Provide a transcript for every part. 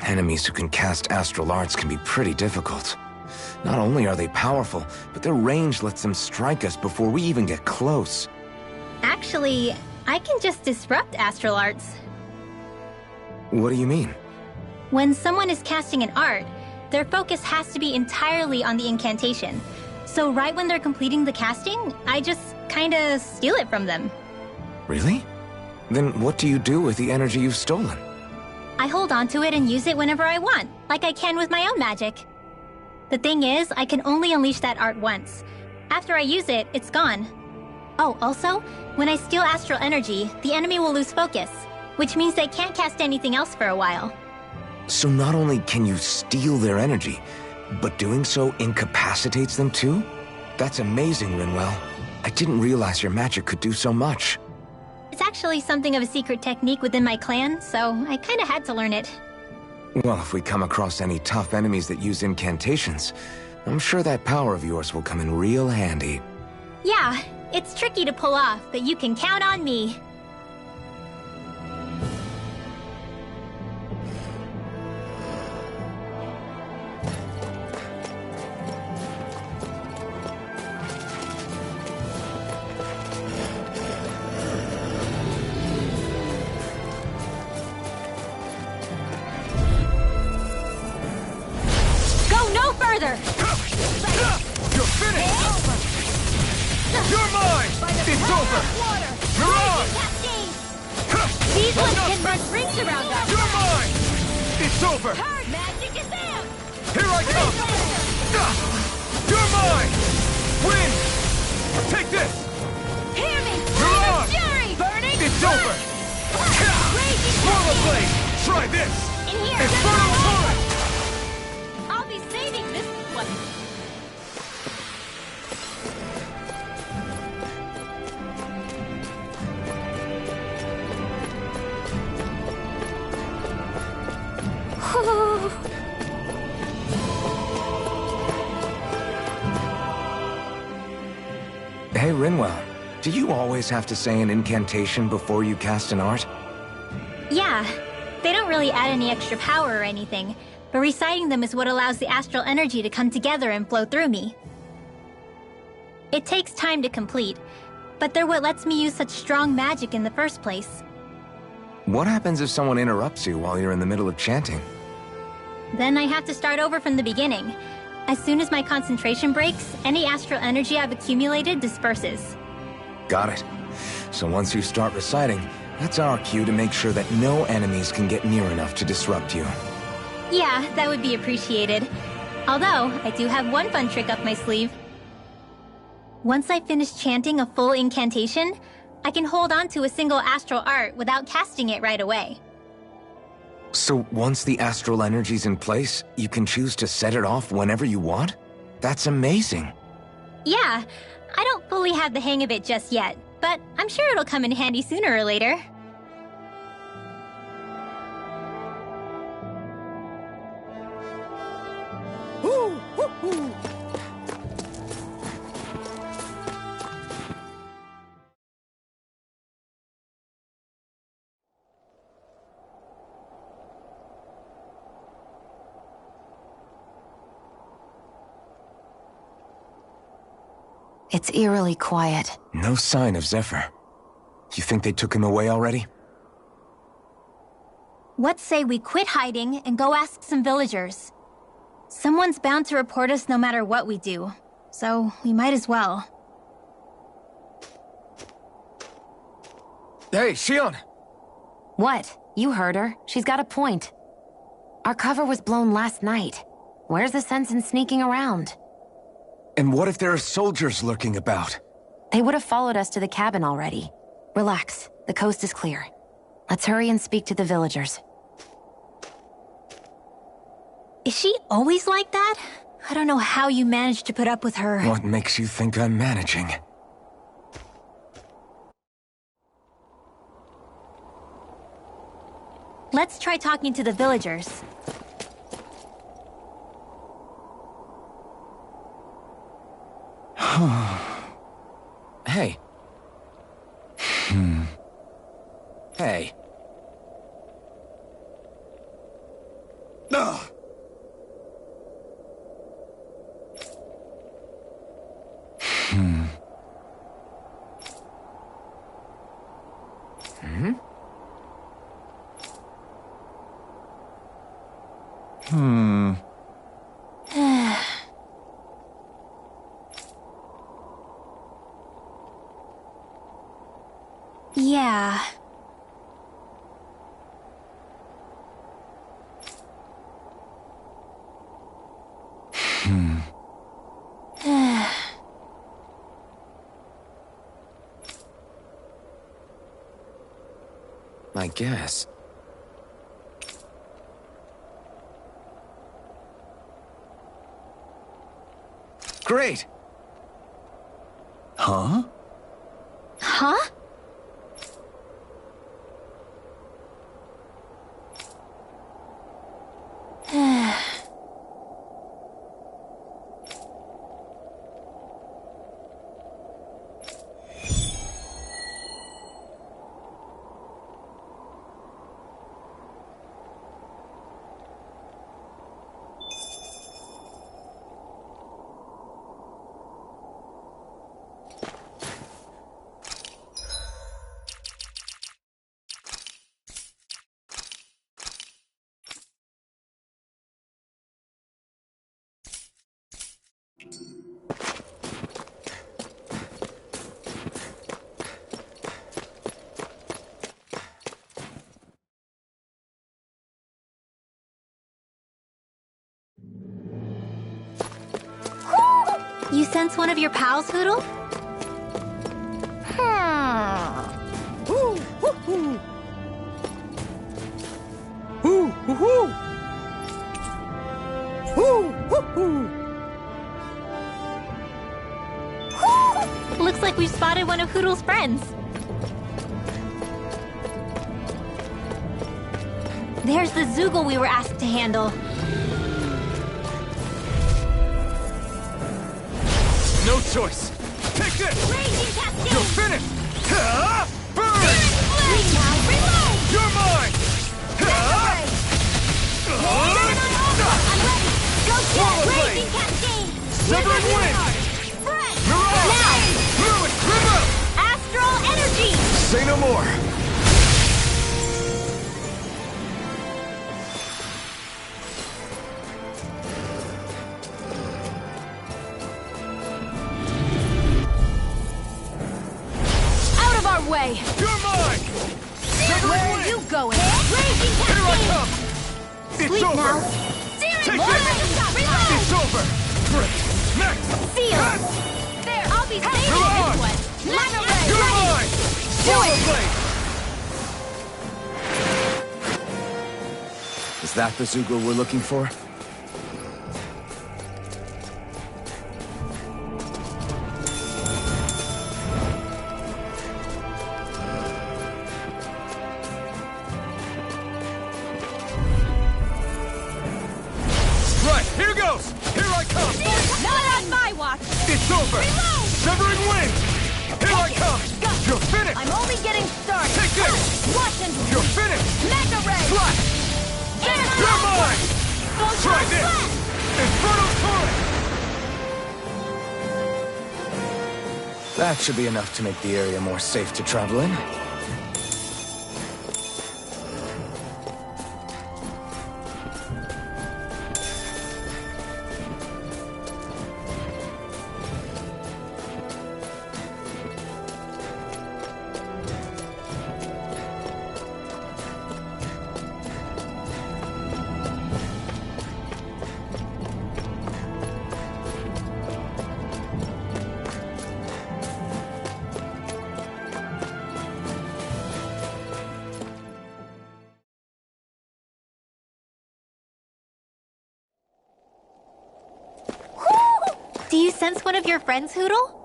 Enemies who can cast astral arts can be pretty difficult. Not only are they powerful, but their range lets them strike us before we even get close. Actually, I can just disrupt astral arts. What do you mean? When someone is casting an art, their focus has to be entirely on the incantation. So right when they're completing the casting, I just kinda steal it from them. Really? Then what do you do with the energy you've stolen? I hold onto it and use it whenever I want, like I can with my own magic. The thing is, I can only unleash that art once. After I use it, it's gone. Oh, also, when I steal astral energy, the enemy will lose focus, which means they can't cast anything else for a while. So not only can you steal their energy, but doing so incapacitates them too? That's amazing, Rinwell. I didn't realize your magic could do so much. It's actually something of a secret technique within my clan, so I kinda had to learn it. Well, if we come across any tough enemies that use incantations, I'm sure that power of yours will come in real handy. Yeah, it's tricky to pull off, but you can count on me. Further! You're finished! You're mine! It's over! You're on! These ones can run rings around us! You're mine! It's over! Magic is them! Here I come! You're mine! Win! Take this! Hear me! You're on! Fury! Burning! It's over! Roller blade! Try this! In here! Infernal torrent! I'll be saving this one! Hey, Rinwell, do you always have to say an incantation before you cast an art? Yeah, they don't really add any extra power or anything, but reciting them is what allows the astral energy to come together and flow through me. It takes time to complete, but they're what lets me use such strong magic in the first place. What happens if someone interrupts you while you're in the middle of chanting? Then I have to start over from the beginning. As soon as my concentration breaks, any astral energy I've accumulated disperses. Got it. So once you start reciting, that's our cue to make sure that no enemies can get near enough to disrupt you. Yeah, that would be appreciated. Although, I do have one fun trick up my sleeve. Once I finish chanting a full incantation, I can hold on to a single astral art without casting it right away. So once the astral energy's in place, you can choose to set it off whenever you want? That's amazing. Yeah, I don't fully have the hang of it just yet, but I'm sure it'll come in handy sooner or later. It's eerily quiet. No sign of Zephyr. You think they took him away already? What say we quit hiding and go ask some villagers? Someone's bound to report us no matter what we do, so we might as well. Hey, Xion! What? You heard her. She's got a point. Our cover was blown last night. Where's the sense in sneaking around? And what if there are soldiers lurking about? They would have followed us to the cabin already. Relax. The coast is clear. Let's hurry and speak to the villagers. Is she always like that? I don't know how you managed to put up with her. What makes you think I'm managing? Let's try talking to the villagers. Hey. Hey. Yeah. I guess. Great! Huh? Huh? You sense one of your pals, Hootle? Looks like we've spotted one of Hootle's friends. There's the Zoogle we were asked to handle. No choice. Take this! Raging Cascade! You're finished! Ha! Burn! Bleed now! Reload! You're mine! Ha! I'm ready! Go Swallow get blade! Raging Cascade! Severing wind! Fresh! Mirage! Now! Fluid! River! Astral Energy! Say no more! Out of our way! You're mine! Severing Where are wind! you going? Raging Here I Cascade! come! It's Sleep over! now! Take More! this! Reload! It's over! Great! Next! Seal! Cut! There! I'll be saving Mirage! this one! Mega Ray! You're Ready! mine! Swallow blade! Is that the Zoogle we're looking for? Right, here goes! Here I come! Not on my watch! It's over! Reload! Severing wind! Here I come! You're finished! I'm only getting started! Take this! Watch and You're finished! Mega Ray! Flash! You're mine! Try this! Inferno Torrent! That should be enough to make the area more safe to travel in. Do you sense one of your friends, Hootle?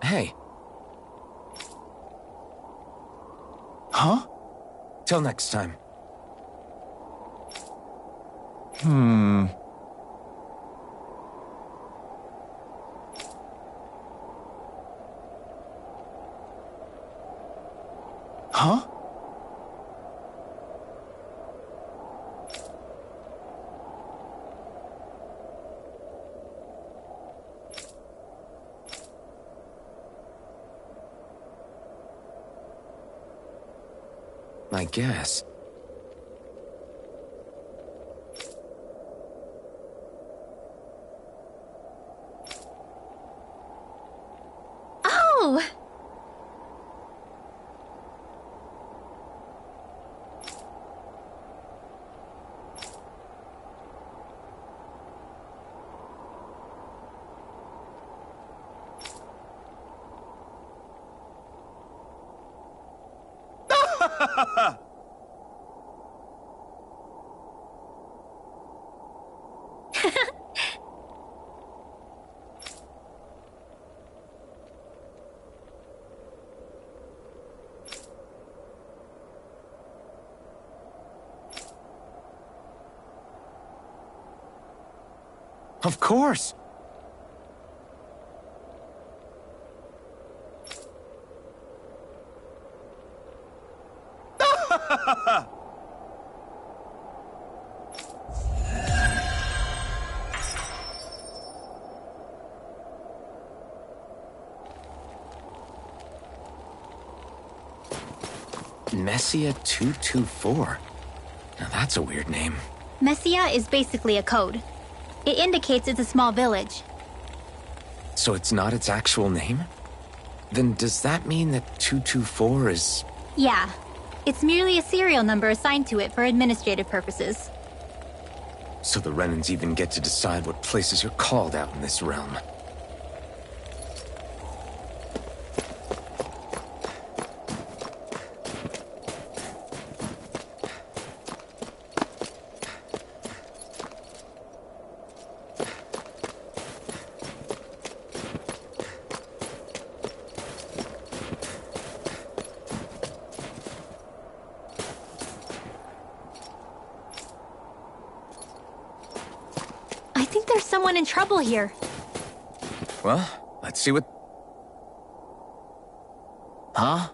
Hey. Huh? Till next time. Huh? I guess. Oh! Of course! Messia 224. Now that's a weird name. Messia is basically a code. It indicates it's a small village. So it's not its actual name? Then does that mean that 224 is... Yeah. It's merely a serial number assigned to it for administrative purposes. So the Renans even get to decide what places you're called out in this realm. I think there's someone in trouble here. Well, let's see what... Huh?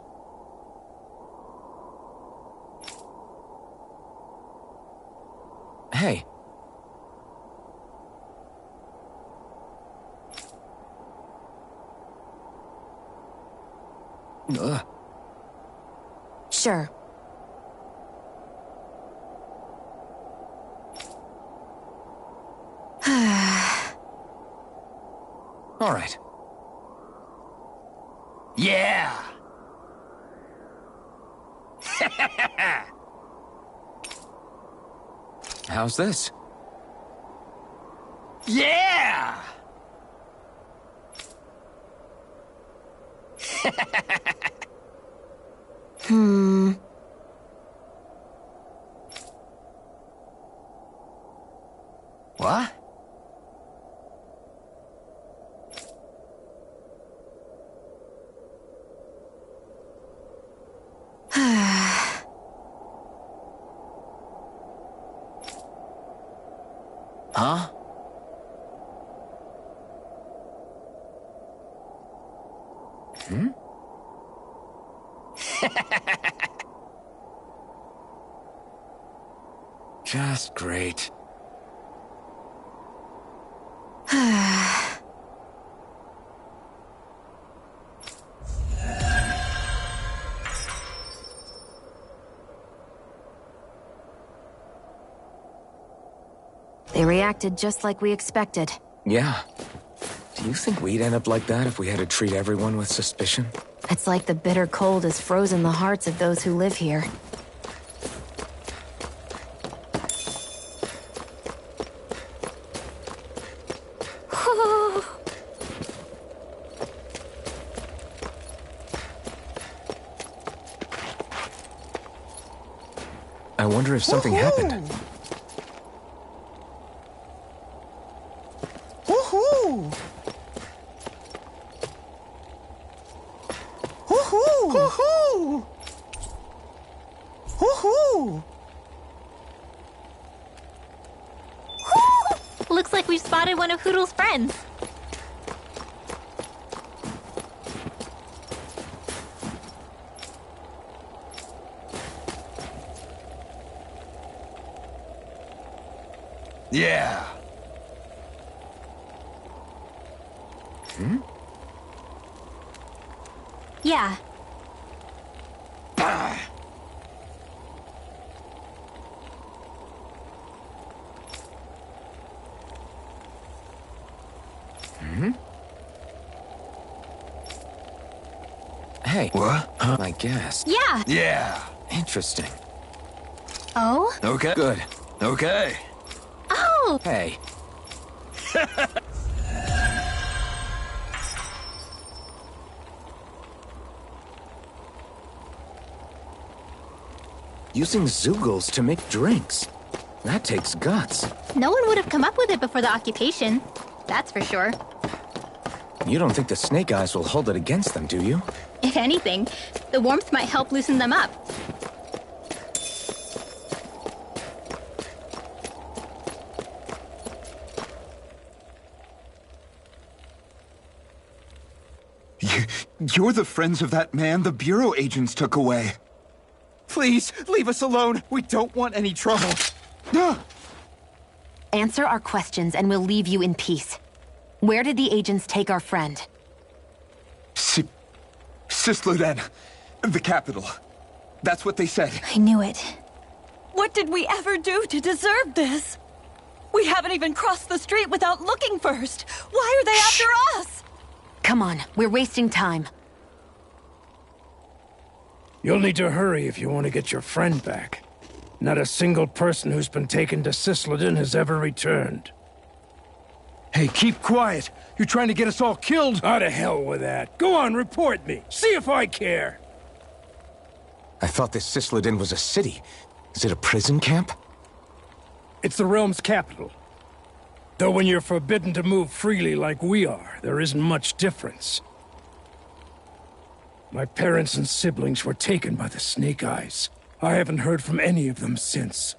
Hey. Ugh. Sure. All right. Yeah! How's this? Yeah! What? Huh? Hmm? Just great. They reacted just like we expected. Yeah. Do you think we'd end up like that if we had to treat everyone with suspicion? It's like the bitter cold has frozen the hearts of those who live here. I wonder if something happened. Woohoo! Woohoo! Woohoo! Woohoo! Looks like we've spotted one of Hoodle's friends. Yeah. Yeah. Hey. What? I guess. Yeah. Yeah. Interesting. Oh? Okay. Good. Okay. Oh! Hey. Using Zeugles to make drinks. That takes guts. No one would have come up with it before the occupation. That's for sure. You don't think the Snake Eyes will hold it against them, do you? If anything, the warmth might help loosen them up. You're the friends of that man the Bureau agents took away. Please, leave us alone. We don't want any trouble. Answer our questions and we'll leave you in peace. Where did the agents take our friend? Cisloden, the capital. That's what they said. I knew it. What did we ever do to deserve this? We haven't even crossed the street without looking first. Why are they after us? Come on, we're wasting time. You'll need to hurry if you want to get your friend back. Not a single person who's been taken to Cisloden has ever returned. Hey, keep quiet. You're trying to get us all killed. How to hell with that. Go on, report me. See if I care. I thought this Cisloden was a city. Is it a prison camp? It's the realm's capital. Though when you're forbidden to move freely like we are, there isn't much difference. My parents and siblings were taken by the Snake Eyes. I haven't heard from any of them since.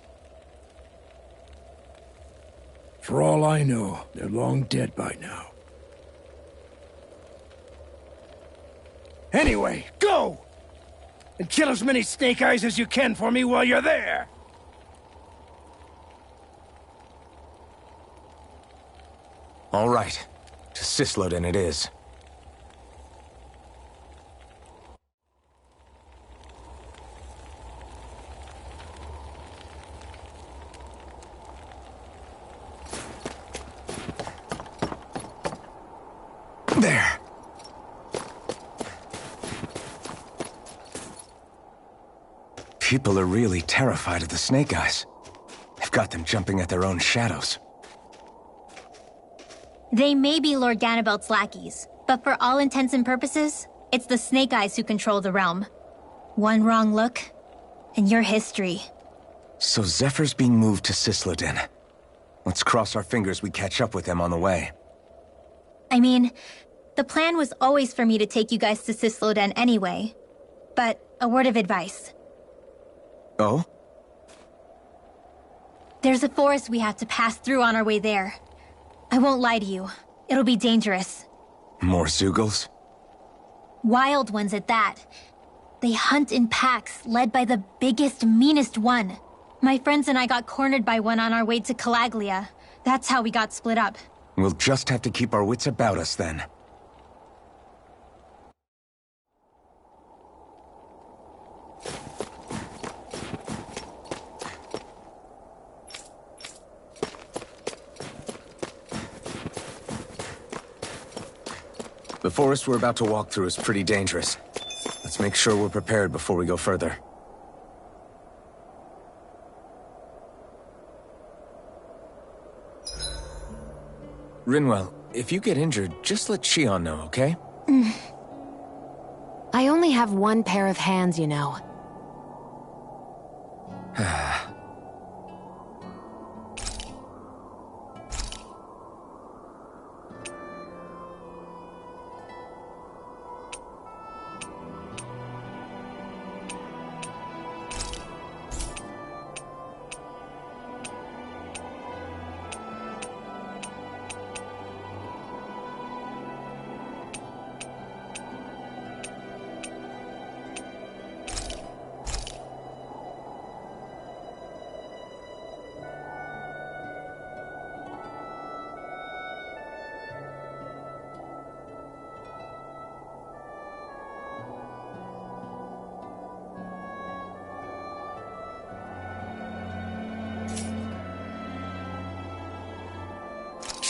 For all I know, they're long dead by now. Anyway, go! And kill as many Snake Eyes as you can for me while you're there! All right. To Cisloden it is. There. People are really terrified of the Snake Eyes. They've got them jumping at their own shadows. They may be Lord Ganabelt's lackeys, but for all intents and purposes, it's the Snake Eyes who control the realm. One wrong look, and your history. So Zephyr's being moved to Cisloden. Let's cross our fingers we catch up with them on the way. I mean, the plan was always for me to take you guys to Cisloden anyway. But a word of advice. Oh? There's a forest we have to pass through on our way there. I won't lie to you. It'll be dangerous. More Zeugles? Wild ones at that. They hunt in packs, led by the biggest, meanest one. My friends and I got cornered by one on our way to Calaglia. That's how we got split up. We'll just have to keep our wits about us then. The forest we're about to walk through is pretty dangerous. Let's make sure we're prepared before we go further. Rinwell, if you get injured, just let Shion know, okay? I only have one pair of hands, you know.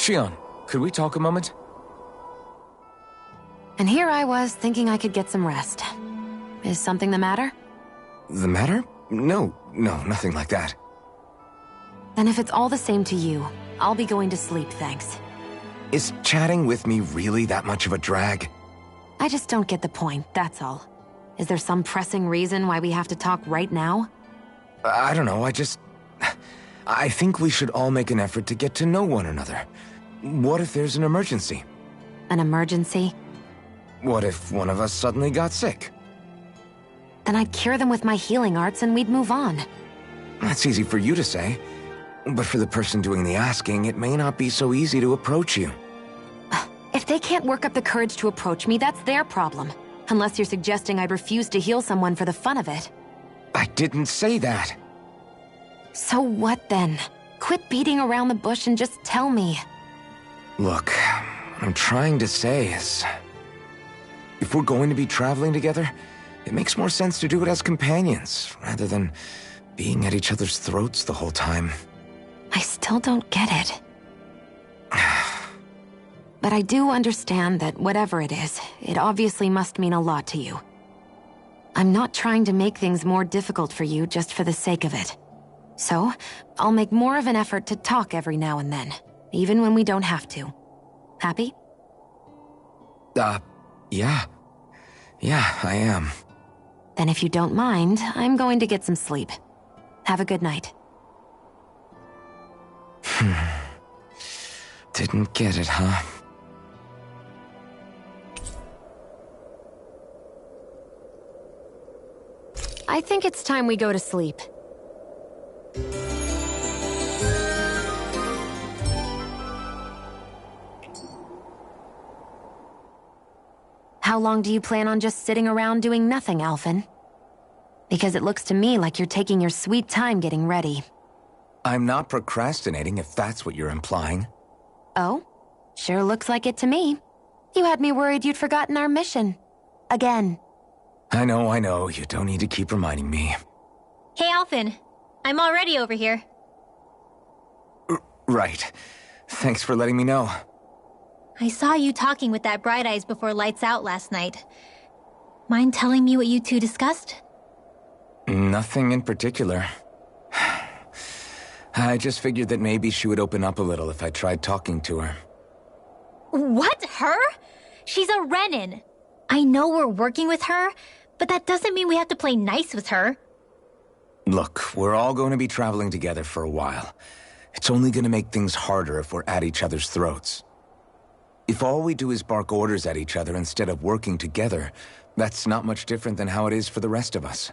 Shion, could we talk a moment? And here I was thinking I could get some rest. Is something the matter? The matter? No, nothing like that. Then if it's all the same to you, I'll be going to sleep, thanks. Is chatting with me really that much of a drag? I just don't get the point, that's all. Is there some pressing reason why we have to talk right now? I don't know, I think we should all make an effort to get to know one another. What if there's an emergency? An emergency? What if one of us suddenly got sick? Then I'd cure them with my healing arts and we'd move on. That's easy for you to say. But for the person doing the asking, it may not be so easy to approach you. If they can't work up the courage to approach me, that's their problem. Unless you're suggesting I'd refuse to heal someone for the fun of it. I didn't say that. So what then? Quit beating around the bush and just tell me. Look, what I'm trying to say is... if we're going to be traveling together, it makes more sense to do it as companions, rather than being at each other's throats the whole time. I still don't get it. But I do understand that whatever it is, it obviously must mean a lot to you. I'm not trying to make things more difficult for you just for the sake of it. So, I'll make more of an effort to talk every now and then, even when we don't have to. Happy? Yeah. Yeah, I am. Then if you don't mind, I'm going to get some sleep. Have a good night. Didn't get it, huh? I think it's time we go to sleep. How long do you plan on just sitting around doing nothing, Alphen? Because it looks to me like you're taking your sweet time getting ready. I'm not procrastinating, if that's what you're implying. Oh? Sure looks like it to me. You had me worried you'd forgotten our mission. Again. I know. You don't need to keep reminding me. Hey, Alphen. I'm already over here. Right. Thanks for letting me know. I saw you talking with that Bright Eyes before lights out last night. Mind telling me what you two discussed? Nothing in particular. I just figured that maybe she would open up a little if I tried talking to her. What? Her? She's a Renin. I know we're working with her, but that doesn't mean we have to play nice with her. Look, we're all going to be traveling together for a while. It's only going to make things harder if we're at each other's throats. If all we do is bark orders at each other instead of working together, that's not much different than how it is for the rest of us.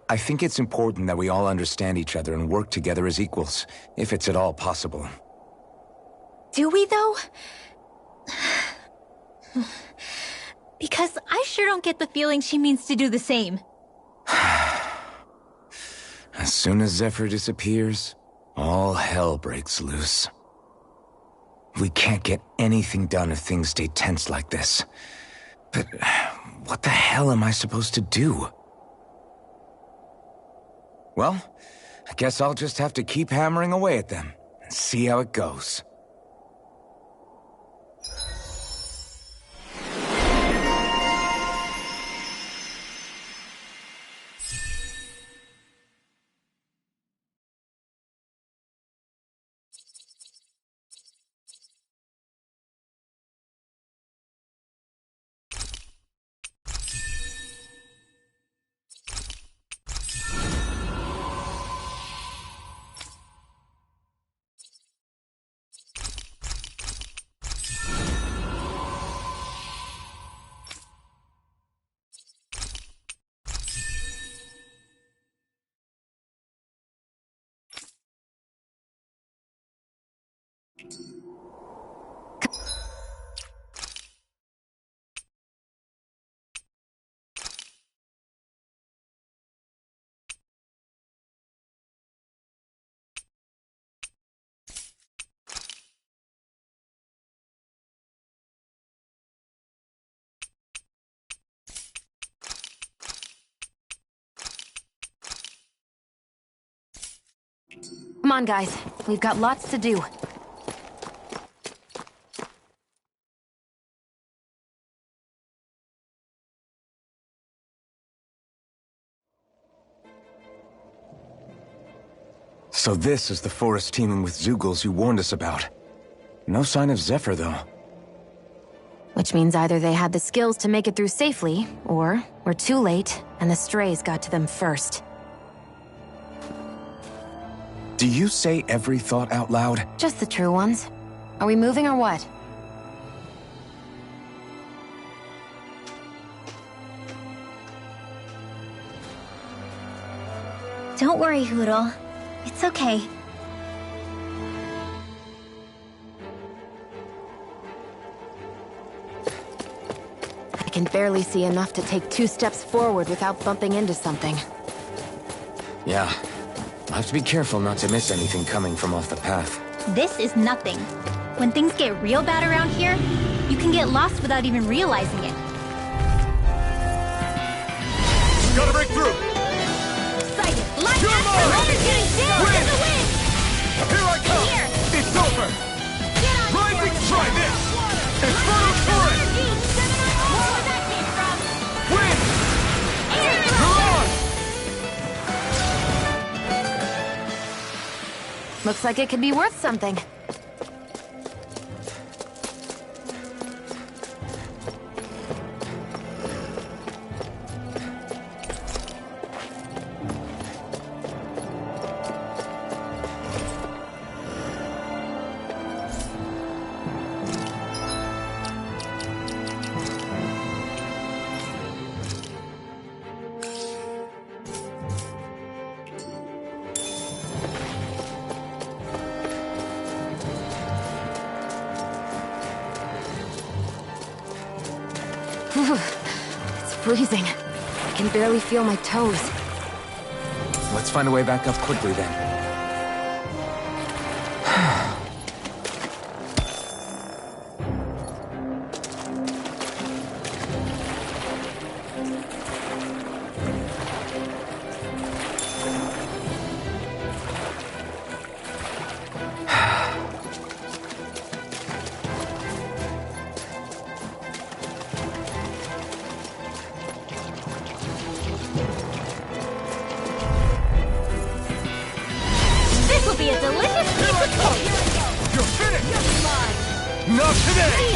I think it's important that we all understand each other and work together as equals, if it's at all possible. Do we, though? Because I sure don't get the feeling she means to do the same. As soon as Zephyr disappears, all hell breaks loose. We can't get anything done if things stay tense like this. But what the hell am I supposed to do? Well, I guess I'll just have to keep hammering away at them and see how it goes. Come on, guys. We've got lots to do. So this is the forest teeming with Zeugles you warned us about. No sign of Zephyr, though. Which means either they had the skills to make it through safely, or we're too late, and the strays got to them first. Do you say every thought out loud? Just the true ones. Are we moving or what? Don't worry, Hootle. It's okay. I can barely see enough to take 2 steps forward without bumping into something. Yeah. I'll have to be careful not to miss anything coming from off the path. This is nothing. When things get real bad around here, you can get lost without even realizing it. Gotta break through! Excited! Light You're up! mine! Energy! Down Win! to the wind! Here I come! Here! It's over! Get on Rising, board! try this! Inferno Torrent! Energy! Where would that came from? Win! Air! You're on! Looks like it could be worth something. It's freezing. I can barely feel my toes. Let's find a way back up quickly then. This will be a delicious piece of cake! You're finished! Not today!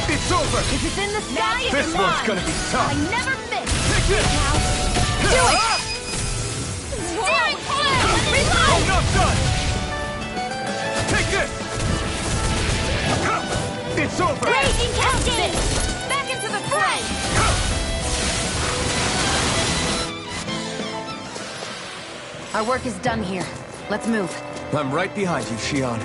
It's over! If it's in the sky, it's This mine. one's gonna be tough! I never miss. Take this! Do it! Steering flame! I'm Reload! not done! Take this! It's over! Raging Cascade! Back into the fray! Our work is done here. Let's move. I'm right behind you, Shion.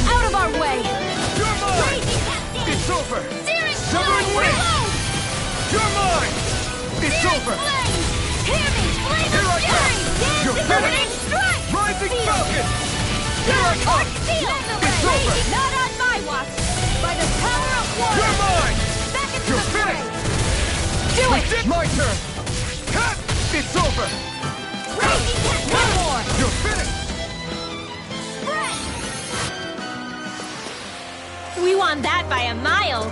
Out of our way! You're mine! It's over! Severing wing! You're mine! It's over! Hear me! Flame Here I of come! fury! You're Dance finished! strike! Rising Falcon! Here I come! It's over! Not on my watch! By the power of war! You're mine! Back into You're the fray! finished! Do it! It's my turn! Cut! It's over! Raging Cat! One more! You're finished! We won that by a mile!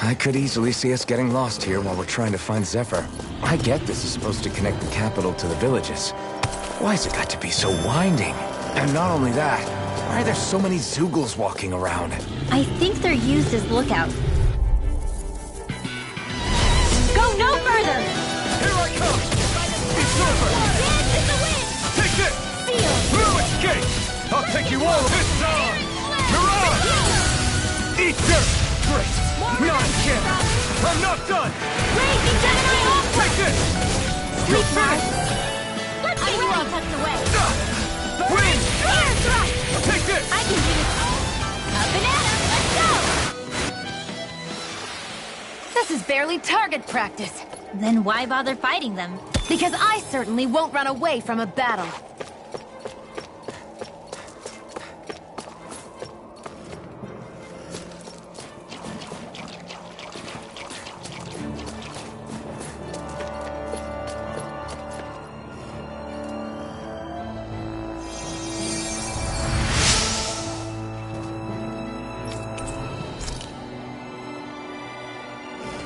I could easily see us getting lost here while we're trying to find Zephyr. I get this is supposed to connect the capital to the villages. Why's it got to be so winding? And not only that, why are there so many Zeugles walking around? I think they're used as lookouts. Go no further! Here I come! It's over! Dance in the wind! Take this! Seal! No escape! I'll take you all this on! Mirage! Eat dirt! Great! Not again! I'm not done! Raging Gemini! Take this! You're finished! Let's get you all tucked away! Win! Air thrust! Take this! I can do this! A banana! Let's go! This is barely target practice. Then why bother fighting them? Because I certainly won't run away from a battle.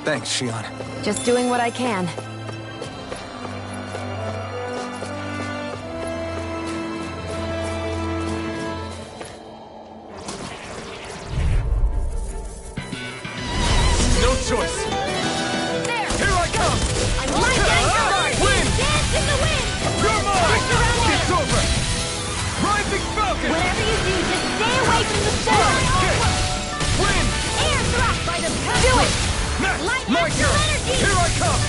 Thanks, Shion. Just doing what I can. No choice. There! Here I come! I like it! Wind! Dance in the wind! You're mine! Twist around here! It's over! Rising Falcon! Whatever you do, just stay away from the storm! Kick! Wind! Air thrust by the do it! Light My astral turn! energy! Here I come!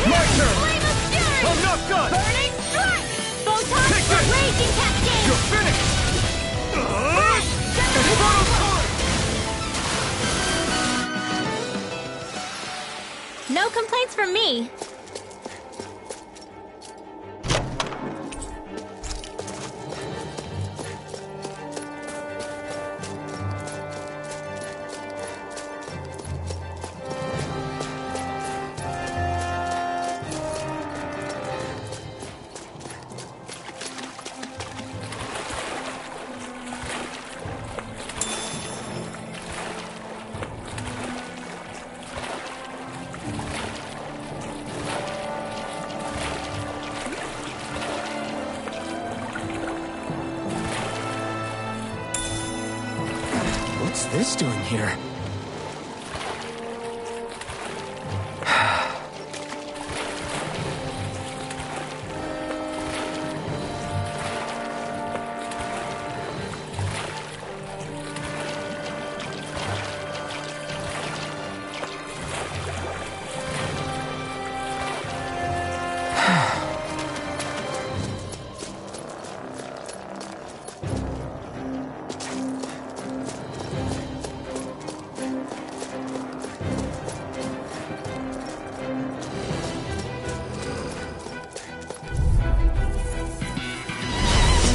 My turn! Flame of fury! I'm not done! Burning strike! Photon Take this! raging cascade! You're finished! Inferno Torrent! No complaints from me. What's this doing here?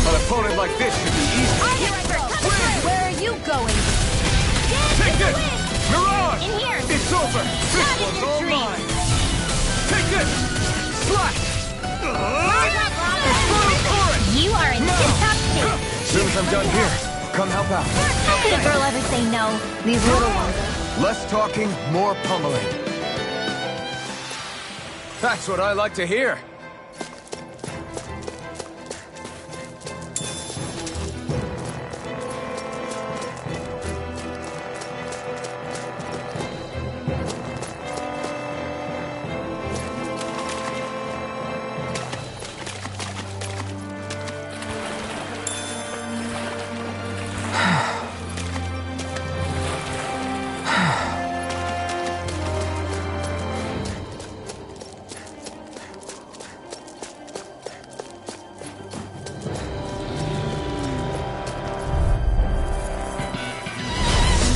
An opponent like this should be easy. Where are you going? Take this! Mirage! In here. It's over! This Not in one's your all dreams. mine! Take this! Slash! Inferno Torrent! You are in tip-top shape. As soon as I'm done here, come help out. How could a girl ever say no? These little ones. Less talking, more pummeling. That's what I like to hear.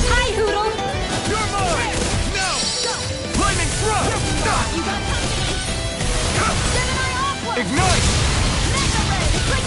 Hi, Hoodle. You're mine! Now! Lightning thrust! You got company! Gemini Aqua! Ignite! Mega Ray! Quick!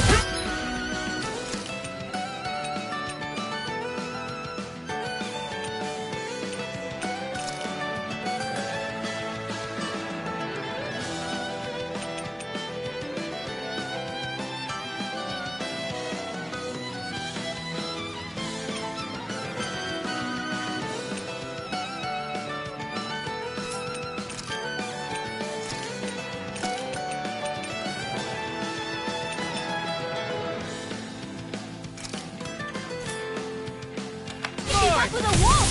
Up with a wolf!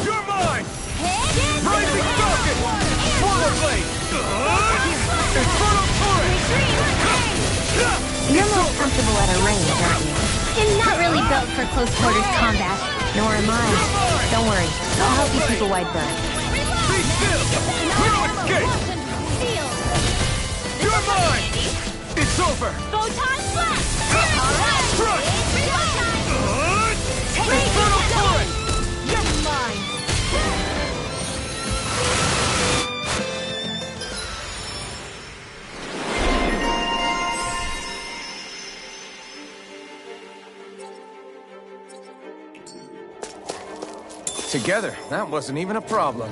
You're mine! Head! Rising Falcon! Water Blade! Inferno Torrent! You're more comfortable at a range, aren't you? I'm not really built for close quarters combat. Nor am I. Don't worry. I'll help you keep a wide berth. Be still! No escape! You're mine! It's over! Photon Flash! Crush! Take Inferno Torrent! You're mine! Together, that wasn't even a problem.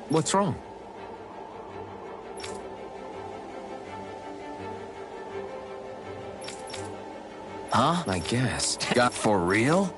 What's wrong? Huh? I guess. Got for real?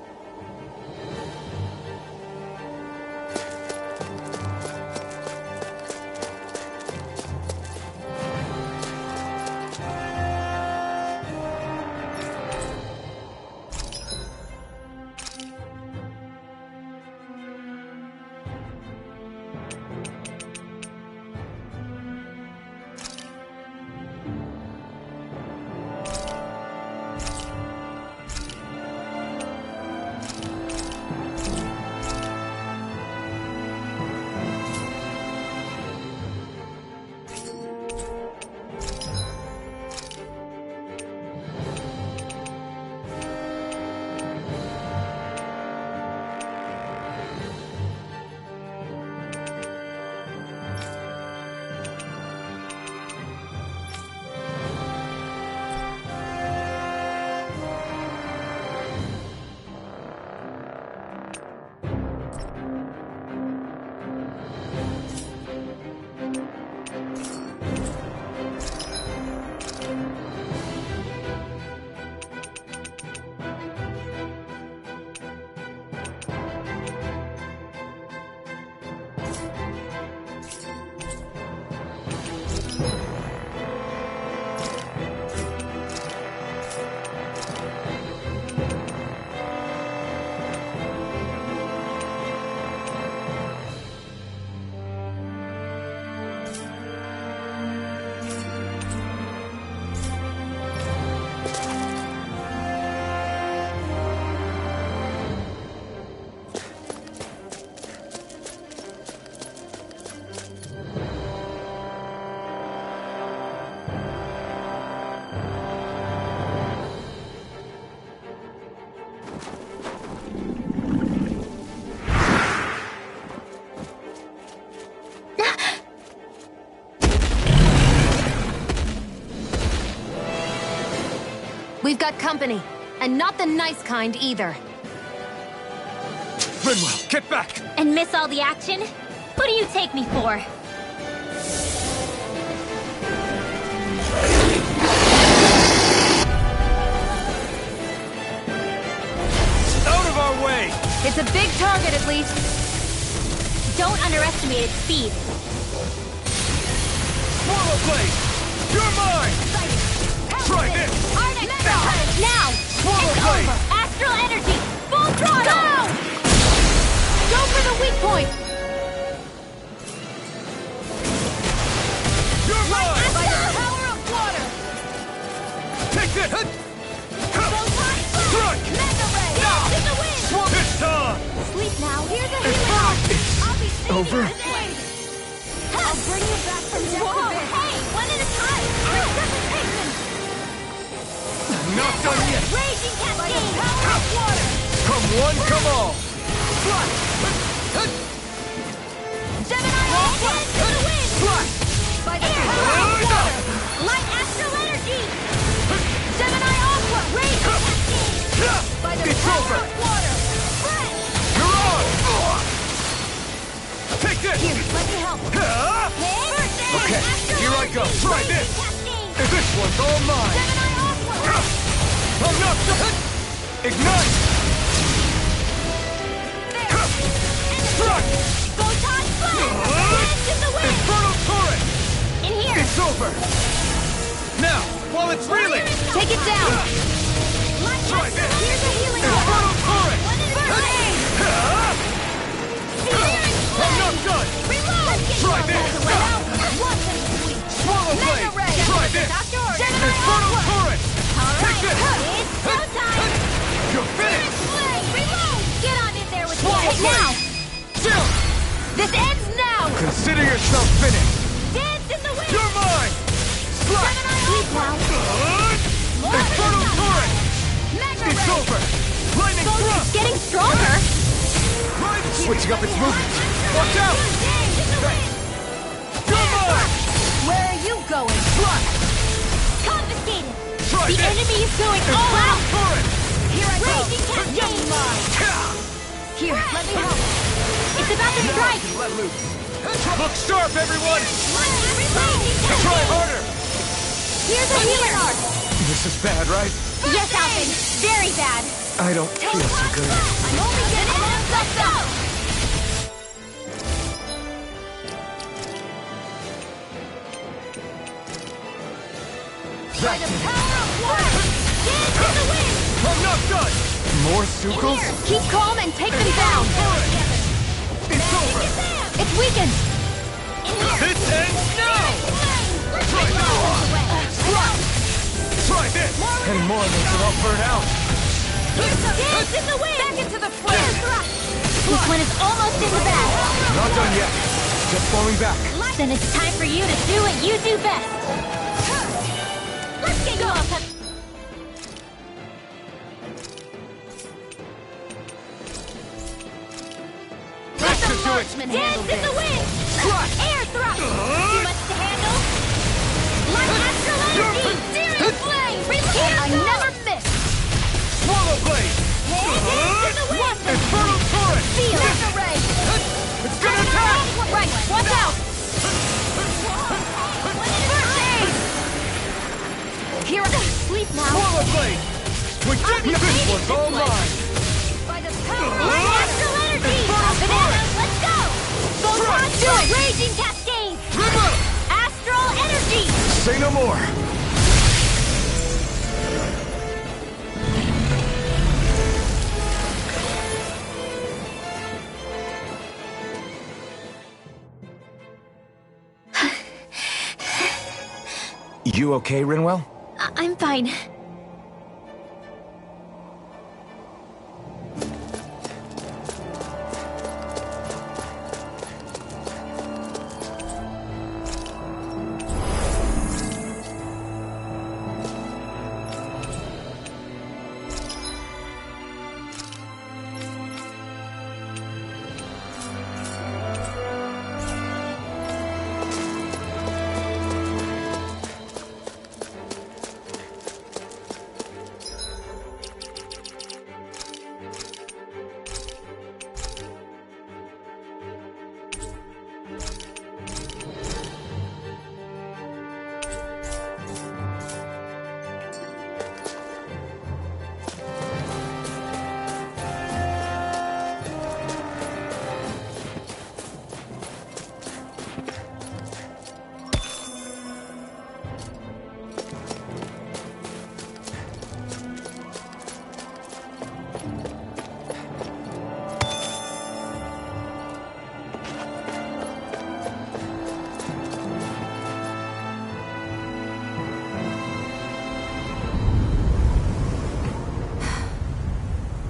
We've got company, and not the nice kind either. Rinwell, get back! And miss all the action? Who do you take me for? Out of our way! It's a big target, at least. Don't underestimate its speed. Swallow Blade! You're mine! Try this! Now! Swallow It's Blade! over! Astral energy! Full throttle! Go for the weak point! You're mine! By the power of water! Take this! Strike! Mega ray! Dance in the wind! Swallow this time! Sleep now. Here's a It's healing arm. it's I'll be saving over. you today. I'll bring you back from death. Whoa! Hey! One at a time! Precipitation! Not done yet! Raging cascade! Power of water! Come one, come all! Fly! Gemini dance in the wind! Fly! By the power of water! Light astral energy! Gemini aqua! Raging cascade! By the It's power over. of water! Fresh! You're on! Take this! Here, let me help. Okay, here I go. Try this! And this one's all mine! Gemini aqua! I'm not done! Ignite! Strike! Photon blast! Dance in the wind! Infernal Torrent! In here! It's over! Now, while it's reeling! Take it down! Light Try astral this! Here's a healing Infernal orb! Torrent! One in burning! Searing I'm not flame! done! Reload! Try this! Once and sweet! Swallow Blade! Mega ray! Try this! Gemini Infernal aqua! Torrent! All Take right, this! it's showtime! You're finished! Flame! Reload! Get on in there with me! Swallow Blade! Now! Still! This ends now! Consider yourself finished! Dance in the wind! You're mine! Slash! Sleep now! More Infernal than Torrent! Mega It's ray! over! Lightning Thrust! Getting stronger! Right! Switching up its movement! Watch out! Dance in the wind! You're mine! Where are you going? Slash! Confiscated! Try The this! enemy is going all Infernal out! Torrent! Here I go! Raging cascade! Yeah! Here, let me help! strike! Let loose. Look sharp, everyone! Try harder! Here's a healing art! This is bad, right? Yes, Alvin. Very bad. I don't feel so good. I'm only getting on. Let's go! That's it. Power of one! Dance in the wind! I'm not done! More Sukals? Here, keep calm and take them down! It's over! It's weakened! This ends now! Try this! Any more of these and I'll burn out! Dance in the wind! Back into the flame! This one is almost in the bag! Not done yet. Just falling back. Then it's time for you to do what you do best! Let's get going! That should do it! Dance in the wind! Air thrust! Too much to handle? Light astral energy! Searing flame! Release! I never miss! Swallow blade! Dance in the wind! Infernal torrent! Feel the ray! It's gonna attack! Right, watch out! First aid! Here, sleep now. Swallow blade! We did this one's all mine! Light astral energy! Bananas, let's go! Photon do it! Raging cascade! Astral energy! Say no more! You okay, Rinwell? I'm fine.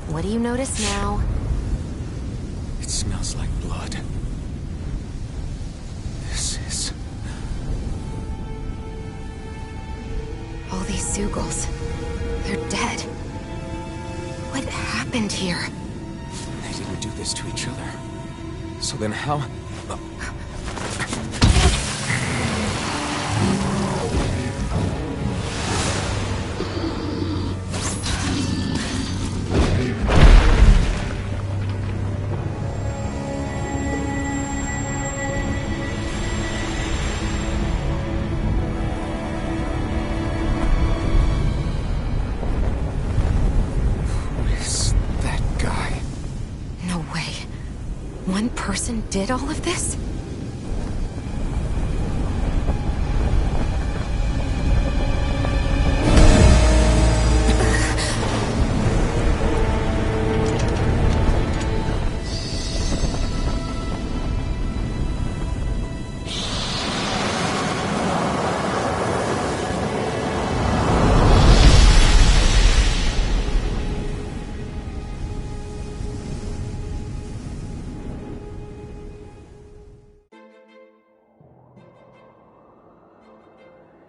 What do you notice now? It smells like blood. This is... All these Zugals. They're dead. What happened here? They didn't do this to each other. So then how... One person did all of this?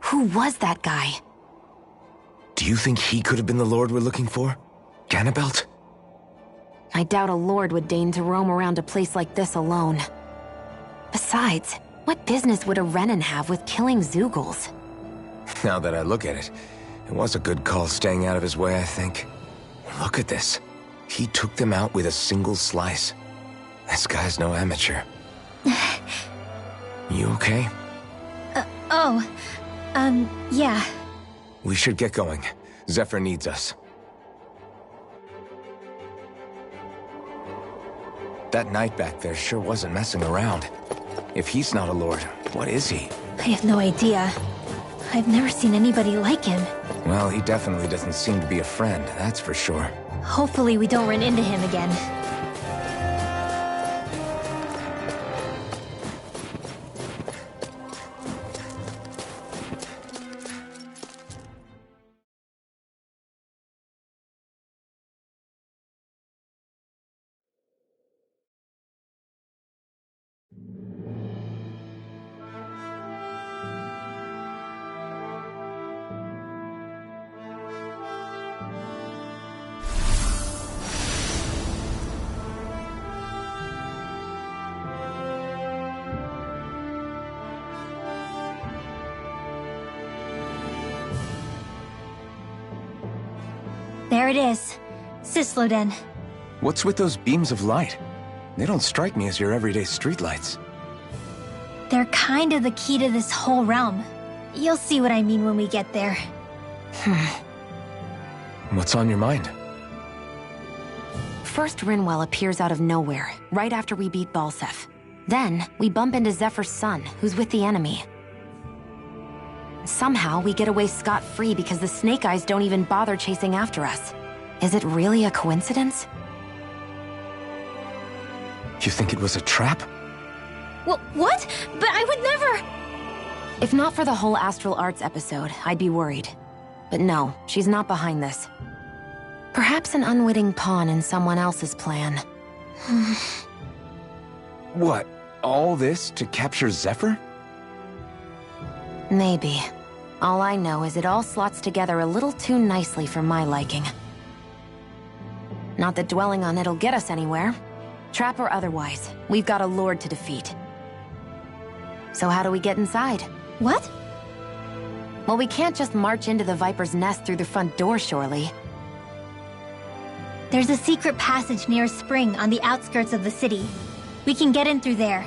Who was that guy? Do you think he could have been the Lord we're looking for? Ganabelt? I doubt a lord would deign to roam around a place like this alone. Besides, what business would a Renan have with killing Zugals? Now that I look at it, it was a good call staying out of his way, I think. Look at this. He took them out with a single slice. This guy's no amateur. You okay? Yeah. We should get going. Zephyr needs us. That knight back there sure wasn't messing around. If he's not a lord, what is he? I have no idea. I've never seen anybody like him. Well, he definitely doesn't seem to be a friend, that's for sure. Hopefully we don't run into him again. There it is. Cisloden. What's with those beams of light? They don't strike me as your everyday streetlights. They're kind of the key to this whole realm. You'll see what I mean when we get there. What's on your mind? First, Rinwell appears out of nowhere, right after we beat Balseph. Then, we bump into Zephyr's son, who's with the enemy. Somehow, we get away scot-free because the Snake Eyes don't even bother chasing after us. Is it really a coincidence? You think it was a trap? What? But I would never... If not for the whole Astral Arts episode, I'd be worried. But no, she's not behind this. Perhaps an unwitting pawn in someone else's plan. What? All this to capture Zephyr? Maybe. All I know is it all slots together a little too nicely for my liking. Not that dwelling on it'll get us anywhere. Trap or otherwise, we've got a lord to defeat. So how do we get inside? What? Well, we can't just march into the Viper's Nest through the front door, surely. There's a secret passage near a spring on the outskirts of the city. We can get in through there.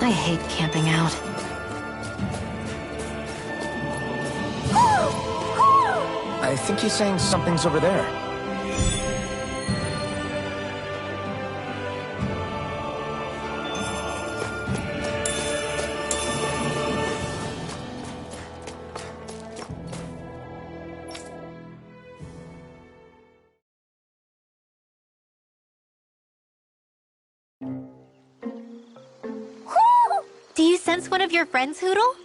I hate camping out. I think he's saying something's over there. Do you sense one of your friends, Hootle?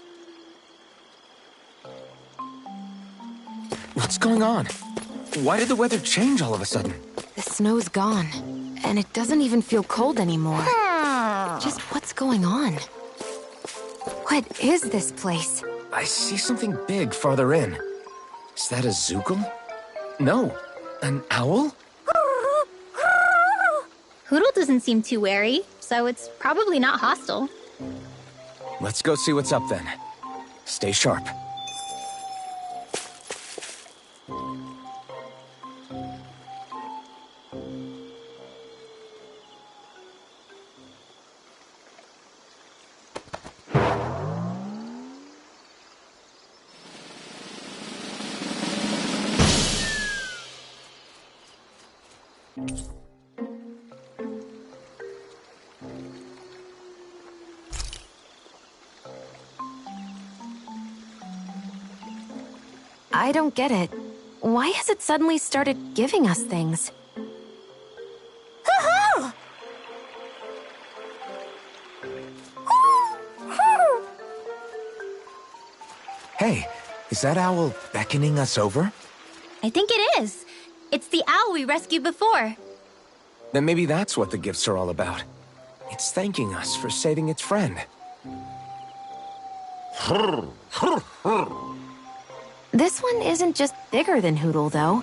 What's going on? Why did the weather change all of a sudden? The snow's gone, and it doesn't even feel cold anymore. Just what's going on? What is this place? I see something big farther in. Is that a Zoogle? No, an owl? Hootle doesn't seem too wary, so it's probably not hostile. Let's go see what's up then. Stay sharp. I don't get it. Why has it suddenly started giving us things? Hey, is that owl beckoning us over? I think it is. It's the owl we rescued before. Then maybe that's what the gifts are all about. It's thanking us for saving its friend. This one isn't just bigger than Hootle, though.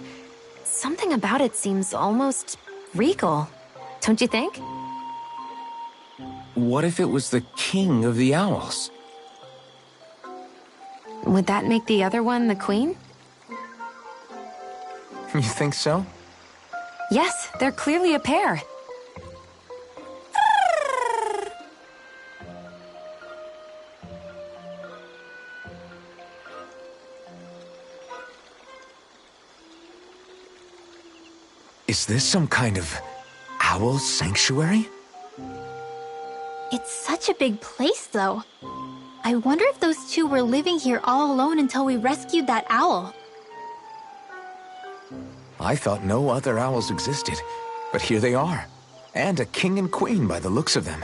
Something about it seems almost regal. Don't you think? What if it was the king of the owls? Would that make the other one the queen? You think so? Yes, they're clearly a pair. Is this some kind of owl sanctuary? It's such a big place, though. I wonder if those two were living here all alone until we rescued that owl. I thought no other owls existed, but here they are. And a king and queen by the looks of them.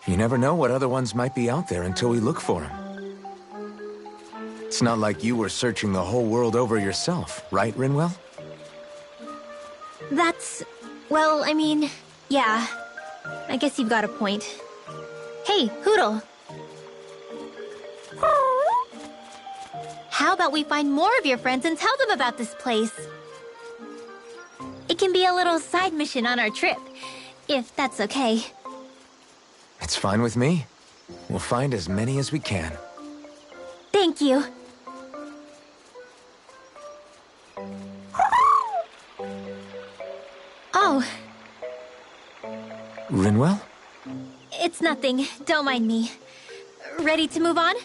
You never know what other ones might be out there until we look for them. It's not like you were searching the whole world over yourself, right, Rinwell? Well, I mean, yeah. I guess you've got a point. Hey, Hootle. How about we find more of your friends and tell them about this place? It can be a little side mission on our trip, if that's okay. It's fine with me. We'll find as many as we can. Thank you. Oh. Rinwell? It's nothing. Don't mind me. Ready to move on?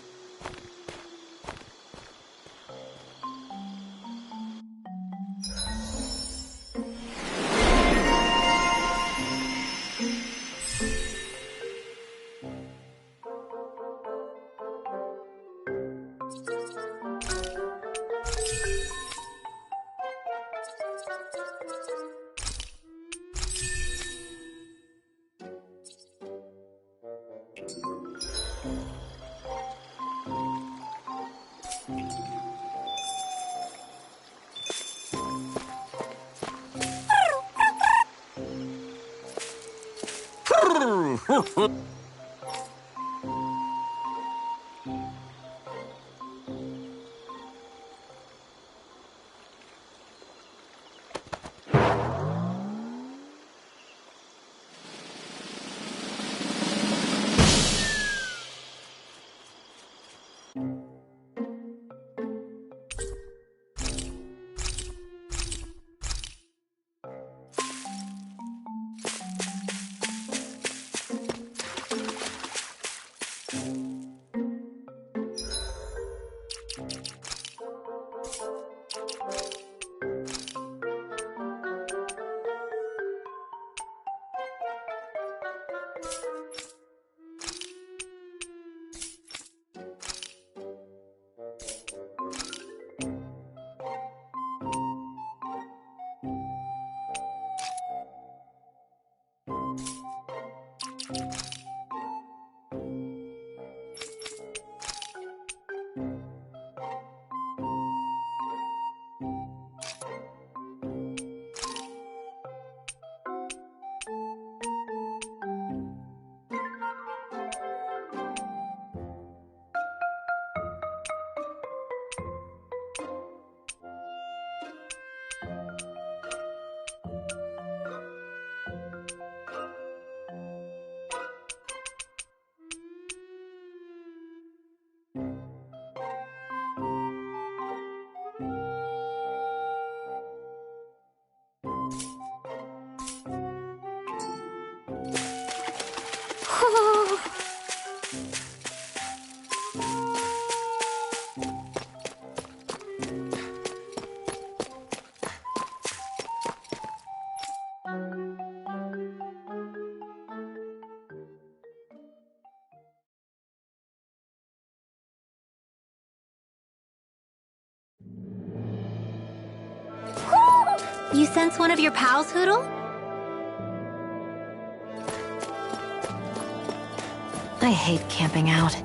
You sense one of your pals, Hootle? I hate camping out.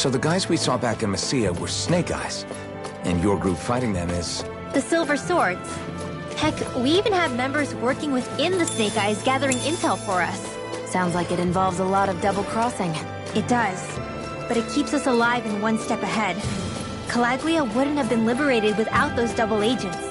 So the guys we saw back in Messia were Snake Eyes, and your group fighting them is... The Silver Swords. Heck, we even have members working within the Snake Eyes gathering intel for us. Sounds like it involves a lot of double-crossing. It does. But it keeps us alive and one step ahead. Calaglia wouldn't have been liberated without those double agents.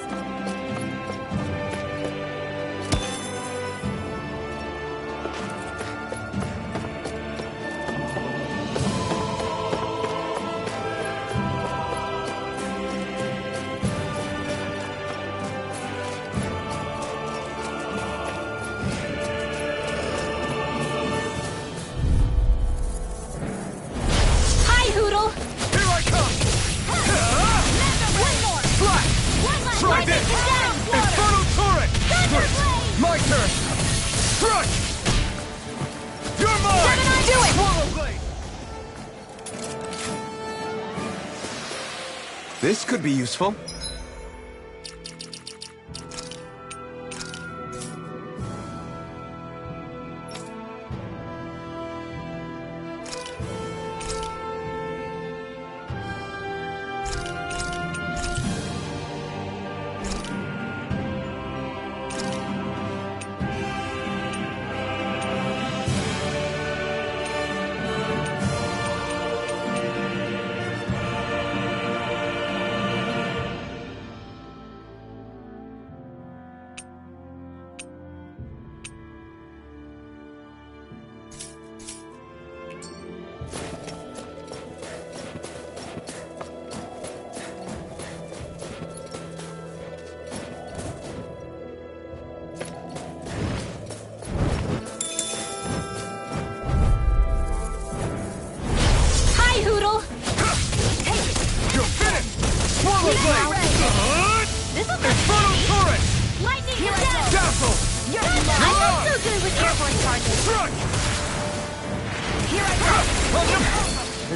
This could be useful.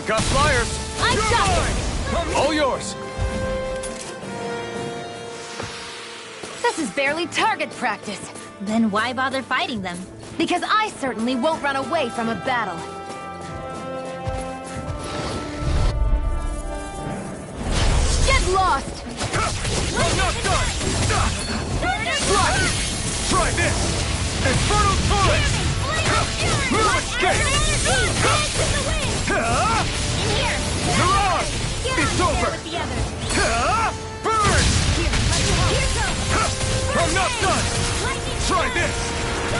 Got flyers! I got it! All yours! This is barely target practice. Then why bother fighting them? Because I certainly won't run away from a battle. Get lost! I'm not done! Try this! Infernal Torrent! Move escape! Mirage! It's over! Burn! I'm not done! Try this!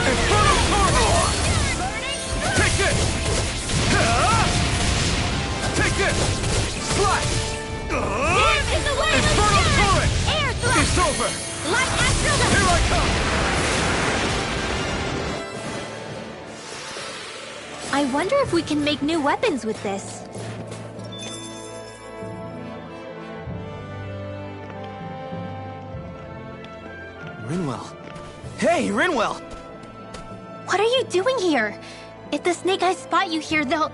Infernal Torrent! Take this! Take this! Slash! Infernal Torrent! It's over! Here I come! I wonder if we can make new weapons with this. Rinwell. Hey, Rinwell! What are you doing here? If the Snake Eyes spot you here, they'll...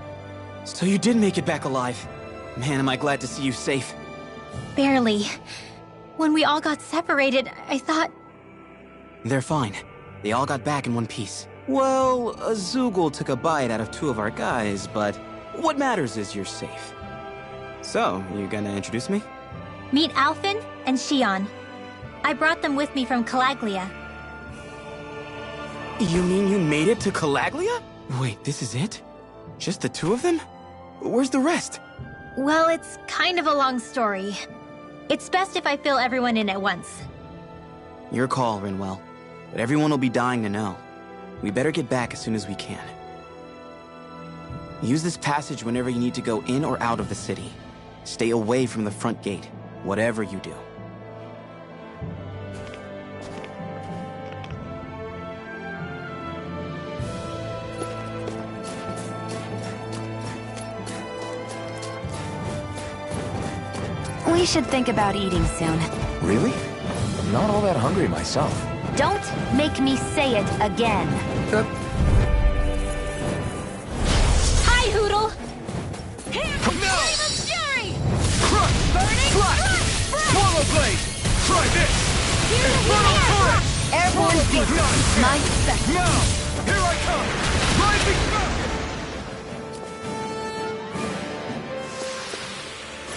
So you did make it back alive. Man, am I glad to see you safe. Barely. When we all got separated, I thought... They're fine. They all got back in one piece. Well, Azugul took a bite out of 2 of our guys, but what matters is you're safe. So, you gonna introduce me? Meet Alphen and Xion. I brought them with me from Calaglia. You mean you made it to Calaglia? Wait, this is it? Just the 2 of them? Where's the rest? Well, it's kind of a long story. It's best if I fill everyone in at once. Your call, Rinwell. But everyone will be dying to know. We better get back as soon as we can. Use this passage whenever you need to go in or out of the city. Stay away from the front gate, whatever you do. We should think about eating soon. Really? I'm not all that hungry myself. Don't make me say it again. Hi, Hootle! No! Crush! Slash! Swallow Blade! Try this! Infernal Torrent! Airborne beast! My special! Now! Here I come! Rising Sun!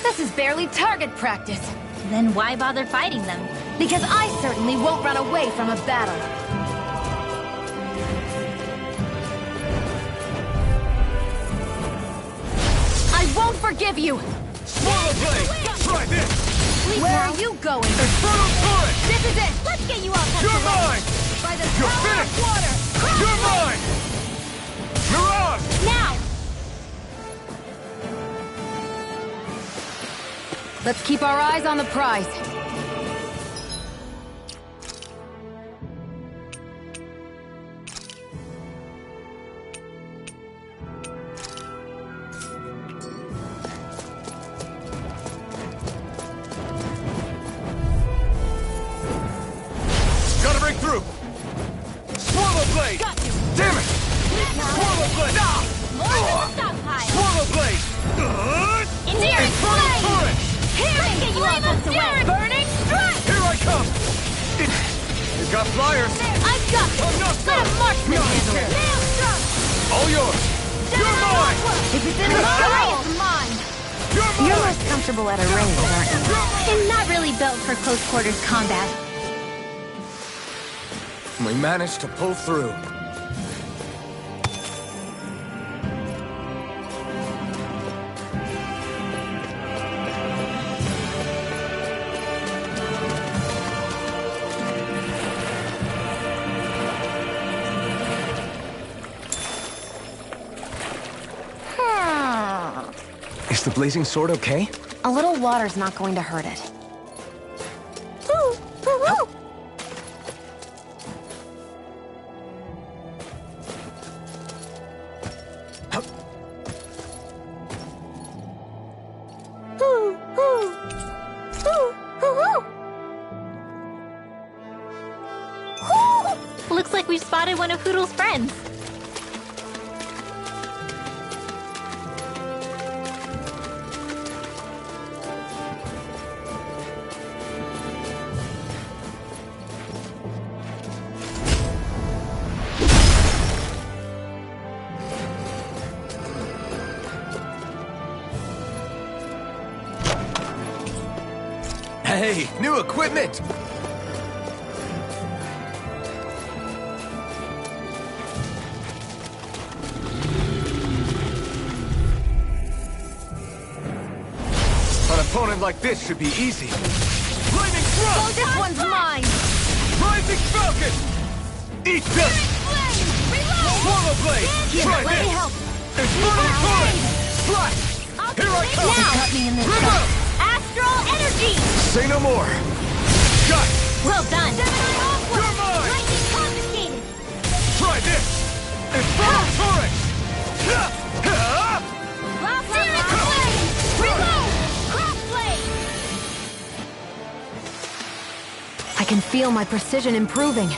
This is barely target practice. Then why bother fighting them? Because I certainly won't run away from a battle. I won't forgive you! Swallow Blade! Try this! Where are you going? Infernal Torrent! This is it! Let's get you off You're mine! By the You're power finished! of water! You're mine! Mirage! Now! Let's keep our eyes on the prize. Gotta break through! Swallow Blade! Got you! Damn it! Swallow Blade! More than the stockpile! Swallow Blade! Endearing Infernal flame! Torrent! Let's get you off once away! Burning strike! Here I come! You got flyers! I've got this! Enough Let a now! marksman Nice. handle it! Maelstrom! All yours! You're mine! If it's in my way, it's mine! You're mine! You're most comfortable at a range, aren't you? I'm not really built for close quarters combat. We managed to pull through. Is the blazing sword okay? A little water's not going to hurt it. Looks like we've spotted one of Hoodle's friends. Hey, new equipment! An opponent like this should be easy. Lightning Thrust! This one's mine! Rising Falcon! Eat this! Swallow Blade! Try let me this! help. Infernal Torrent! Slash! Here I come! Cut me in this Rip stuff. out! Astral energy! Say no more! Shot! Well done! You're mine! Lightning confiscated! Try this! Infernal Torrent! Searing flame! Reload! Crossblade! I can feel my precision improving.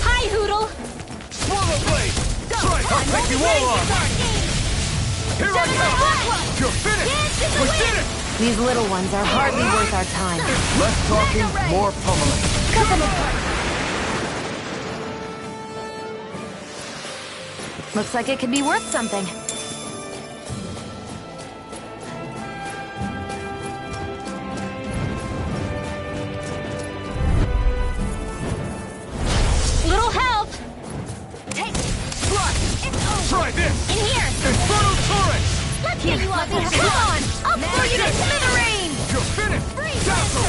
Hi, Hoodle! Swallow Blade! Try! I'll take you all on! Here I come! You're finished! We did it! These little ones are hardly worth our time. Less talking, more pummeling. Cut them apart. Looks like it could be worth something. Little help! Try this! In here! Infernal Torrent! Let's get you off here! Come on! I'll blow you to smithereens! You're finished! Dazzle!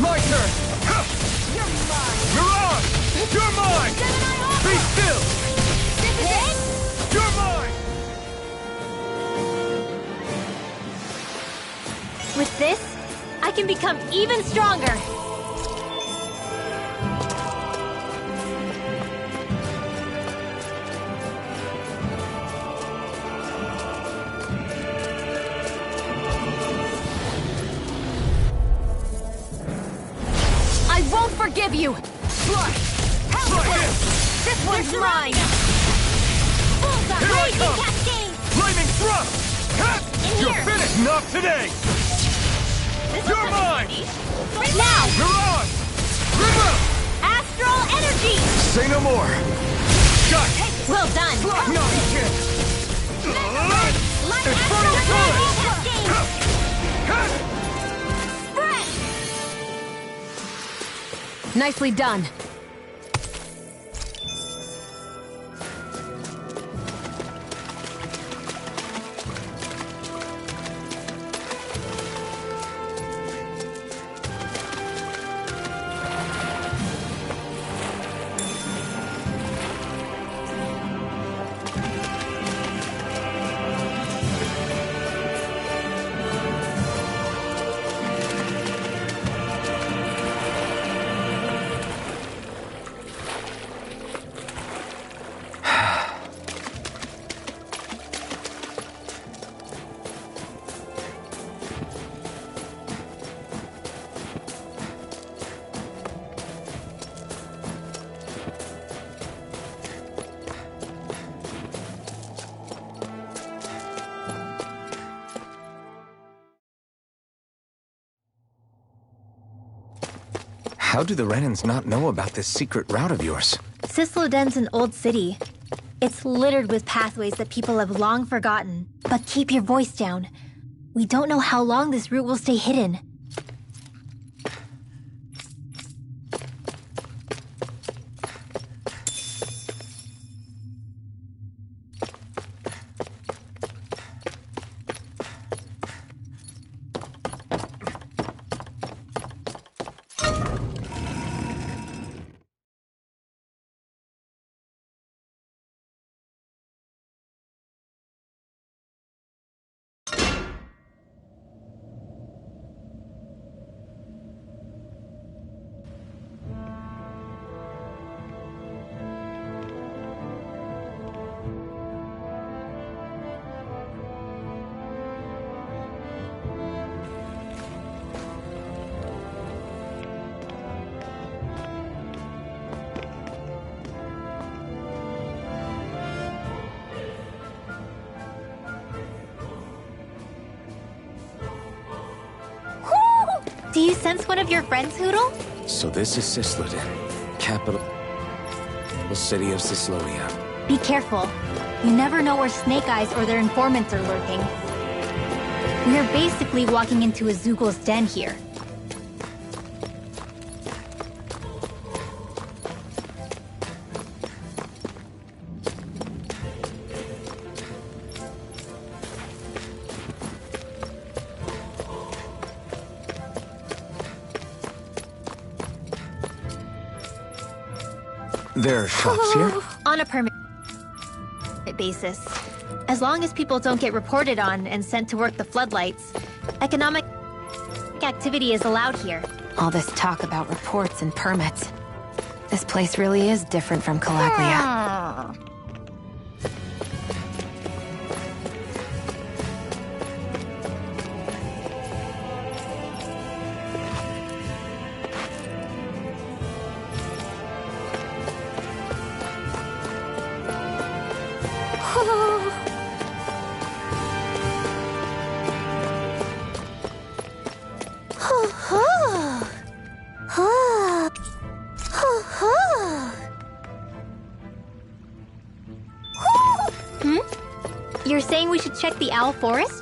My turn! You're mine! Mirage! You're mine! Be still! This is it! You're mine! With this, I can become even stronger! I won't forgive you! This one's mine! Bullseye! Here I Blazing come! Cascade! Flaming thrust! In You're here! finished! Not today! This You're looks mine! pretty. Now! Mirage! River! Astral Energy! Say no more! Got it! Well done! Not a chance! Light Infernal Astral Torrent! Energy Cascade! Spread! Nicely done. How do the Renans not know about this secret route of yours? Cisloden's an old city. It's littered with pathways that people have long forgotten. But keep your voice down. We don't know how long this route will stay hidden. Do you sense one of your friends, Hootle? So this is Cisloden, capital city of Cislodia. Be careful. You never know where Snake Eyes or their informants are lurking. We are basically walking into a Zoogl's den here. There are shops here? On a permit basis. As long as people don't get reported on and sent to work the floodlights, economic activity is allowed here. All this talk about reports and permits. This place really is different from Calaglia. You're saying we should check the Owl Forest?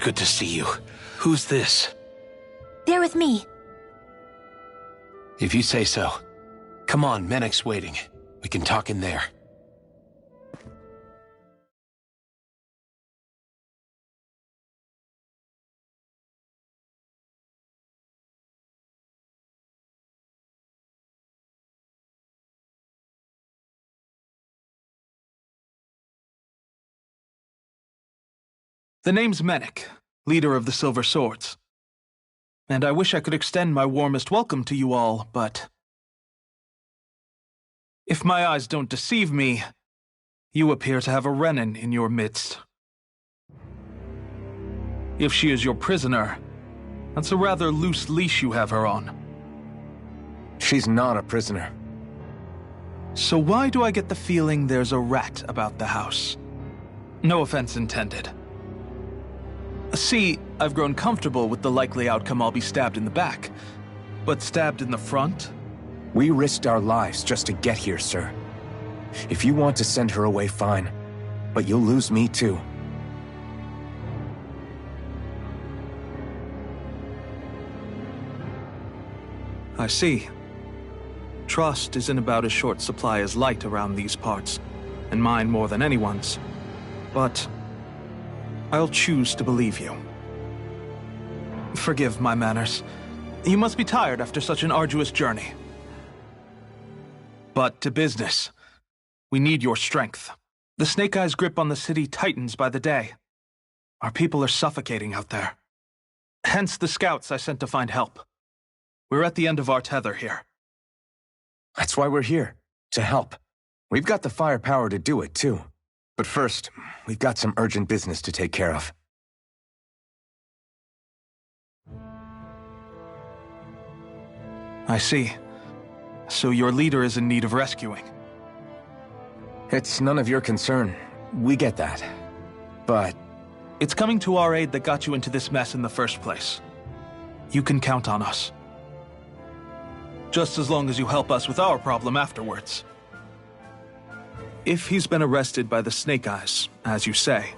Good to see you. Who's this? They're with me. If you say so. Come on, Menek's waiting. We can talk in there. The name's Menek, leader of the Silver Swords. And I wish I could extend my warmest welcome to you all, but... if my eyes don't deceive me, you appear to have a Renan in your midst. If she is your prisoner, that's a rather loose leash you have her on. She's not a prisoner. So why do I get the feeling there's a rat about the house? No offense intended. See, I've grown comfortable with the likely outcome I'll be stabbed in the back. But stabbed in the front? We risked our lives just to get here, sir. If you want to send her away, fine. But you'll lose me too. I see. Trust is in about as short supply as light around these parts, and mine more than anyone's. But I'll choose to believe you. Forgive my manners. You must be tired after such an arduous journey. But to business. We need your strength. The Snake Eyes' grip on the city tightens by the day. Our people are suffocating out there. Hence the scouts I sent to find help. We're at the end of our tether here. That's why we're here, to help. We've got the firepower to do it, too. But first, we've got some urgent business to take care of. I see. So your leader is in need of rescuing. It's none of your concern. We get that. But it's coming to our aid that got you into this mess in the first place. You can count on us. Just as long as you help us with our problem afterwards. If he's been arrested by the Snake Eyes, as you say,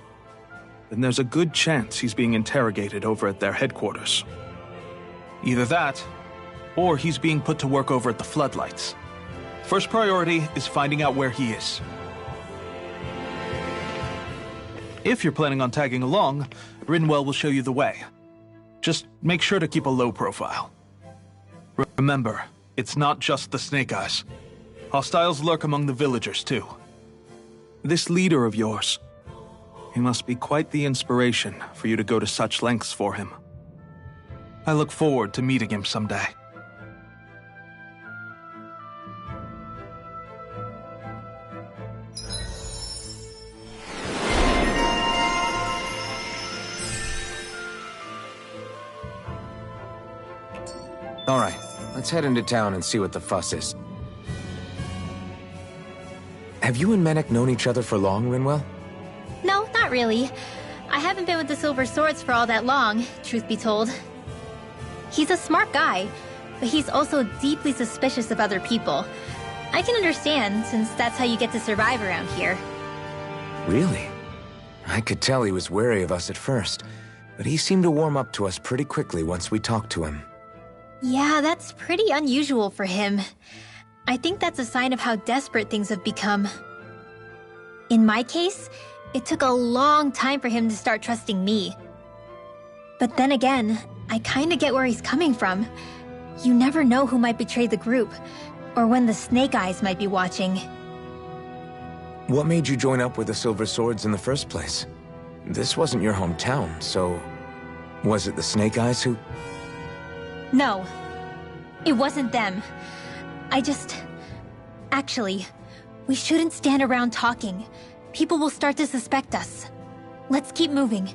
then there's a good chance he's being interrogated over at their headquarters. Either that, or he's being put to work over at the Floodlights. First priority is finding out where he is. If you're planning on tagging along, Rinwell will show you the way. Just make sure to keep a low profile. Remember, it's not just the Snake Eyes. Hostiles lurk among the villagers, too. This leader of yours, he must be quite the inspiration for you to go to such lengths for him. I look forward to meeting him someday. all right, let's head into town and see what the fuss is. Have you and Menek known each other for long, Rinwell? No, not really. I haven't been with the Silver Swords for all that long, truth be told. He's a smart guy, but he's also deeply suspicious of other people. I can understand, since that's how you get to survive around here. Really? I could tell he was wary of us at first, but he seemed to warm up to us pretty quickly once we talked to him. Yeah, that's pretty unusual for him. I think that's a sign of how desperate things have become. In my case, it took a long time for him to start trusting me. But then again, I kinda get where he's coming from. You never know who might betray the group, or when the Snake Eyes might be watching. What made you join up with the Silver Swords in the first place? This wasn't your hometown, so... was it the Snake Eyes who... No, it wasn't them. Actually, we shouldn't stand around talking. People will start to suspect us. Let's keep moving.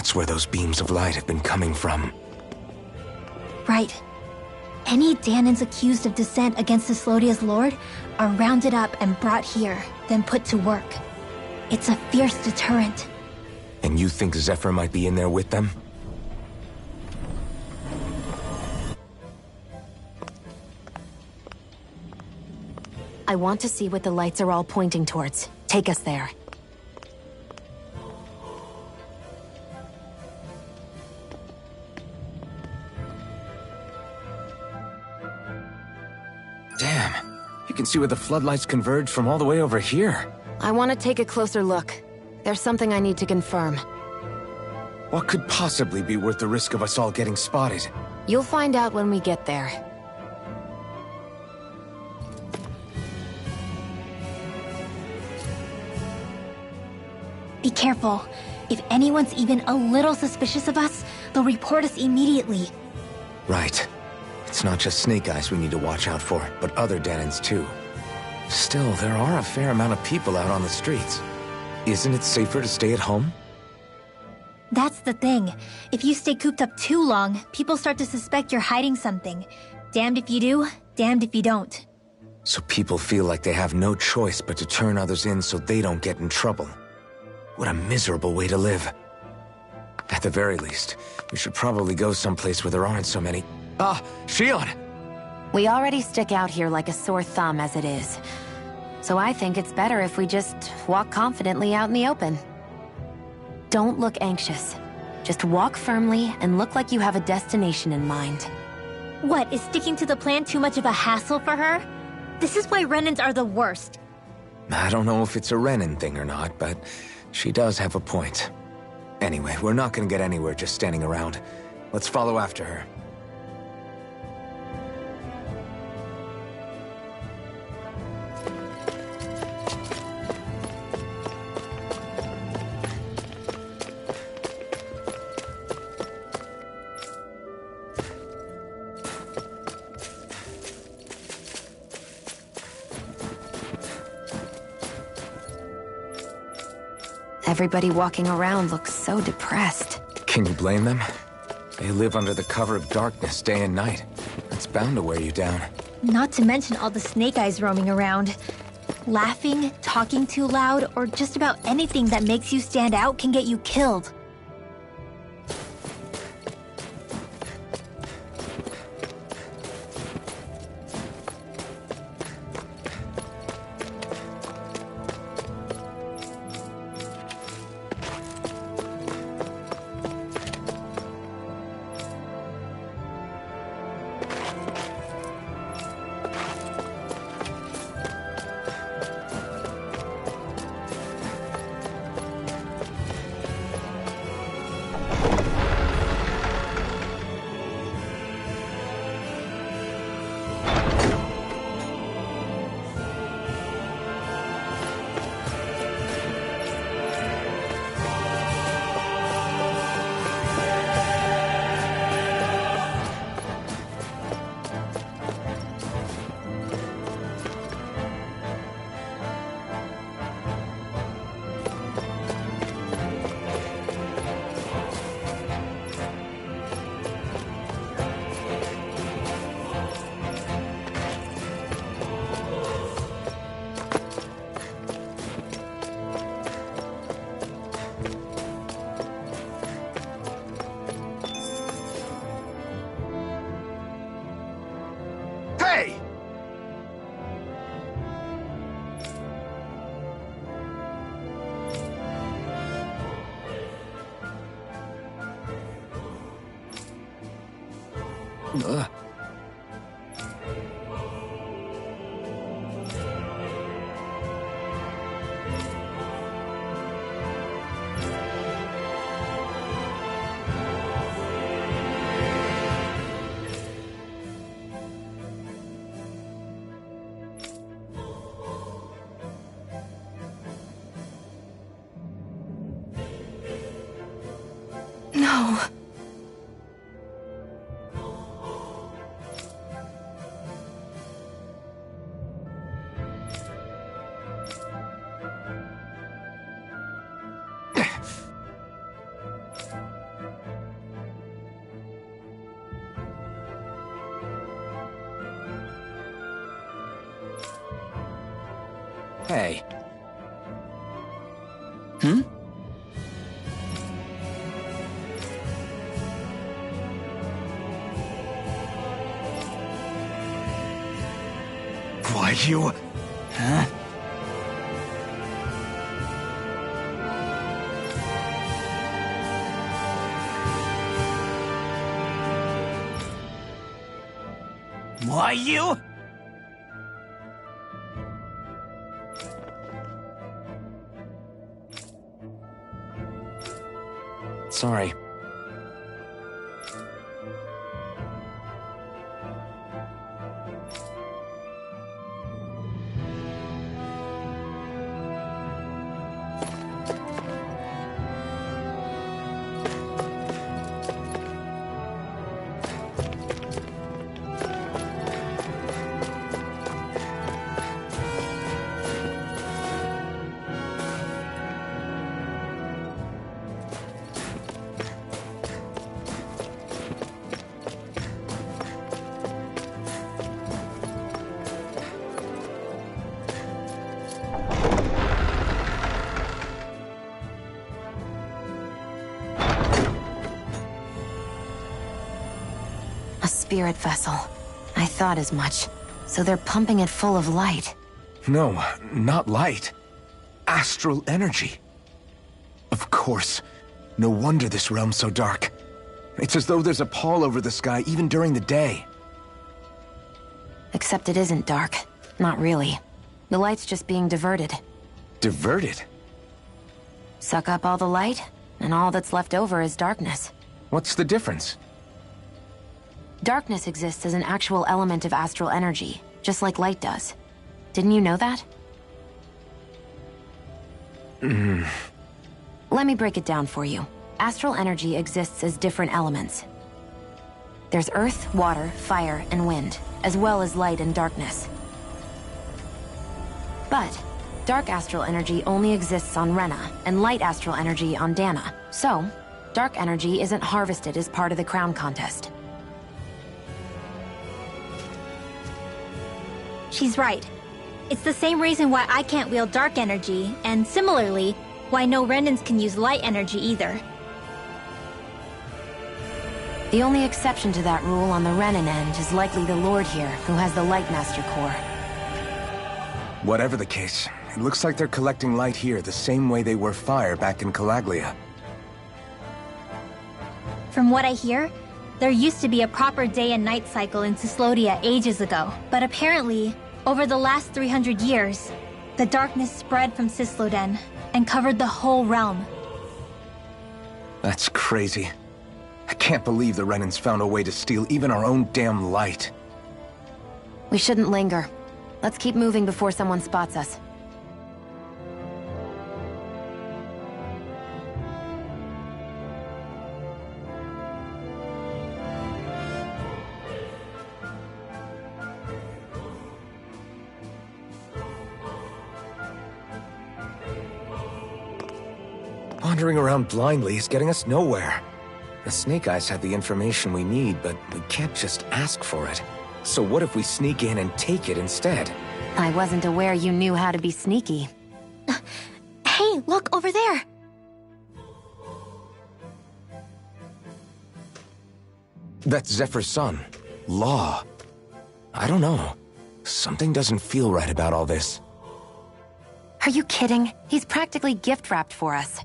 That's where those beams of light have been coming from. Right. Any Dahnans accused of dissent against Cyslodia's lord are rounded up and brought here, then put to work. It's a fierce deterrent. And you think Zephyr might be in there with them? I want to see what the lights are all pointing towards. Take us there. Damn. You can see where the floodlights converge from all the way over here. I want to take a closer look. There's something I need to confirm. What could possibly be worth the risk of us all getting spotted? You'll find out when we get there. Be careful. If anyone's even a little suspicious of us, they'll report us immediately. Right. It's not just Snake Eyes we need to watch out for, but other Dahnans too. Still, there are a fair amount of people out on the streets. Isn't it safer to stay at home? That's the thing. If you stay cooped up too long, people start to suspect you're hiding something. Damned if you do, damned if you don't. So people feel like they have no choice but to turn others in so they don't get in trouble. What a miserable way to live. At the very least, we should probably go someplace where there aren't so many... Ah, Shion! We already stick out here like a sore thumb as it is. So I think it's better if we just walk confidently out in the open. Don't look anxious. Just walk firmly and look like you have a destination in mind. What, is sticking to the plan too much of a hassle for her? This is why Renans are the worst. I don't know if it's a Renan thing or not, but she does have a point. Anyway, we're not gonna get anywhere just standing around. Let's follow after her. Everybody walking around looks so depressed. Can you blame them? They live under the cover of darkness day and night. It's bound to wear you down. Not to mention all the Snake Eyes roaming around. Laughing, talking too loud, or just about anything that makes you stand out can get you killed. No. Hey. Why, you... Huh? Why, you... Sorry. A spirit vessel. I thought as much. So they're pumping it full of light. No, not light. Astral energy. Of course. No wonder this realm's so dark. It's as though there's a pall over the sky even during the day. Except it isn't dark. Not really. The light's just being diverted. Diverted? Suck up all the light, and all that's left over is darkness. What's the difference? Darkness exists as an actual element of astral energy, just like light does. Didn't you know that? Let me break it down for you. Astral energy exists as different elements. There's earth, water, fire, and wind, as well as light and darkness. But dark astral energy only exists on Rena, and light astral energy on Dana. So, dark energy isn't harvested as part of the crown contest. She's right. It's the same reason why I can't wield dark energy, and similarly, why no Renans can use light energy either. The only exception to that rule on the Renan end is likely the Lord here, who has the Light Master core. Whatever the case, it looks like they're collecting light here the same way they were fire back in Calaglia. From what I hear, there used to be a proper day and night cycle in Cyslodia ages ago, but apparently, over the last 300 years, the darkness spread from Cysloden and covered the whole realm. That's crazy. I can't believe the Renans found a way to steal even our own damn light. We shouldn't linger. Let's keep moving before someone spots us. Wandering around blindly is getting us nowhere. The Snake Eyes have the information we need, but we can't just ask for it. So what if we sneak in and take it instead? I wasn't aware you knew how to be sneaky. Hey, look over there! That's Zephyr's son, Law. I don't know. Something doesn't feel right about all this. Are you kidding? He's practically gift-wrapped for us.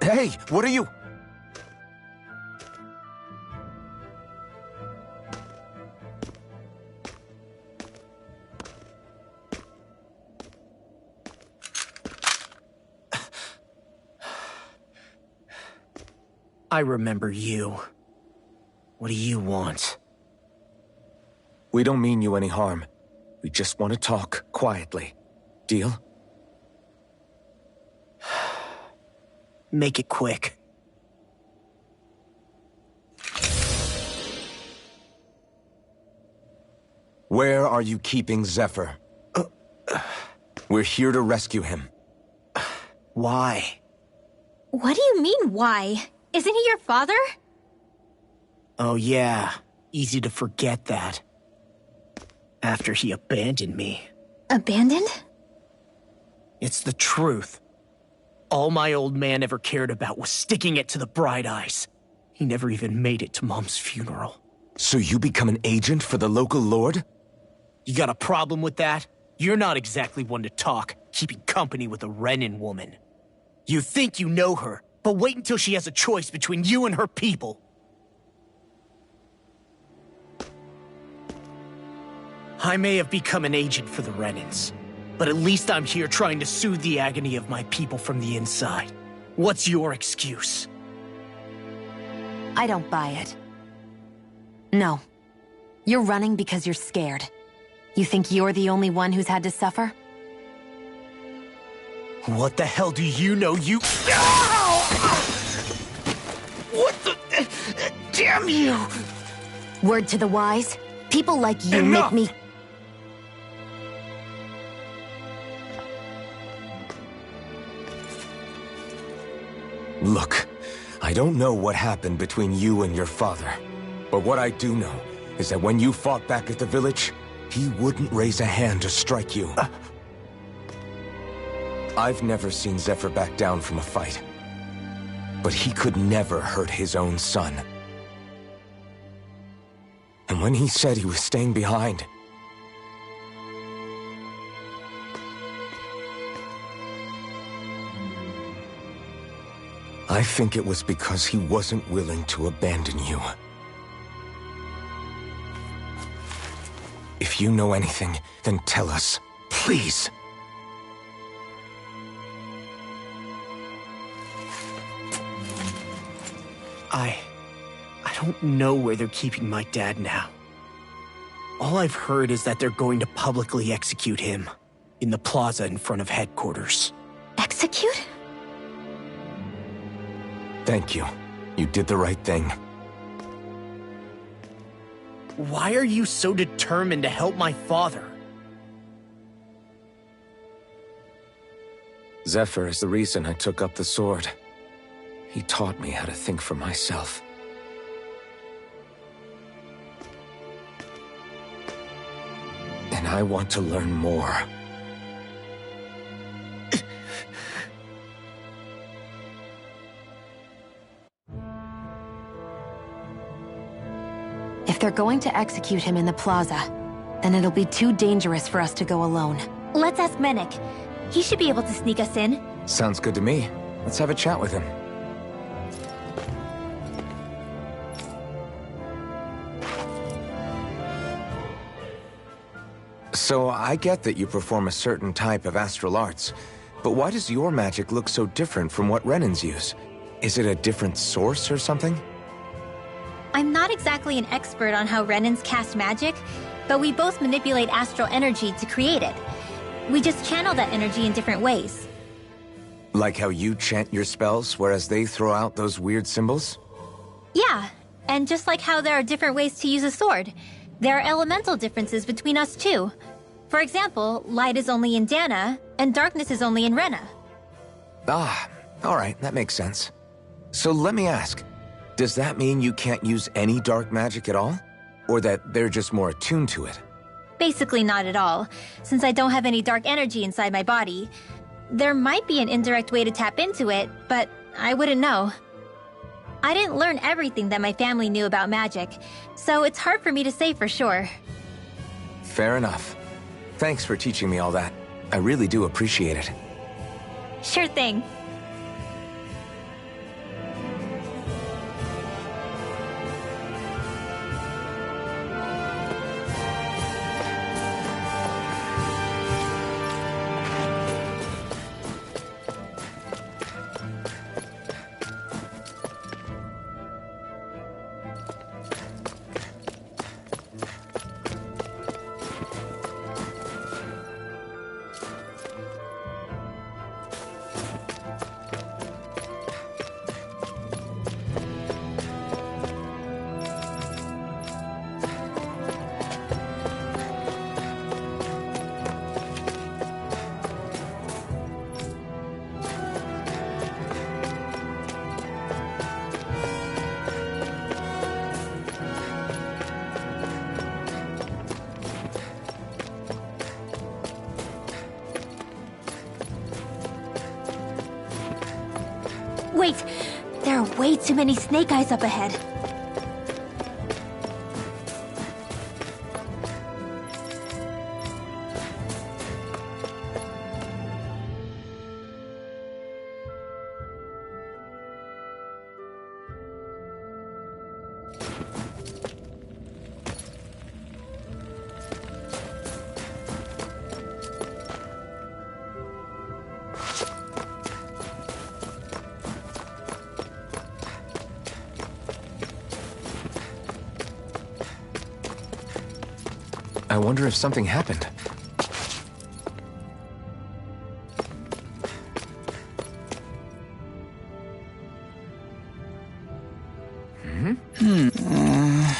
Hey, what are you... I remember you. What do you want? We don't mean you any harm. We just want to talk quietly. Deal? Make it quick. Where are you keeping Zephyr? We're here to rescue him. Why? What do you mean, why? Isn't he your father? Oh yeah, easy to forget that. After he abandoned me. Abandoned? It's the truth. All my old man ever cared about was sticking it to the Bright Eyes. He never even made it to Mom's funeral. So you become an agent for the local lord? You got a problem with that? You're not exactly one to talk, keeping company with a Renan woman. You think you know her, but wait until she has a choice between you and her people. I may have become an agent for the Renans, but at least I'm here trying to soothe the agony of my people from the inside. What's your excuse? I don't buy it. No. You're running because you're scared. You think you're the only one who's had to suffer? What the hell do you know, you— What the— Damn you! Word to the wise, people like you Enough! make me— Look, I don't know what happened between you and your father. But what I do know is that when you fought back at the village, he wouldn't raise a hand to strike you. I've never seen Zephyr back down from a fight. But he could never hurt his own son. And when he said he was staying behind, I think it was because he wasn't willing to abandon you. If you know anything, then tell us, please. I don't know where they're keeping my dad now. All I've heard is that they're going to publicly execute him in the plaza in front of headquarters. Execute? Thank you. You did the right thing. Why are you so determined to help my father? Zephyr is the reason I took up the sword. He taught me how to think for myself. And I want to learn more. If they're going to execute him in the plaza, then it'll be too dangerous for us to go alone. Let's ask Menik. He should be able to sneak us in. Sounds good to me. Let's have a chat with him. So I get that you perform a certain type of astral arts, but why does your magic look so different from what Renans use? Is it a different source or something? I'm not exactly an expert on how Renans cast magic, but we both manipulate astral energy to create it. We just channel that energy in different ways. Like how you chant your spells, whereas they throw out those weird symbols? Yeah, and just like how there are different ways to use a sword, there are elemental differences between us too. For example, light is only in Dana, and darkness is only in Rena. Ah, alright, that makes sense. So let me ask, does that mean you can't use any dark magic at all? Or that they're just more attuned to it? Basically not at all, since I don't have any dark energy inside my body. There might be an indirect way to tap into it, but I wouldn't know. I didn't learn everything that my family knew about magic, so it's hard for me to say for sure. Fair enough. Thanks for teaching me all that. I really do appreciate it. Sure thing. Wait! There are way too many snake eyes up ahead. I wonder if something happened.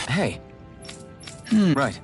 Hey. Right.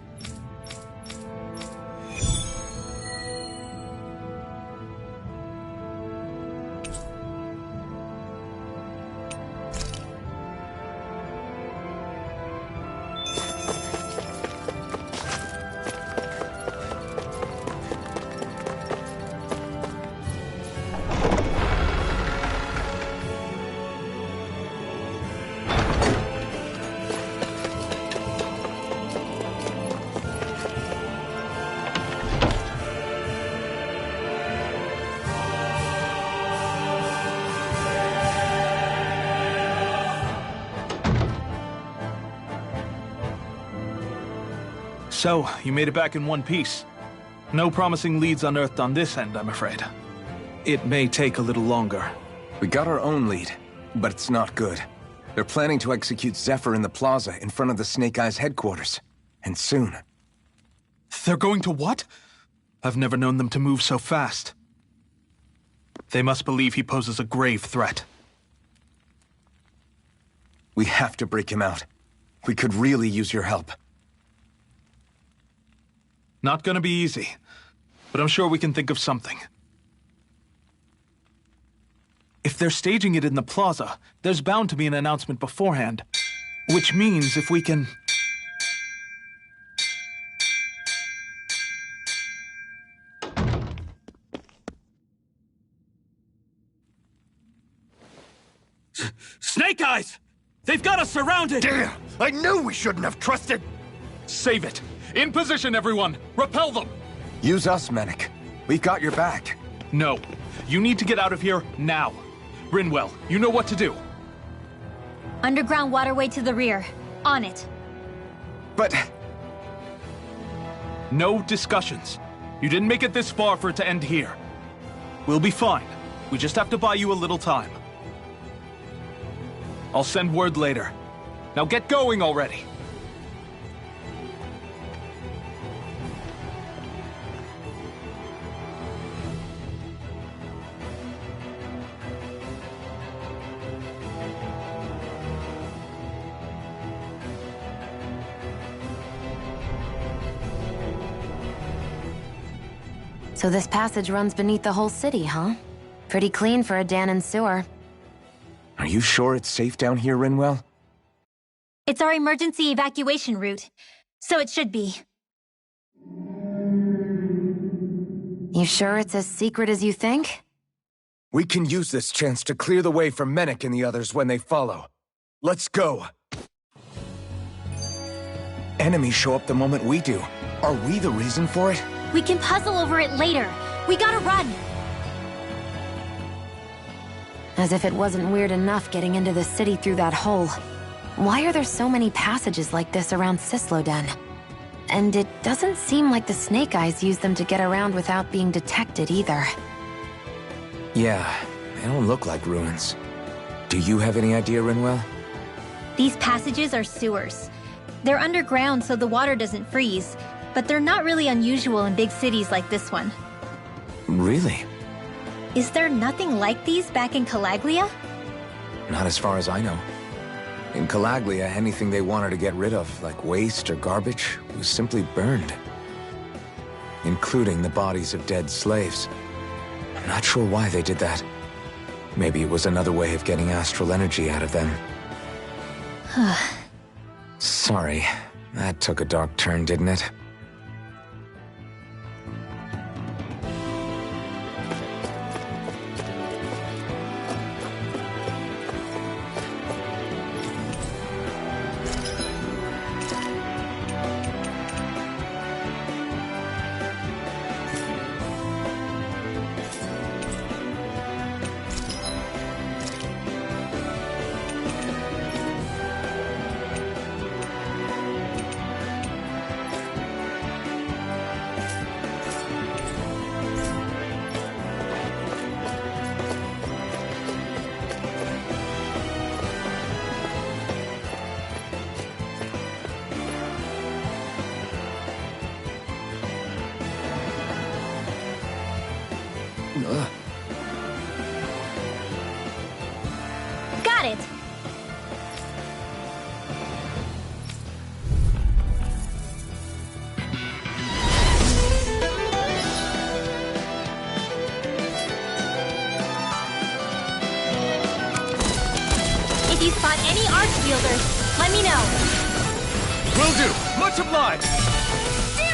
So, you made it back in one piece. No promising leads unearthed on this end, I'm afraid. It may take a little longer. We got our own lead, but it's not good. They're planning to execute Zephyr in the plaza in front of the Snake Eyes headquarters. And soon. They're going to what? I've never known them to move so fast. They must believe he poses a grave threat. We have to break him out. We could really use your help. Not gonna be easy, but I'm sure we can think of something. If they're staging it in the plaza, there's bound to be an announcement beforehand. Which means if we can... Snake Eyes! They've got us surrounded! Damn! I knew we shouldn't have trusted! Save it! In position, everyone! Repel them! Use us, Mennick. We've got your back. No. You need to get out of here now. Rinwell, you know what to do. Underground waterway to the rear. On it. But... No discussions. You didn't make it this far for it to end here. We'll be fine. We just have to buy you a little time. I'll send word later. Now get going already! So this passage runs beneath the whole city, huh? Pretty clean for a Danon sewer. Are you sure it's safe down here, Rinwell? It's our emergency evacuation route, so it should be. You sure it's as secret as you think? We can use this chance to clear the way for Mennick and the others when they follow. Let's go. Enemies show up the moment we do. Are we the reason for it? We can puzzle over it later. We gotta run. As if it wasn't weird enough getting into the city through that hole. Why are there so many passages like this around Sisloden? And it doesn't seem like the Snake Eyes use them to get around without being detected either. Yeah, they don't look like ruins. Do you have any idea, Rinwell? These passages are sewers. They're underground so the water doesn't freeze, but they're not really unusual in big cities like this one. Really? Is there nothing like these back in Calaglia? Not as far as I know. In Calaglia, anything they wanted to get rid of, like waste or garbage, was simply burned. Including the bodies of dead slaves. I'm not sure why they did that. Maybe it was another way of getting astral energy out of them. Sorry, that took a dark turn, didn't it? Got it! If you spot any arch wielders, let me know. Will do! Much obliged!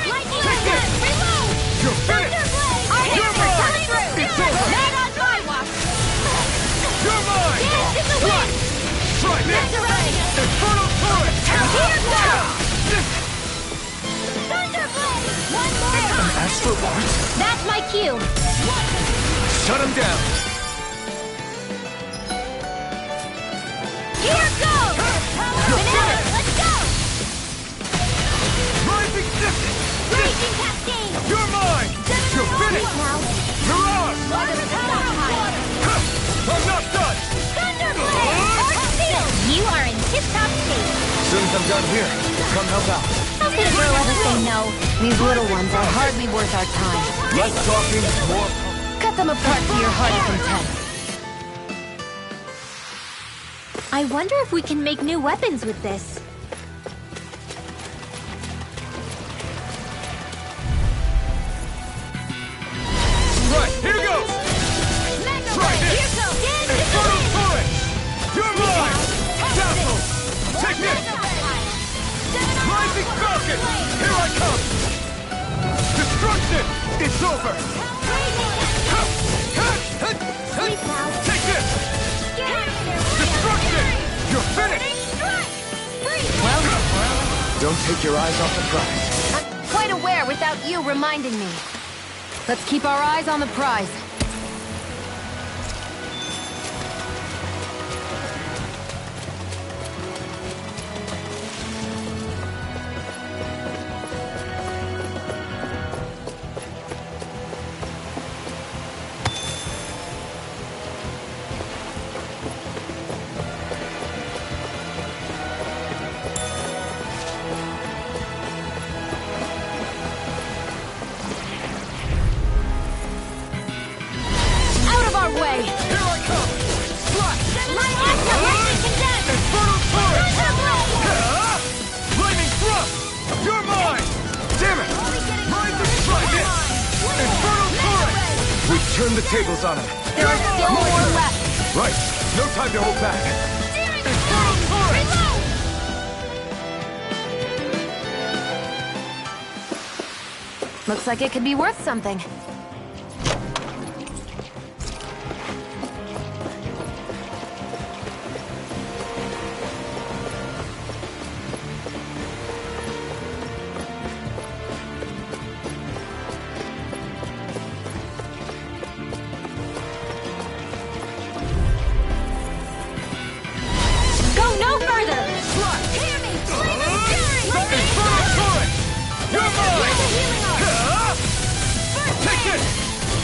Lightning Take this! reload! You're finished! You're mine! It's over! Not on my watch! You're mine! Dance in the wind! Try this! Resurrect! Infernal Torrent! Here goes! Thunderblade! One more! Astral Arts? That's my cue! Shut him down! Here goes! Vanilla, let's go! Rising Distance! Raging Cascade! You're mine! You're finished! Mirage! I'm not done! Thunderblade! Arch Field! You are in tip-top shape. As soon as I'm done here, come help out. How could a girl ever say no? These little ones are hardly worth our time. Less talking, more... Cut them apart to your heart's content. I wonder if we can make new weapons with this. Right, here goes! Try this! Infernal Torrent! You're mine! Dazzle! Take this! Rising Falcon! Here I come! Destruction! It's over! Take this! Destruction! You're finished! Don't take your eyes off the prize. I'm quite aware without you reminding me. Let's keep our eyes on the prize. Way. Here I come! Slash! Light after lightning condensed! Infernal Torrent! Thunderblade! Lightning Thrust! You're mine! Damn it! Rising Strike! Infernal Torrent! We've turned the tables on him. There are still more left. Right. No time to hold back. Infernal Torrent! Looks like it could be worth something.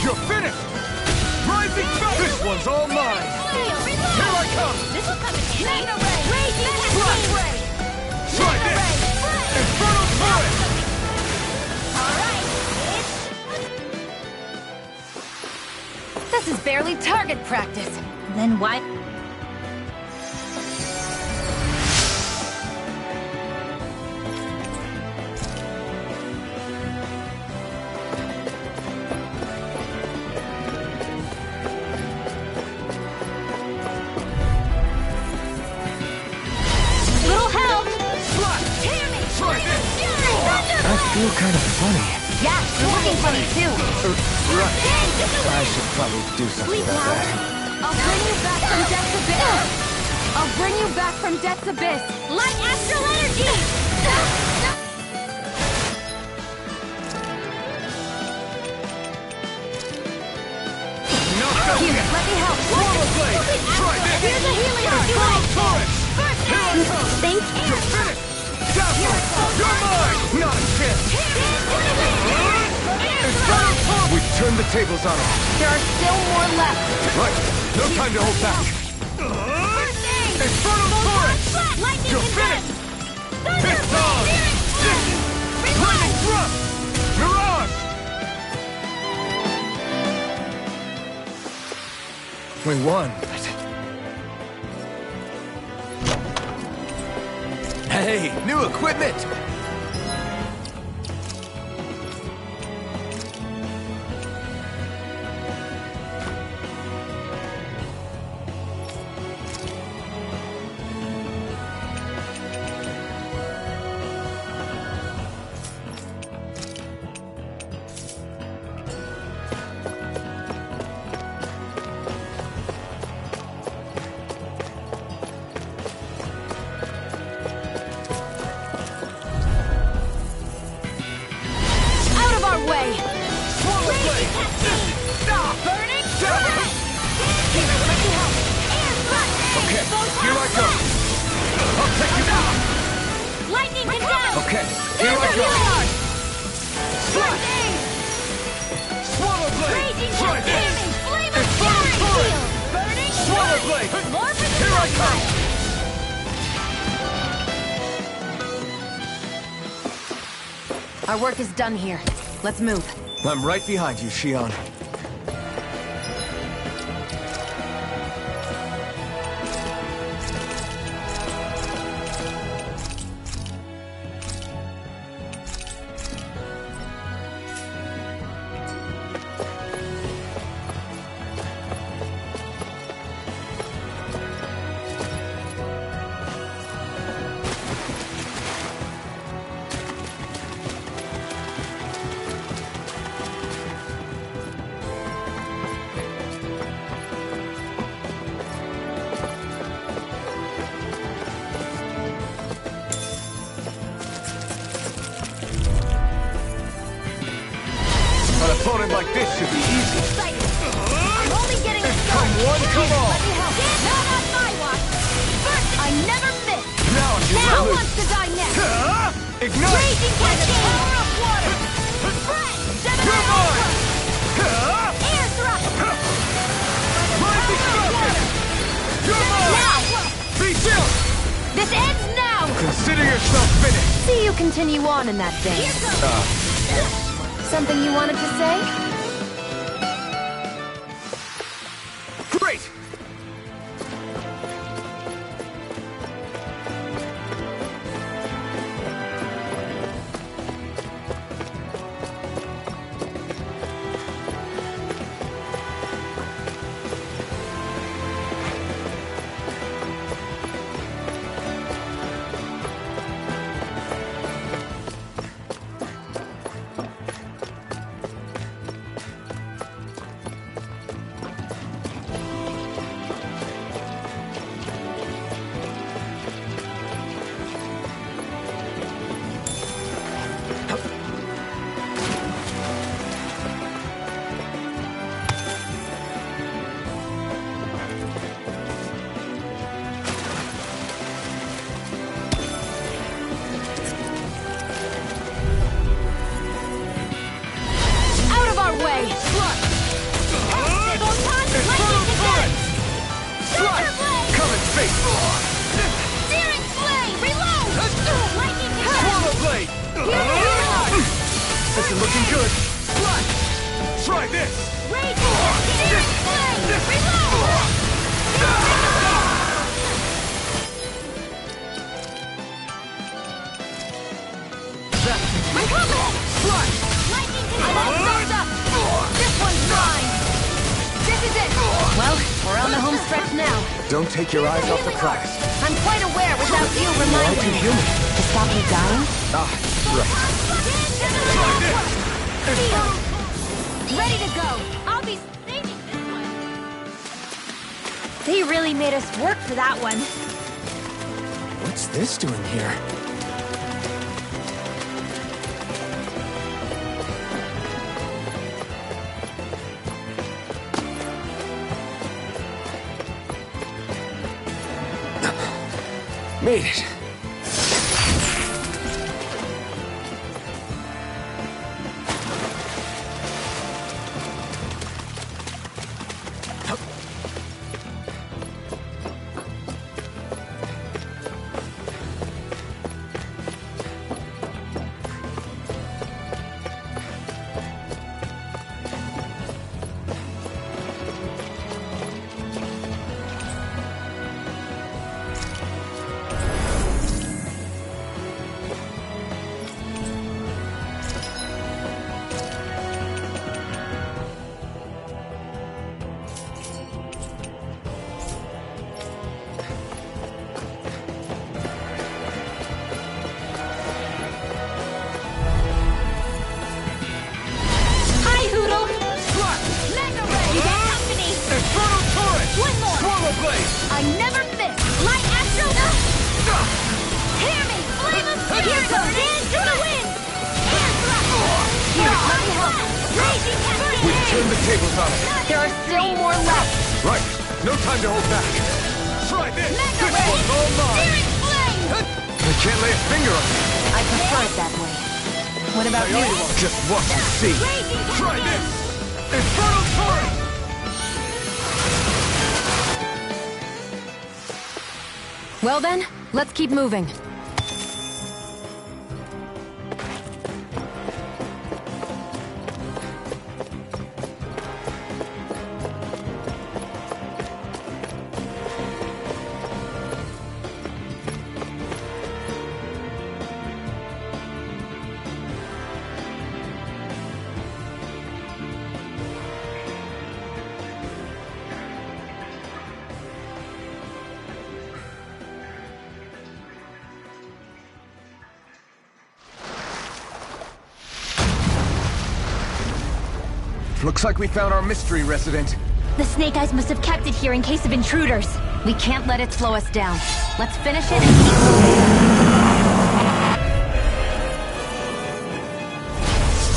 You're finished! Rising Falcon! This one's all mine! Here I come! This'll come in handy. Raging Cascade! Try this! Infernal Torrent! This is barely target practice. Then why? I feel kind of funny. Yeah, you're looking funny too. Right. I should probably do something about that. I'll bring you back from Death's Abyss. I'll bring you back from Death's Abyss. Light astral energy! Here, let me help. Here's a healing Torrent! Thank you. You're finished! You're mine! Not a chance! We've turned the tables on him. There are still more left. Right. No time to hold back. Infernal Torrent! You're finished! It's on! Lightning Thrust! Mirage! We won, but... Hey, new equipment! Our work is done here. Let's move. I'm right behind you, Shionne. An opponent like this should be easy. I'm only getting started. Come one, come all. Let me help. Not on my watch. First, I never miss. Now Now wants to die next. Ignite! Raging cascade. Power of water. Spread. You're mine! Air thrust. Lightning Falcon! You're mine! Now. Be still! This ends now. Consider yourself finished! See you continue on in that vein. Here goes. Something you wanted to say? Great! This is looking good. Slash! Try this! Raging Searing Flame! Reload! I'm coming! Slash! Lightning Control! This one's mine! This is it! Well, we're on the home stretch now. Don't take your eyes off the prize. I'm quite aware without you Why reminding too me. human? To stop you dying? Ah, right. Ready to go! I'll be saving this one! They really made us work for that one. What's this doing here? Made it. turn the tables on it. There are still more left. Right. No time to hold back. Try this. This one's all mine. I can't lay a finger on it. I prefer it that way. What about you? Just watch and see. Try this. Infernal Torrent. Well then, let's keep moving. Looks like we found our mystery resident. The Snake Eyes must have kept it here in case of intruders. We can't let it slow us down. Let's finish it and keep moving.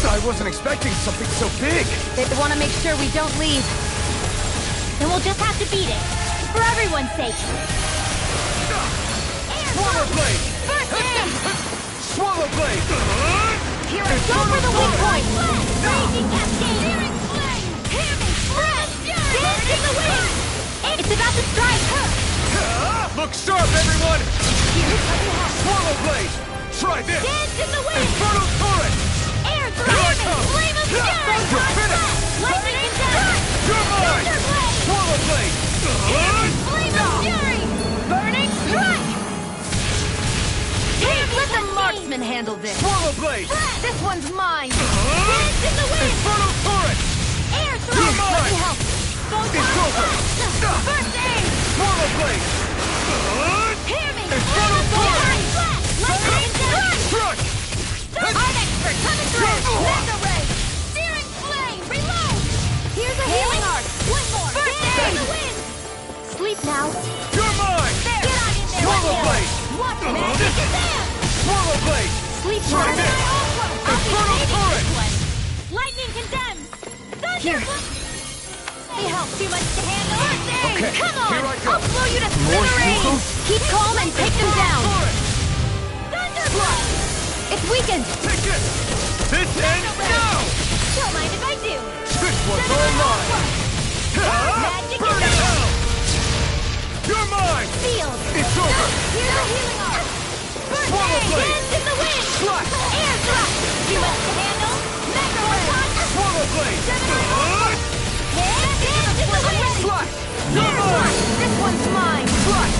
I wasn't expecting something so big. They want to make sure we don't leave. Then we'll just have to beat it. For everyone's sake. Swallow Blade! First aid! Swallow Blade! Here I go for the weak point! Raging Cascade! Searing Flame! Hammy! Breath! Dance in the wind! It's about to strike! Look sharp, everyone! Swallow Blade! Try this! Dance in the wind! Infernal Torrent! Air Here I thrust! come! Flame of Fury! You're finished! Lightning and death! You're mine! Thunder Blade! Swallow Blade! Flame of Fury! Burning Strike! Let the marksman handle this. Swallow Blade! This one's mine. Dance in the wind! Infernal Torrent! Air You're thrust! mine! Let me help! It's over! First aid! Swallow Blade! Hear me! Infernal Torrent! Lightning and death! Struck! I'm expert! Coming through! Mega Ray! Searing Flame! Reload! Here's a healing arc! One more! First aid! The wind! Sleep now. You're mine! There! Get on in there! Swallow Blade! Watch magic advance! Swallow Blade! Sleep Try now. this! Infernal Torrent! Lightning condemns! Here. They help too much to handle. Okay, Come on! here I go. I'll blow you to More smithereens! Shuko? Keep calm and take them down. Thunderblast! It's weakened. Take this! This ends now! Don't mind if I do. This one's all mine! Magic Burn is in hell! You're mine! sealed. It's over! Here's a healing arc. First Swallow aid! Blade! Dance in the wind! Slap! Air thrust! Too much to handle. Mega Ray! Swallow Blade! Dance in the wind! Slap! You're mine! This one's mine. Slap!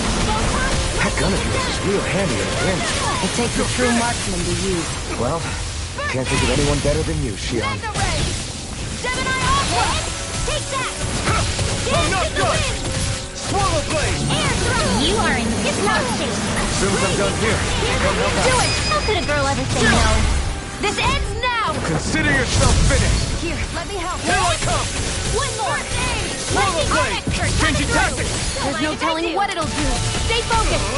That gun of yours is real handy in a pinch. It takes a true marksman to use. Well, can't think of anyone better than you, Shion. Mega Ray! Gemini Aqua! Take that! I'm not Dance in the done! wind! Swallow Blade! Air thrust! You are in hypno state! As soon as I'm done here, come help Do out. it! How could a girl ever say no? This ends now! Consider yourself finished! Here, let me help. Here I come! One more! Swallow Blade! Changing tactics! There's no telling what it'll do. Stay focused.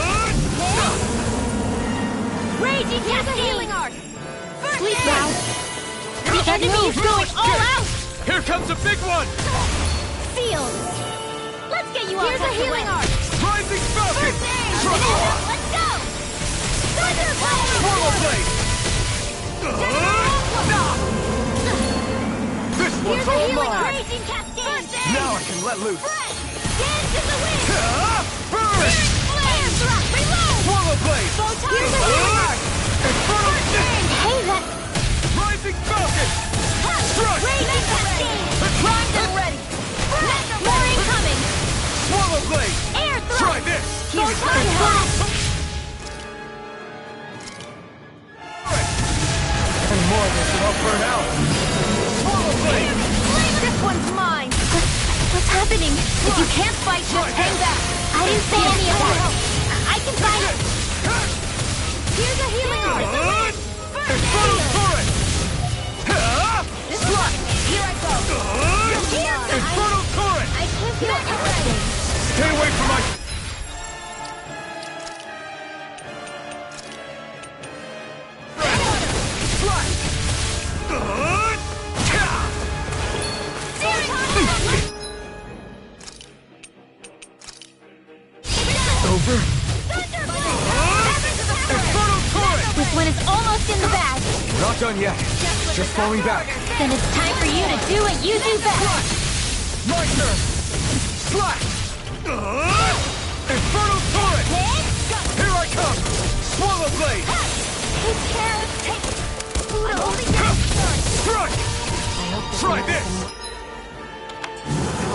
Raging healing arc! Sleep now. The enemy is going all out! Here comes a big one! Sealed! Let's get you all Here's a healing arc. Rising Falcon! Let's go! Swallow Blade! This one's all mine! Raging Cascade! Now I can let loose! Dance in the wind! Burn! Flame thrust! Reload! Swallow Blade! Here's a healing arc! Infernal Hey, that... Rising Falcon! Strike! Raging Cascade! Primed and ready! More incoming! Swallow Blade! Air thrust! Try this! Photon blast! And more of this and I'll burn out! Swallow Blade! This one's mine. What's happening? If you can't fight, just hang back. I didn't say any of that. I can find it. Here's a healing arc. Infernal Torrent! This one. Here I go. Infernal Torrent! I can't feel anything. Stay away from my... Not done yet. Just falling back. Then it's time for you to do what you do best. My turn. Slash. Infernal Torrent. Here I come. Swallow Blade. Strike. Try this.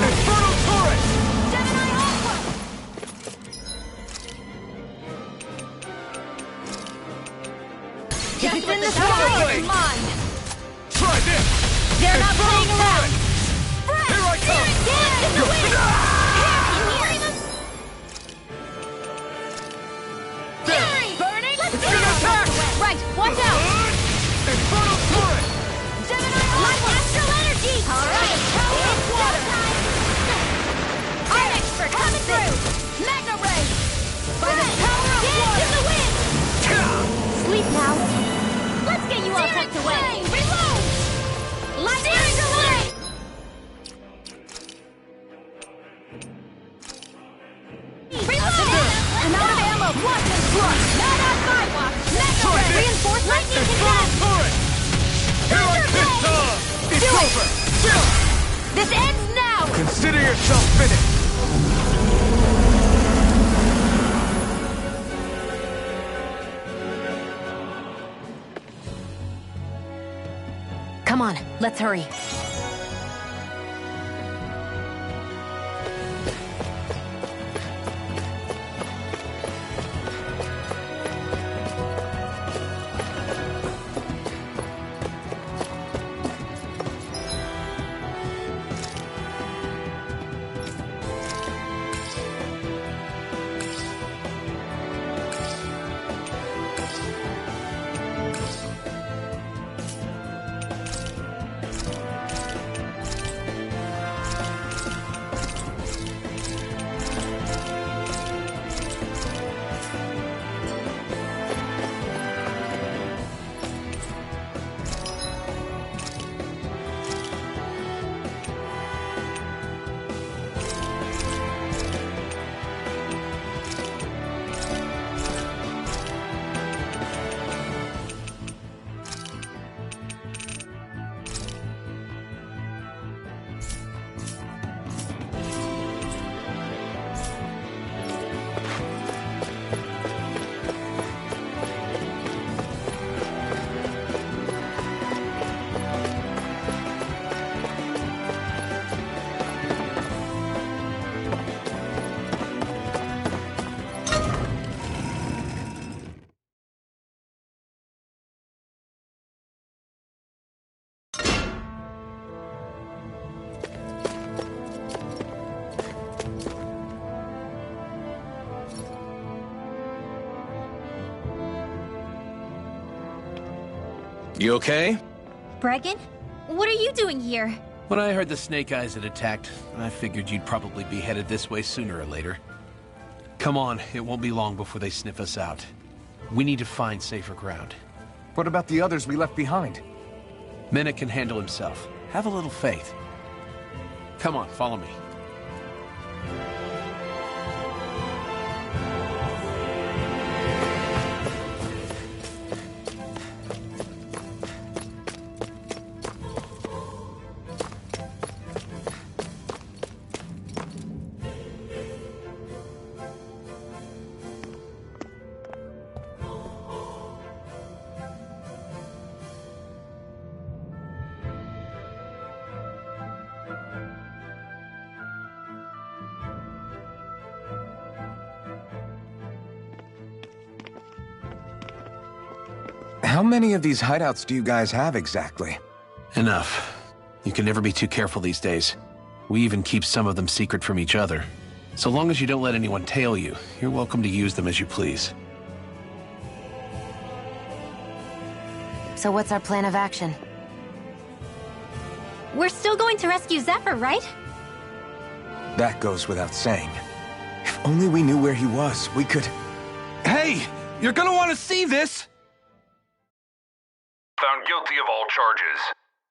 Infernal Torrent. Just in the sky. Try this. They're not playing around. Here I come. Burning. It's gonna attack. Right, watch out. Infernal Torrent. Like astral energy. All right, it's water. I'm expert. Coming through. Magna Ray. By the power of water. In the wind. Sleep now. Let's get you all tucked away. Reload. Light astral light. Reload. I'm out of ammo. Watch and thrust. Not on my watch. Magna Ray. Reinforced lightning can Infernal Torrent. Here I come. It's over. This ends now. Consider yourself finished. Come on, let's hurry. You okay? Bregan? What are you doing here? When I heard the Snake Eyes had attacked, I figured you'd probably be headed this way sooner or later. Come on, it won't be long before they sniff us out. We need to find safer ground. What about the others we left behind? Menek can handle himself. Have a little faith. Come on, follow me. How many of these hideouts do you guys have exactly? Enough. You can never be too careful these days. We even keep some of them secret from each other. So long as you don't let anyone tail you, you're welcome to use them as you please. So what's our plan of action? We're still going to rescue Zephyr, right? That goes without saying. If only we knew where he was, we could... Hey! You're gonna want to see this! Found guilty of all charges.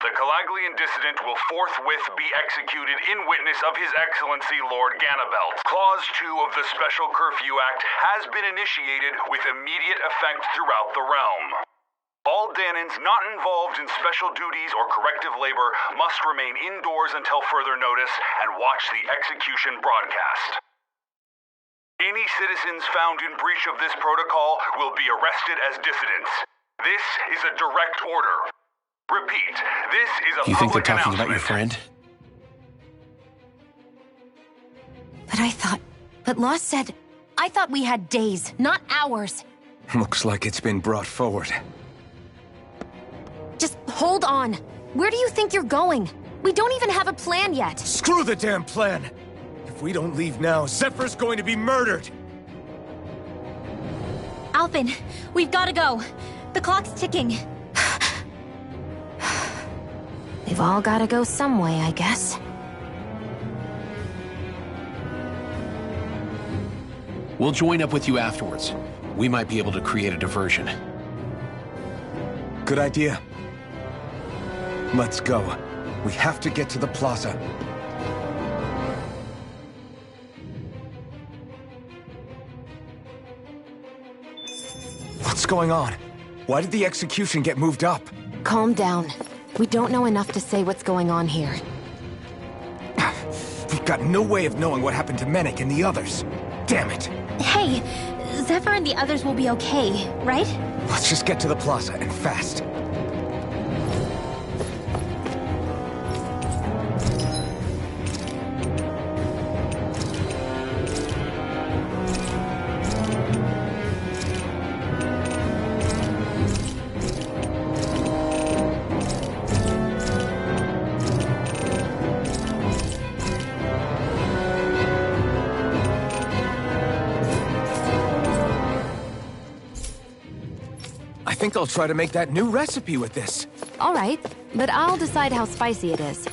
The Calaglian dissident will forthwith be executed in witness of His Excellency Lord Ganabelt. Clause 2 of the Special Curfew Act has been initiated with immediate effect throughout the realm. All Danans not involved in special duties or corrective labor must remain indoors until further notice and watch the execution broadcast. Any citizens found in breach of this protocol will be arrested as dissidents. This is a direct order. Repeat, this is a You think they're public talking about your announcement. friend? But Law said... I thought we had days, not hours. Looks like it's been brought forward. Just hold on. Where do you think you're going? We don't even have a plan yet. Screw the damn plan! If we don't leave now, Zephyr's going to be murdered! Alphen, we've got to go. The clock's ticking. We've all got to go some way, I guess. We'll join up with you afterwards. We might be able to create a diversion. Good idea. Let's go. We have to get to the plaza. What's going on? Why did the execution get moved up? Calm down. We don't know enough to say what's going on here. We've got no way of knowing what happened to Menik and the others. Damn it. Hey, Zephyr and the others will be okay, right? Let's just get to the plaza, and fast. I think I'll try to make that new recipe with this. All right, but I'll decide how spicy it is.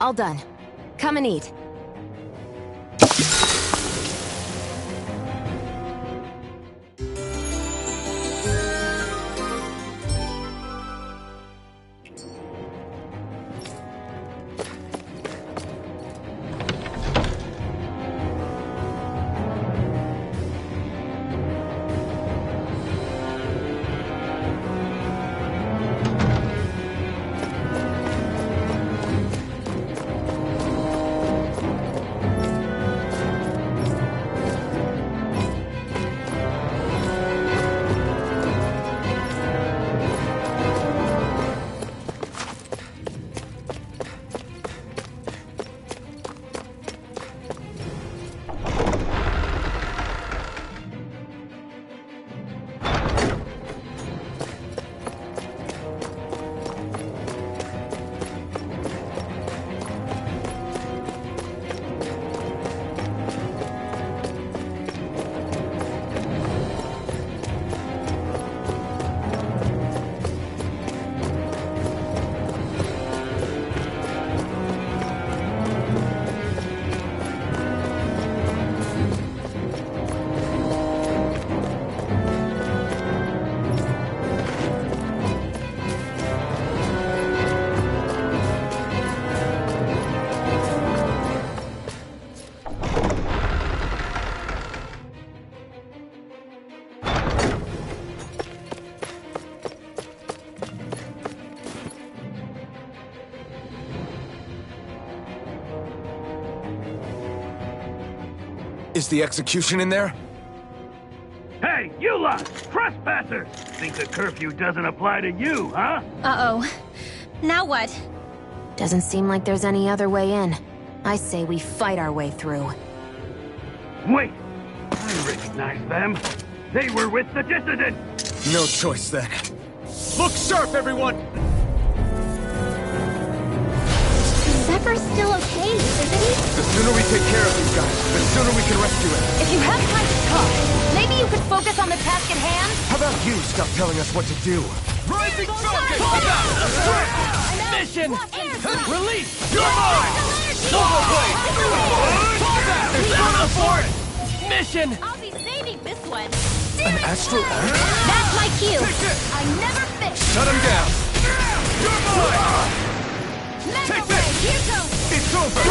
All done. Come and eat. Is the execution in there? Hey, you lot! Trespassers! Think the curfew doesn't apply to you, huh? Uh-oh. Now what? Doesn't seem like there's any other way in. I say we fight our way through. Wait! I recognize them. They were with the Dissident! No choice then. Look sharp, everyone! Zephyr's still okay, isn't he? The sooner we take care of these guys, the sooner we can rescue him. If you have time to talk, maybe you could focus on the task at hand? How about you stop telling us what to do? Rising Falcon! Mission! Release! You're mine! Solar Blade! Fall back! Inferno Force! Mission! I'll be saving this one. An astral arc? That's my cue. I never fix. Shut him down! You're mine! Take this! Here goes! It's over!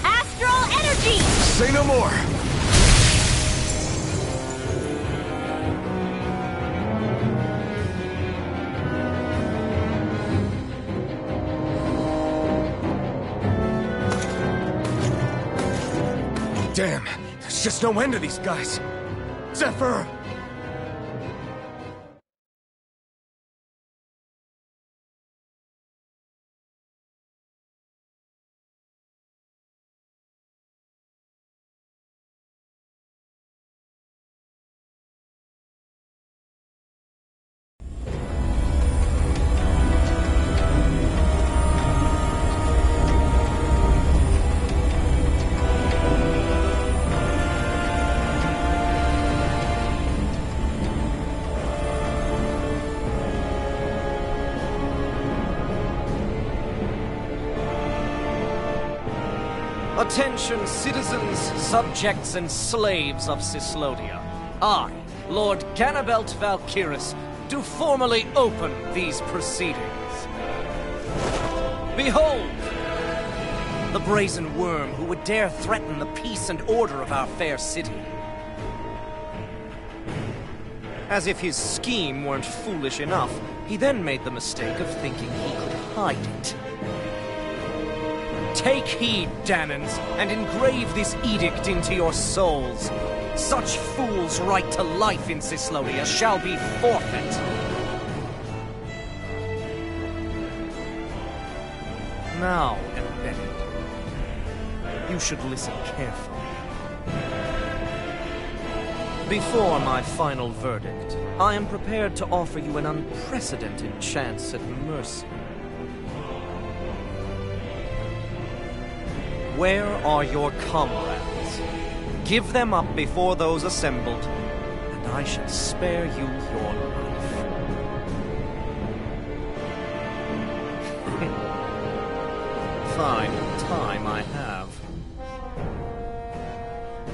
Astral energy! Say no more! Damn, there's just no end to these guys. Zephyr! Attention, citizens, subjects, and slaves of Cyslodia. I, Lord Ganabelt Valkyris, do formally open these proceedings. Behold! The brazen worm who would dare threaten the peace and order of our fair city. As if his scheme weren't foolish enough, he then made the mistake of thinking he could hide it. Take heed, Daemons, and engrave this edict into your souls. Such fools' right to life in Cyslodia shall be forfeit. Now, embedded, you should listen carefully. Before my final verdict, I am prepared to offer you an unprecedented chance at mercy. Where are your comrades? Give them up before those assembled, and I shall spare you your life. Fine time I have.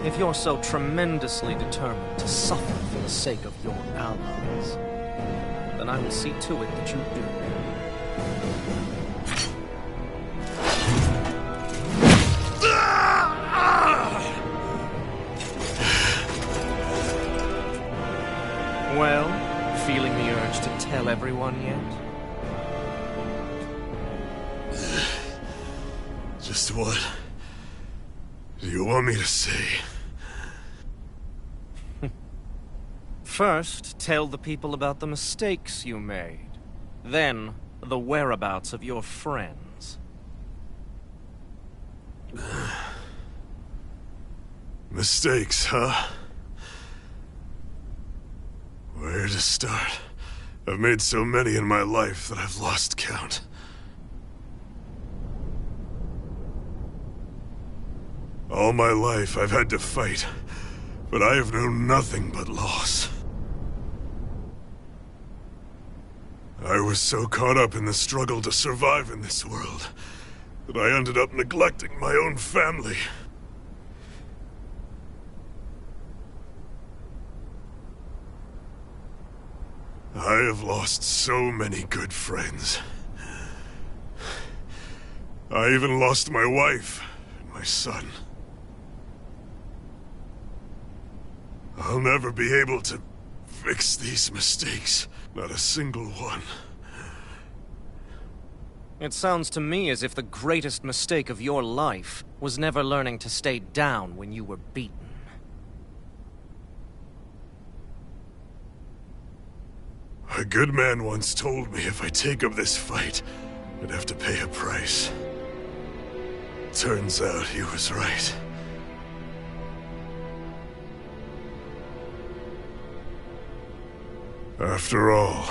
If you're so tremendously determined to suffer for the sake of your allies, then I will see to it that you do. Well, feeling the urge to tell everyone yet? Just what do you want me to say? First, tell the people about the mistakes you made. Then, the whereabouts of your friends. Mistakes, huh? Where to start? I've made so many in my life that I've lost count. All my life I've had to fight, but I have known nothing but loss. I was so caught up in the struggle to survive in this world that I ended up neglecting my own family. I have lost so many good friends. I even lost my wife and my son. I'll never be able to fix these mistakes. Not a single one. It sounds to me as if the greatest mistake of your life was never learning to stay down when you were beaten. A good man once told me if I take up this fight, I'd have to pay a price. Turns out he was right. After all,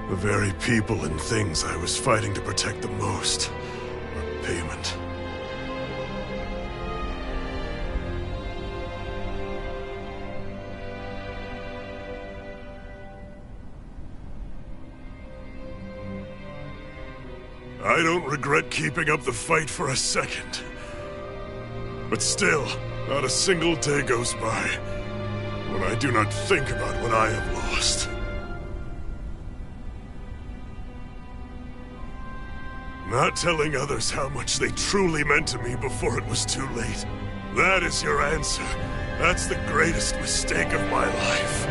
the very people and things I was fighting to protect the most are payment. I don't regret keeping up the fight for a second. But still, not a single day goes by when I do not think about what I have lost. Not telling others how much they truly meant to me before it was too late. That is your answer. That's the greatest mistake of my life.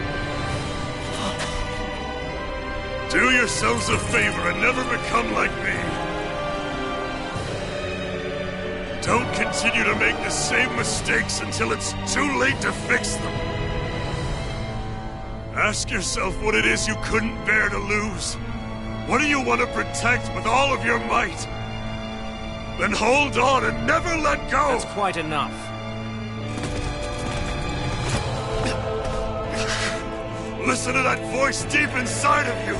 Do yourselves a favor and never become like me. Don't continue to make the same mistakes until it's too late to fix them. Ask yourself what it is you couldn't bear to lose. What do you want to protect with all of your might? Then hold on and never let go! That's quite enough. Listen to that voice deep inside of you!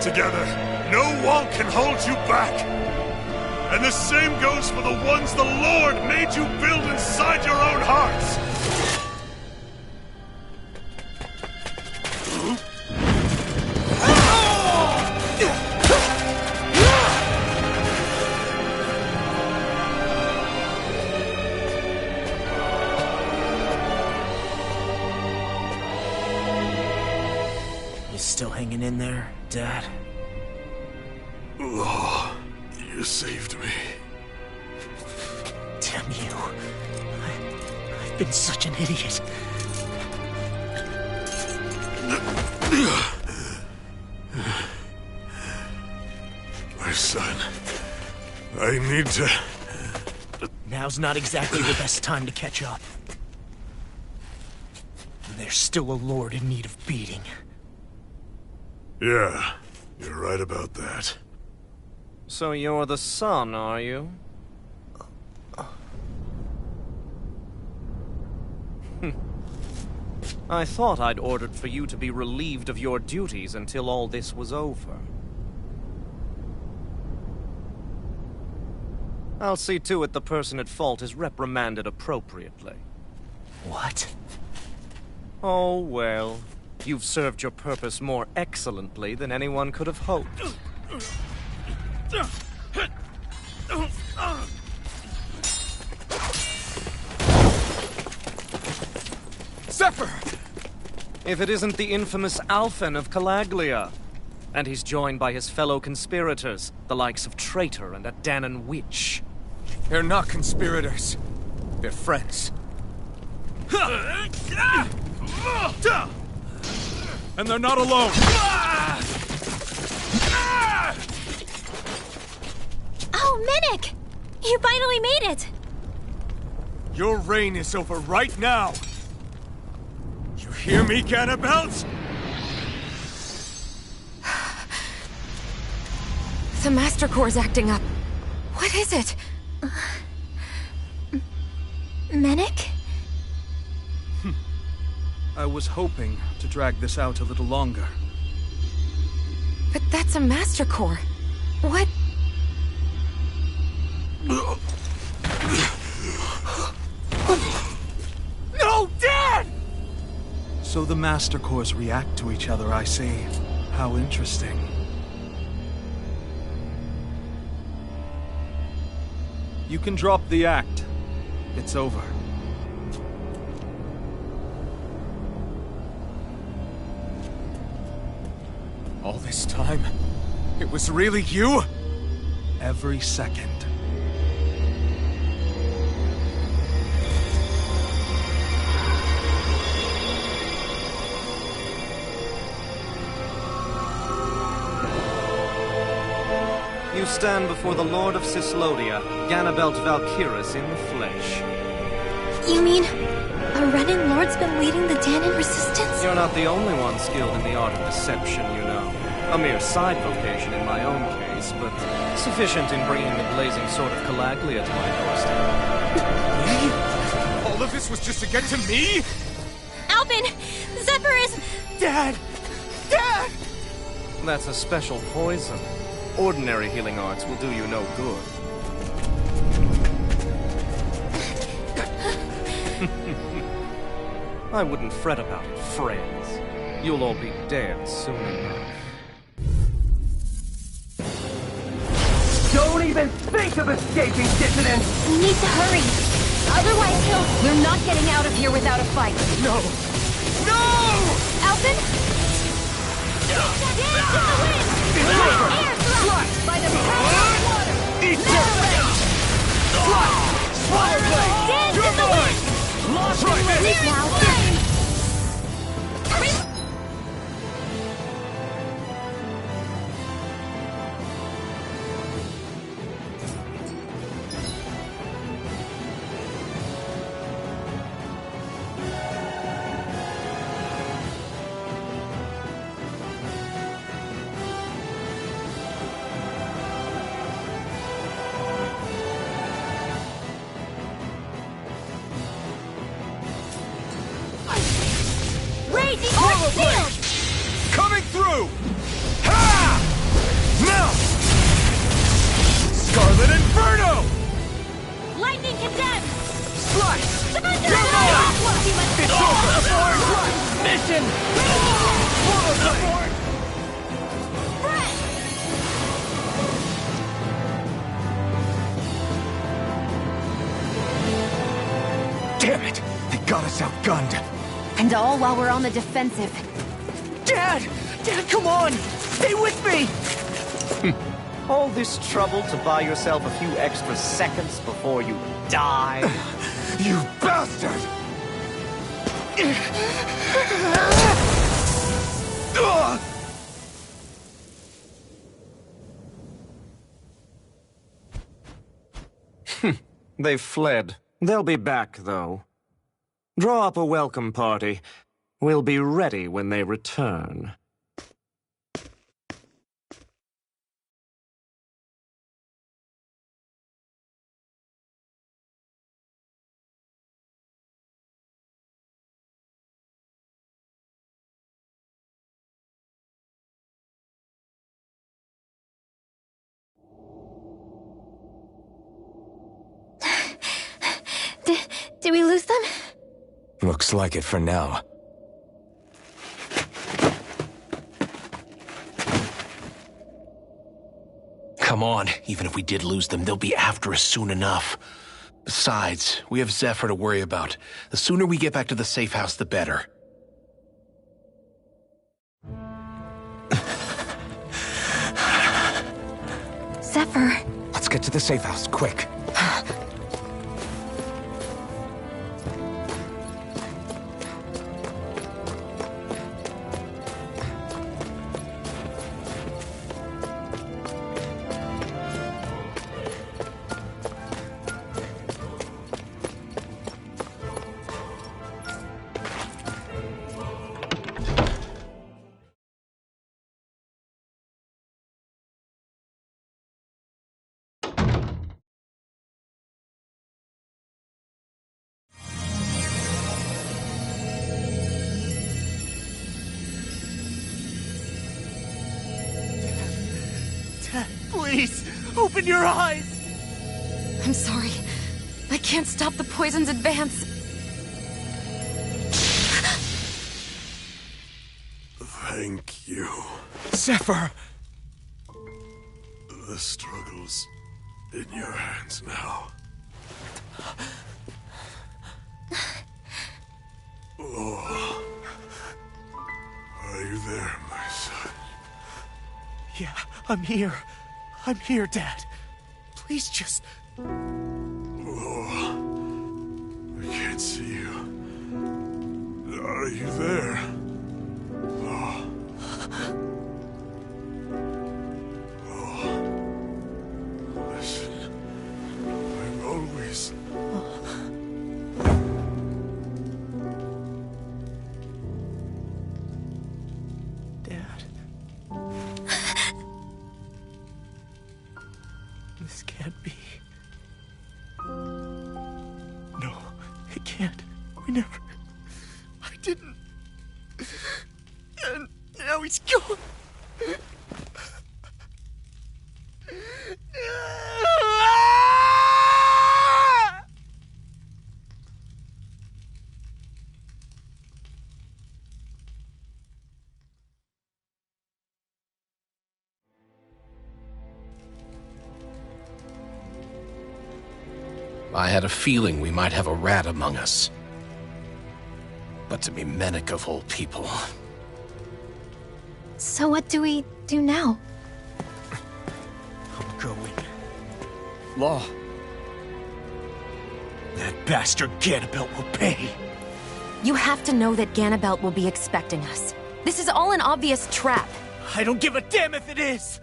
Together, no wall can hold you back! And the same goes for the ones the Lord made you build inside your own hearts! You still hanging in there, Dad? Oh, you saved me. Damn you. I've been such an idiot. My son, I need to... Now's not exactly the best time to catch up. There's still a lord in need of beating. Yeah, you're right about that. So you're the son, are you? I thought I'd ordered for you to be relieved of your duties until all this was over. I'll see to it the person at fault is reprimanded appropriately. What? Oh, well. You've served your purpose more excellently than anyone could have hoped. Zephyr! If it isn't the infamous Alphen of Calaglia. And he's joined by his fellow conspirators, the likes of Traitor and a Danan Witch. They're not conspirators. They're friends. And they're not alone! Oh, Minik! You finally made it! Your reign is over right now! You hear me, Ganabelt? The Master Core's acting up. What is it? Minik? I was hoping to drag this out a little longer. But that's a Master Core. What? No, Dad! So the Master Cores react to each other, I see. How interesting. You can drop the act. It's over. All this time, it was really you? Every second. You stand before the Lord of Cyslodia, Ganabelt Valkyris in the flesh. You mean a Renin Lord's been leading the Danon resistance? You're not the only one skilled in the art of deception, you know. A mere side vocation in my own case, but sufficient in bringing the blazing sword of Calaglia to my doorstep. All of this was just to get to me? Alpin! Zephyr is... Dad! Dad! That's a special poison. Ordinary healing arts will do you no good. I wouldn't fret about it, friends. You'll all be dead soon enough. Don't even think of escaping, dissidents! We need to hurry. Otherwise We're not getting out of here without a fight. No! No! Alpin? Dance to the wind! Air thrust by the power of water! Eat your face! Fire blade! Dance to the wind! Lost right Clear now! flame! Raging Arch Field! Coming through! Ha! Melt! Scarlet Inferno! Lightning Condemned! Slice! Thunder! It's over! Mission! Damn it! They got us outgunned. And all while we're on the defensive. Dad! Dad, come on! Stay with me! All this trouble to buy yourself a few extra seconds before you die? You bastard! They've fled. They'll be back, though. Draw up a welcome party. We'll be ready when they return. Did we lose them? Looks like it for now. Come on, even if we did lose them, they'll be after us soon enough. Besides, we have Zephyr to worry about. The sooner we get back to the safe house, the better. Zephyr. Let's get to the safe house, quick. Dad, please, open your eyes! I'm sorry. I can't stop the poison's advance. Thank you. Zephyr! The struggle's in your hands now. Oh. Are you there, my son? Yeah, I'm here. I'm here, Dad. Please just... Oh. I can't see you. Are you there? Oh. Oh. Listen. I'm always... can't. We never... I didn't. And now he's gone. I had a feeling we might have a rat among us. But to be Menek of all people... So what do we do now? I'm going. Law. That bastard Ganabelt will pay. You have to know that Ganabelt will be expecting us. This is all an obvious trap. I don't give a damn if it is!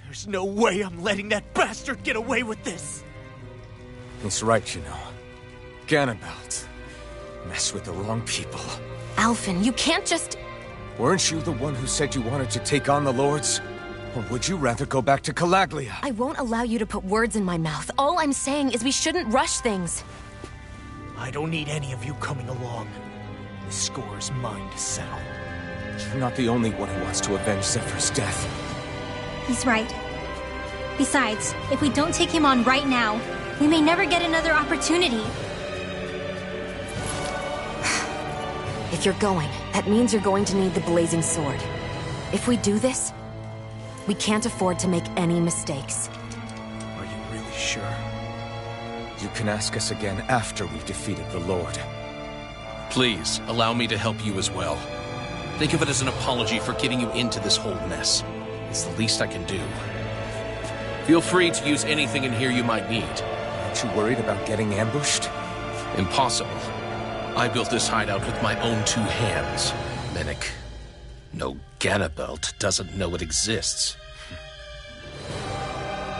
There's no way I'm letting that bastard get away with this! He's right, you know. Ganabelt. Mess with the wrong people. Alphen, you can't just... Weren't you the one who said you wanted to take on the Lords? Or would you rather go back to Calaglia? I won't allow you to put words in my mouth. All I'm saying is we shouldn't rush things. I don't need any of you coming along. The score is mine to settle. You're not the only one who wants to avenge Zephyr's death. He's right. Besides, if we don't take him on right now, we may never get another opportunity. If you're going, that means you're going to need the Blazing Sword. If we do this, we can't afford to make any mistakes. Are you really sure? You can ask us again after we've defeated the Lord. Please, allow me to help you as well. Think of it as an apology for getting you into this whole mess. It's the least I can do. Feel free to use anything in here you might need. Aren't you worried about getting ambushed? Impossible. I built this hideout with my own 2 hands. Menek. No, Ganabelt doesn't know it exists.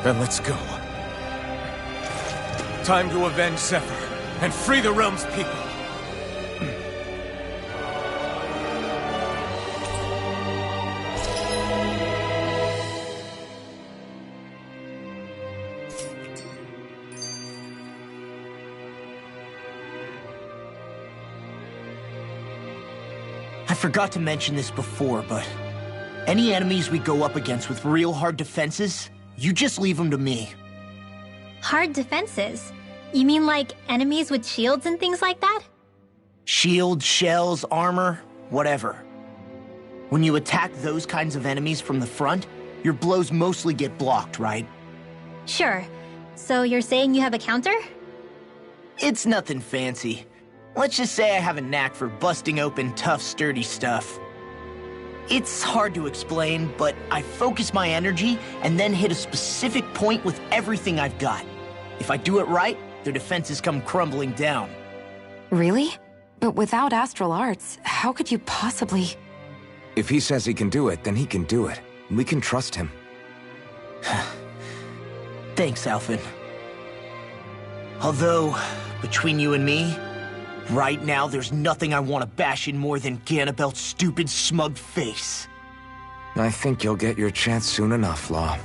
Then let's go. Time to avenge Zephyr and free the realm's people. I forgot to mention this before, but any enemies we go up against with real hard defenses, you just leave them to me. Hard defenses? You mean like enemies with shields and things like that? Shields, shells, armor, whatever. When you attack those kinds of enemies from the front, your blows mostly get blocked, right? Sure. So you're saying you have a counter? It's nothing fancy. Let's just say I have a knack for busting open tough, sturdy stuff. It's hard to explain, but I focus my energy and then hit a specific point with everything I've got. If I do it right, their defenses come crumbling down. Really? But without astral arts, how could you possibly... If he says he can do it, then he can do it. We can trust him. Thanks, Alphen. Although, between you and me, right now there's nothing I want to bash in more than Ganabelt's stupid, smug face. I think you'll get your chance soon enough, Law.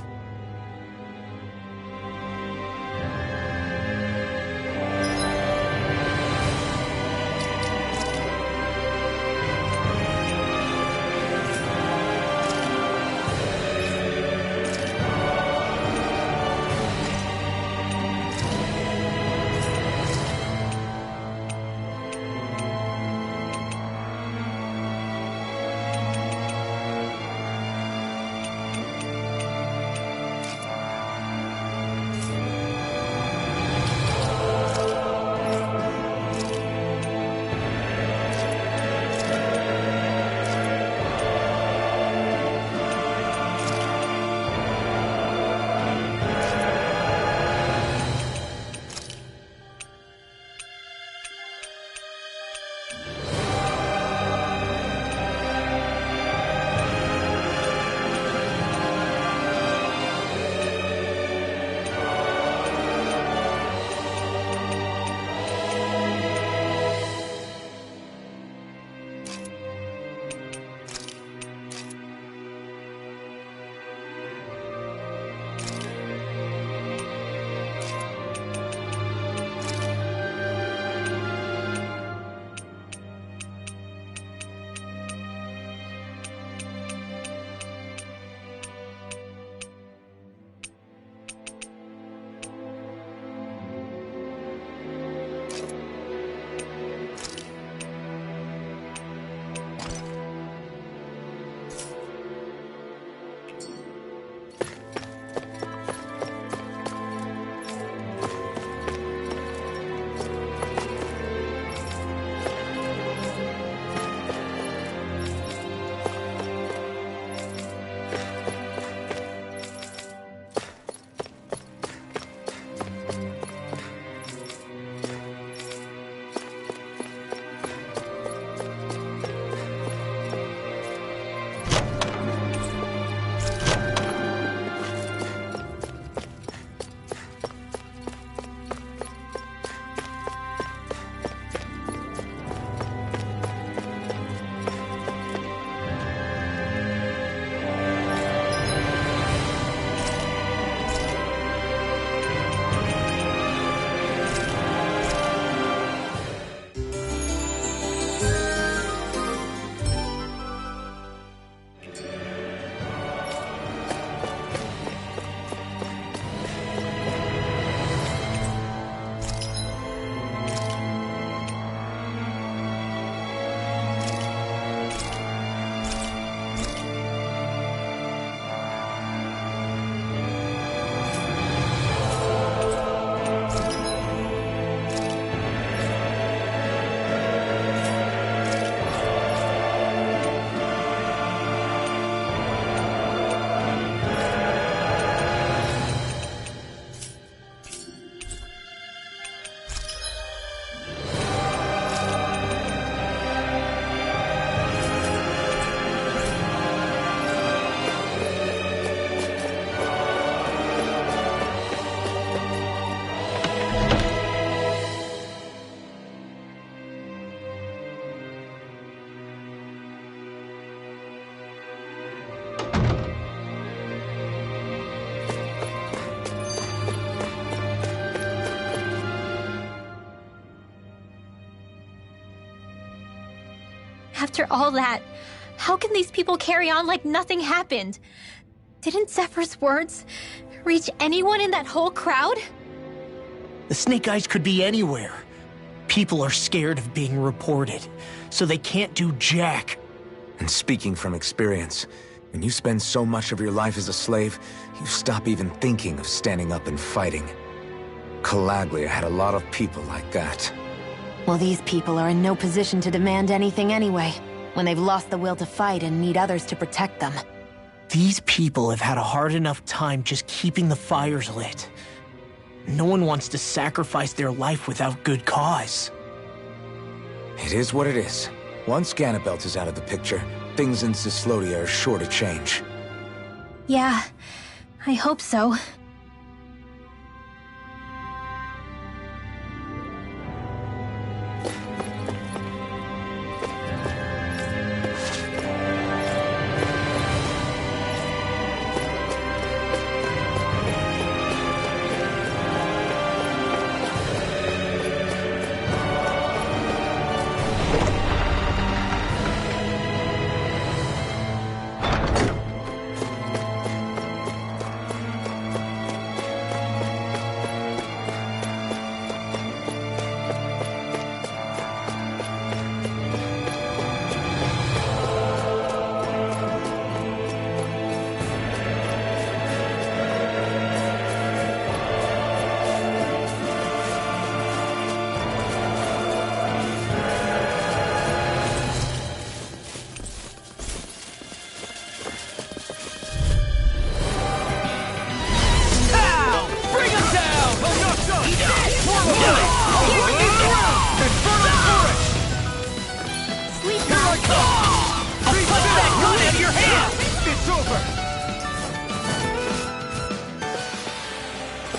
After all that, how can these people carry on like nothing happened? Didn't Zephyr's words reach anyone in that whole crowd? The Snake Eyes could be anywhere. People are scared of being reported, so they can't do jack. And speaking from experience, when you spend so much of your life as a slave, you stop even thinking of standing up and fighting. Calaglia had a lot of people like that. Well, these people are in no position to demand anything anyway, when they've lost the will to fight and need others to protect them. These people have had a hard enough time just keeping the fires lit. No one wants to sacrifice their life without good cause. It is what it is. Once Ganabelt is out of the picture, things in Cyslodia are sure to change. Yeah, I hope so.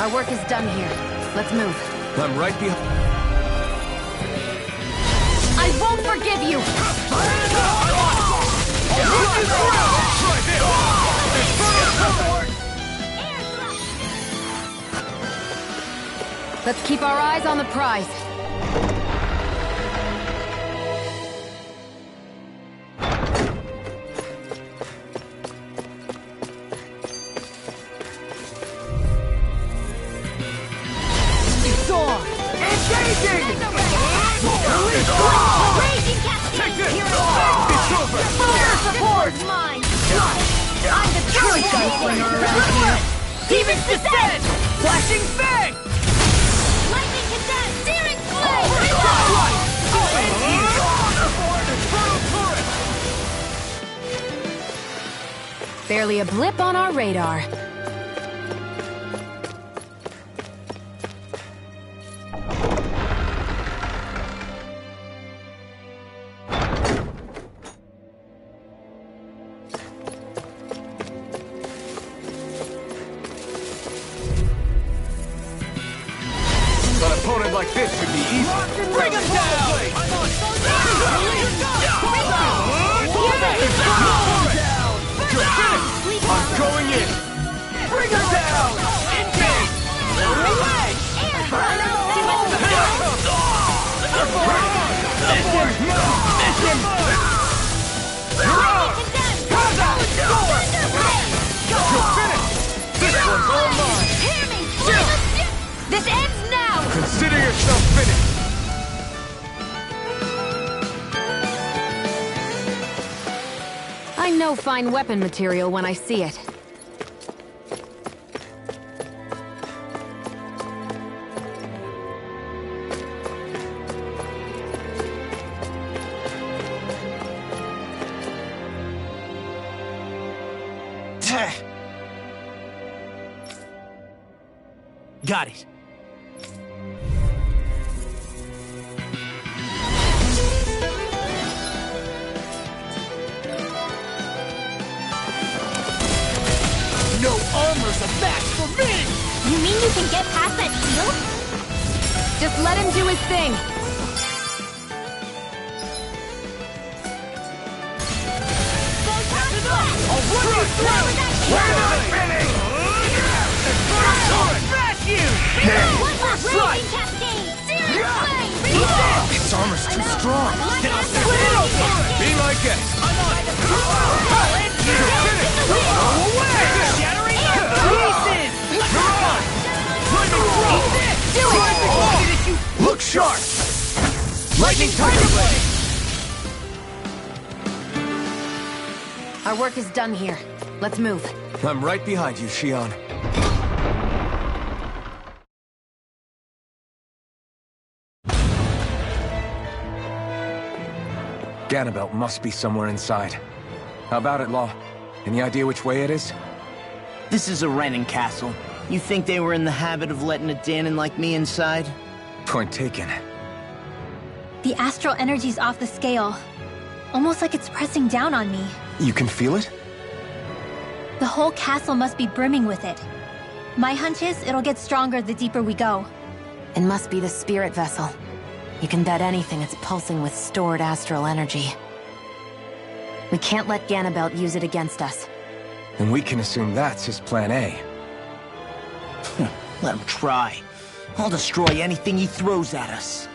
Our work is done here. Let's move. I'm right behind. I won't forgive you! Let's keep our eyes on the prize. Demon's Descent! Flashing Fang! Lightning Condemned! Searing Flame! Barely a blip on our radar. An opponent like this should be easy. Bring him down! I'm going in. Bring him down! Engage! This one's all mine. This ends now! Consider yourself finished. I know fine weapon material when I see it. Got it. No armor's a match for me! You mean you can get past that shield? Just let him do his thing. I'll run you through! We're not finished! I'll smash you! Raging Cascade! Searing Flame! Its armor's too strong. Split it open! Be my guest. I'm on it! Shattering pieces! Look sharp! Lightning Tiger Blade! Our work is done here. Let's move. I'm right behind you, Shion. Ganabelt must be somewhere inside. How about it, Law? Any idea which way it is? This is a Renin castle. You think they were in the habit of letting a Danon like me inside? Point taken. The astral energy's off the scale. Almost like it's pressing down on me. You can feel it? The whole castle must be brimming with it. My hunch is it'll get stronger the deeper we go. It must be the spirit vessel. You can bet anything it's pulsing with stored astral energy. We can't let Ganabelt use it against us. And we can assume that's his plan A. Let him try. I'll destroy anything he throws at us.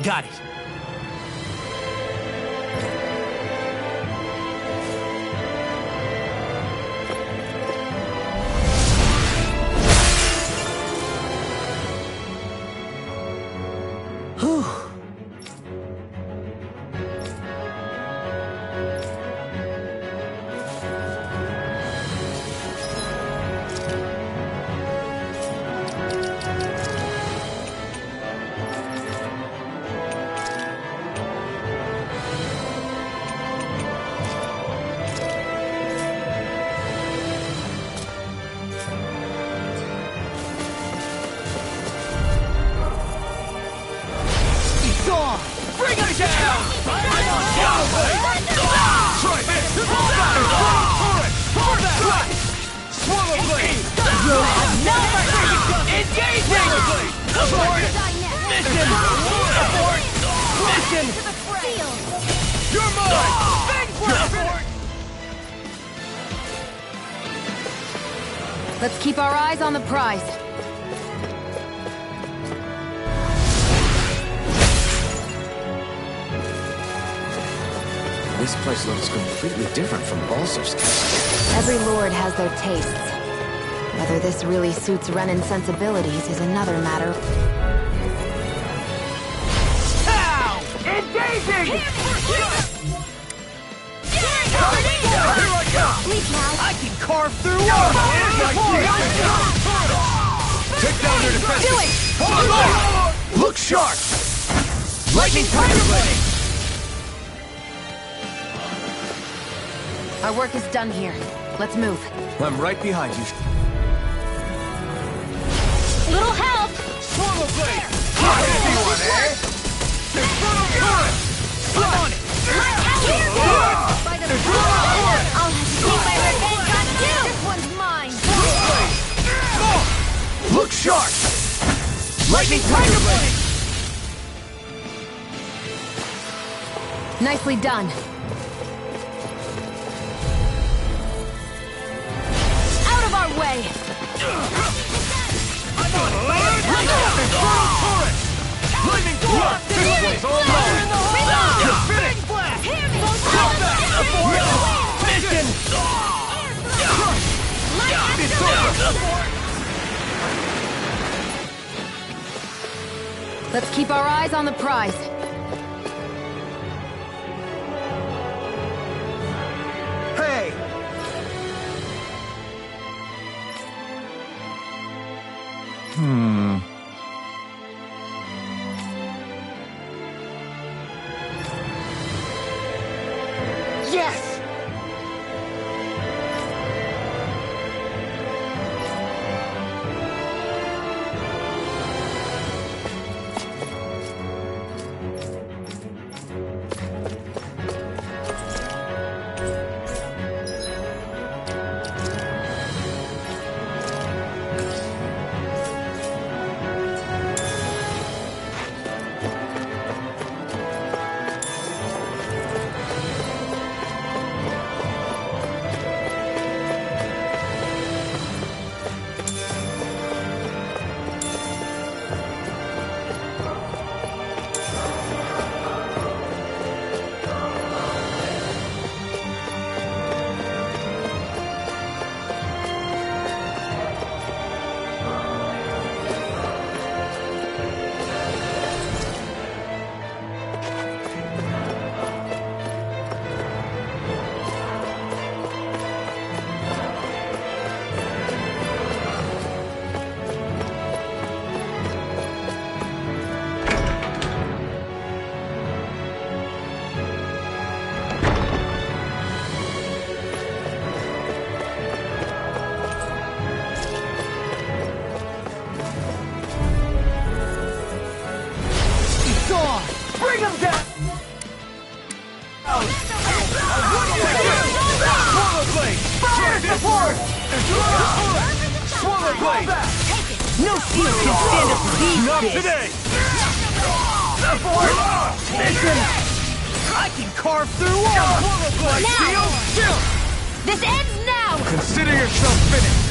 Got it. Whew. Bring him down! Try this! Hold that! Hold that! Swallow blade! Engaging! Abort! Mission! Abort! Mission! You're mine! Abort! Let's keep our eyes on the prize. This place looks completely different from Balzer's castle. Every lord has their tastes. Whether this really suits Renin sensibilities is another matter. Pow! Engaging! I can carve through Take down their defenses! Do it! Look sharp! Lightning Tiger Blade! Our work is done here. Let's move. I'm right behind you. Little help! Swallow blade! Easy one, eh? Infernal current! I'm on it! By the I'll have to take my revenge on you! This one's mine! Look sharp! Lightning Tiger Blade! Nicely done. Out of our way! I'm on it! Infernal current! Lightning Blade! This one's all mine! Let's keep our eyes on the prize. Hey! Yes! Bring him down! Swallow blade! Fire support! Swallow blade! No shield can stand up to these Not fists. today! Listen! I can carve through walls! Swallow blade! Now! Shield! Shield! This ends now! Consider yourself finished!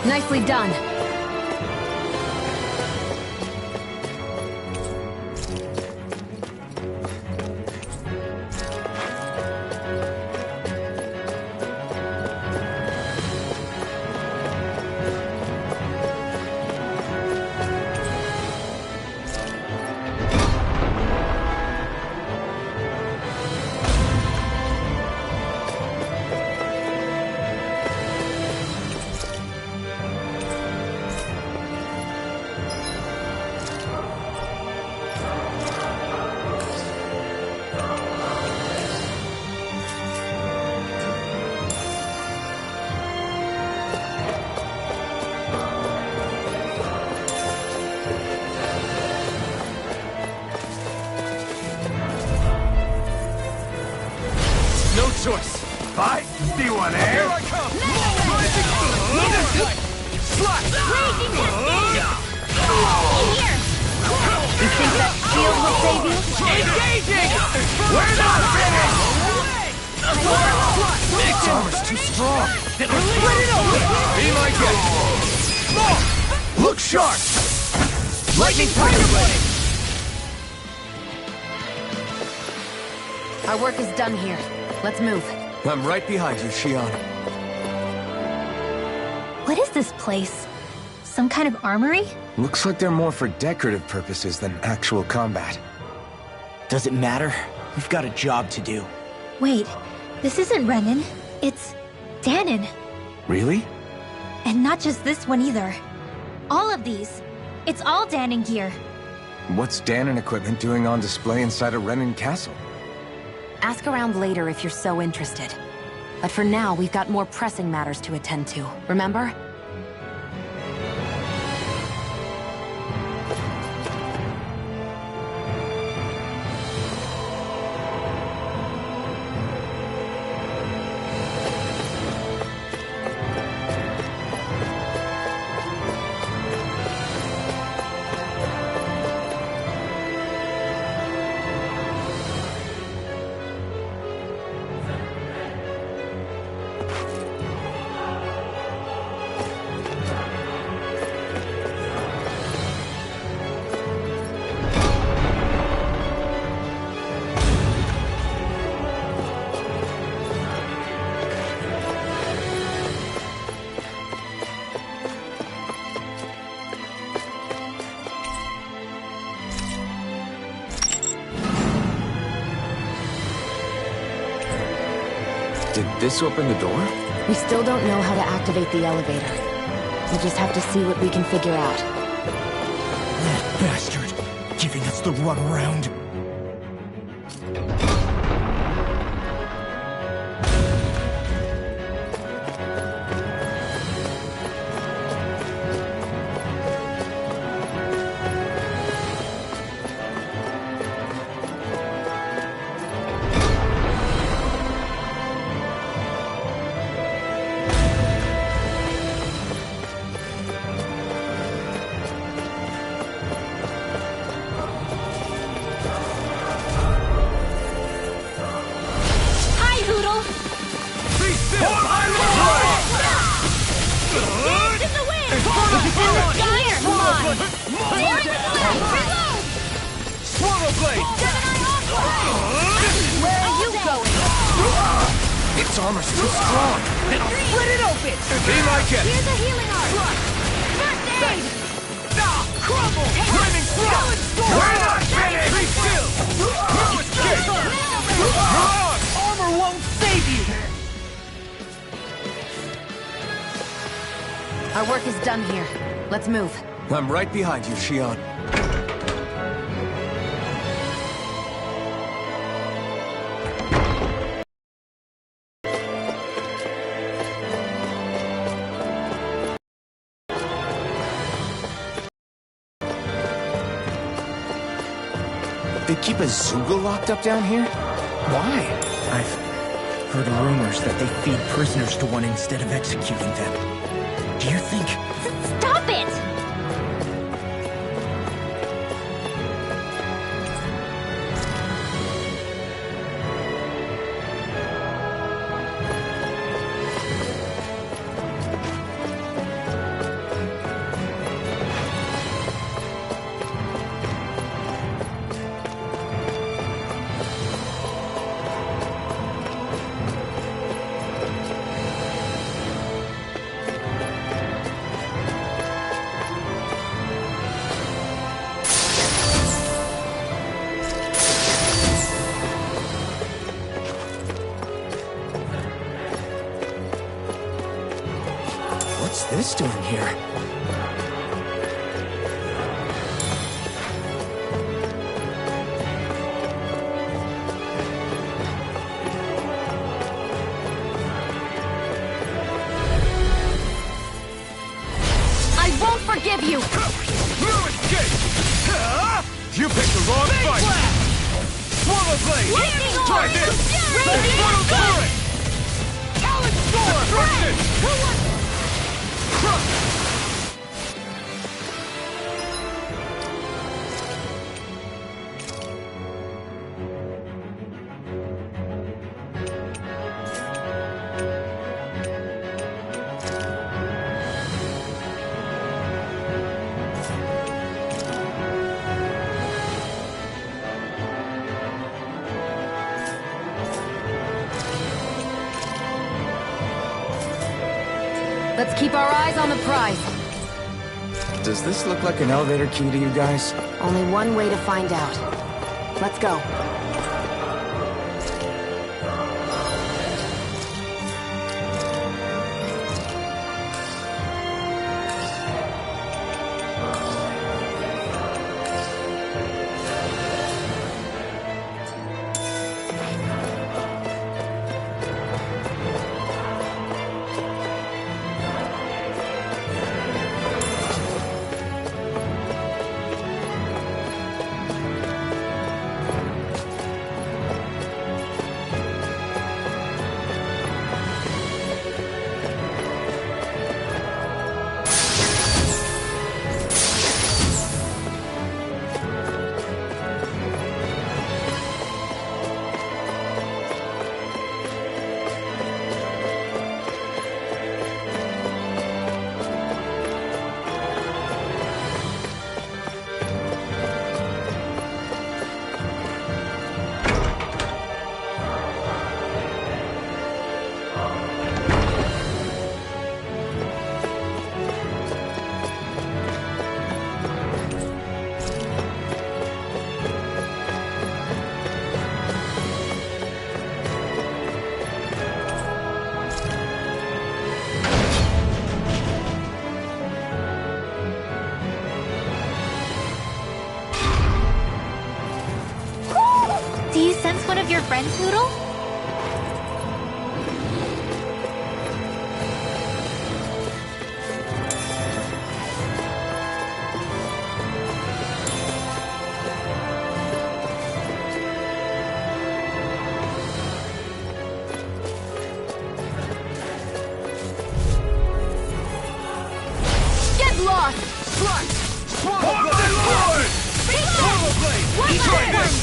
Nicely done. No choice. Fight! See one, eh? Here I come! Slash! Raging Cascade! Here! You think that shield will save you? Engaging! We're not finished! This armor's too strong. Split it open! Be my guest. Look sharp! Lightning Tiger Blade! Our work is done here. Let's move. I'm right behind you, Shion. What is this place? Some kind of armory? Looks like they're more for decorative purposes than actual combat. Does it matter? We've got a job to do. Wait, this isn't Renan. It's Danon. Really? And not just this one either. All of these. It's all Danon gear. What's Danon equipment doing on display inside a Renan castle? Ask around later if you're so interested. But for now, we've got more pressing matters to attend to, remember? Did this open the door? We still don't know how to activate the elevator. We just have to see what we can figure out. That bastard! Giving us the runaround. Its armor's too strong. Then I'll split it open. Be like it. Here's a healing art. First aid. Crumble. Flaming thrust. We're not finished. Be still. No escape. Armor won't save you. Our work is done here. Let's move. I'm right behind you, Shionne. They keep a Zeugle locked up down here? Why? I've heard rumors that they feed prisoners to one instead of executing them. Do you think... Stop it! What's this doing here? I won't forgive you! No escape! You picked the wrong fight! Swallow blade! Try this! Infernal turret! Talon storm! Let's keep our eyes on the prize. Does this look like an elevator key to you guys? Only one way to find out. Let's go. Your friends, Noodle? Get lost! Strike! Swallow blade! Swallow blade! Strike this!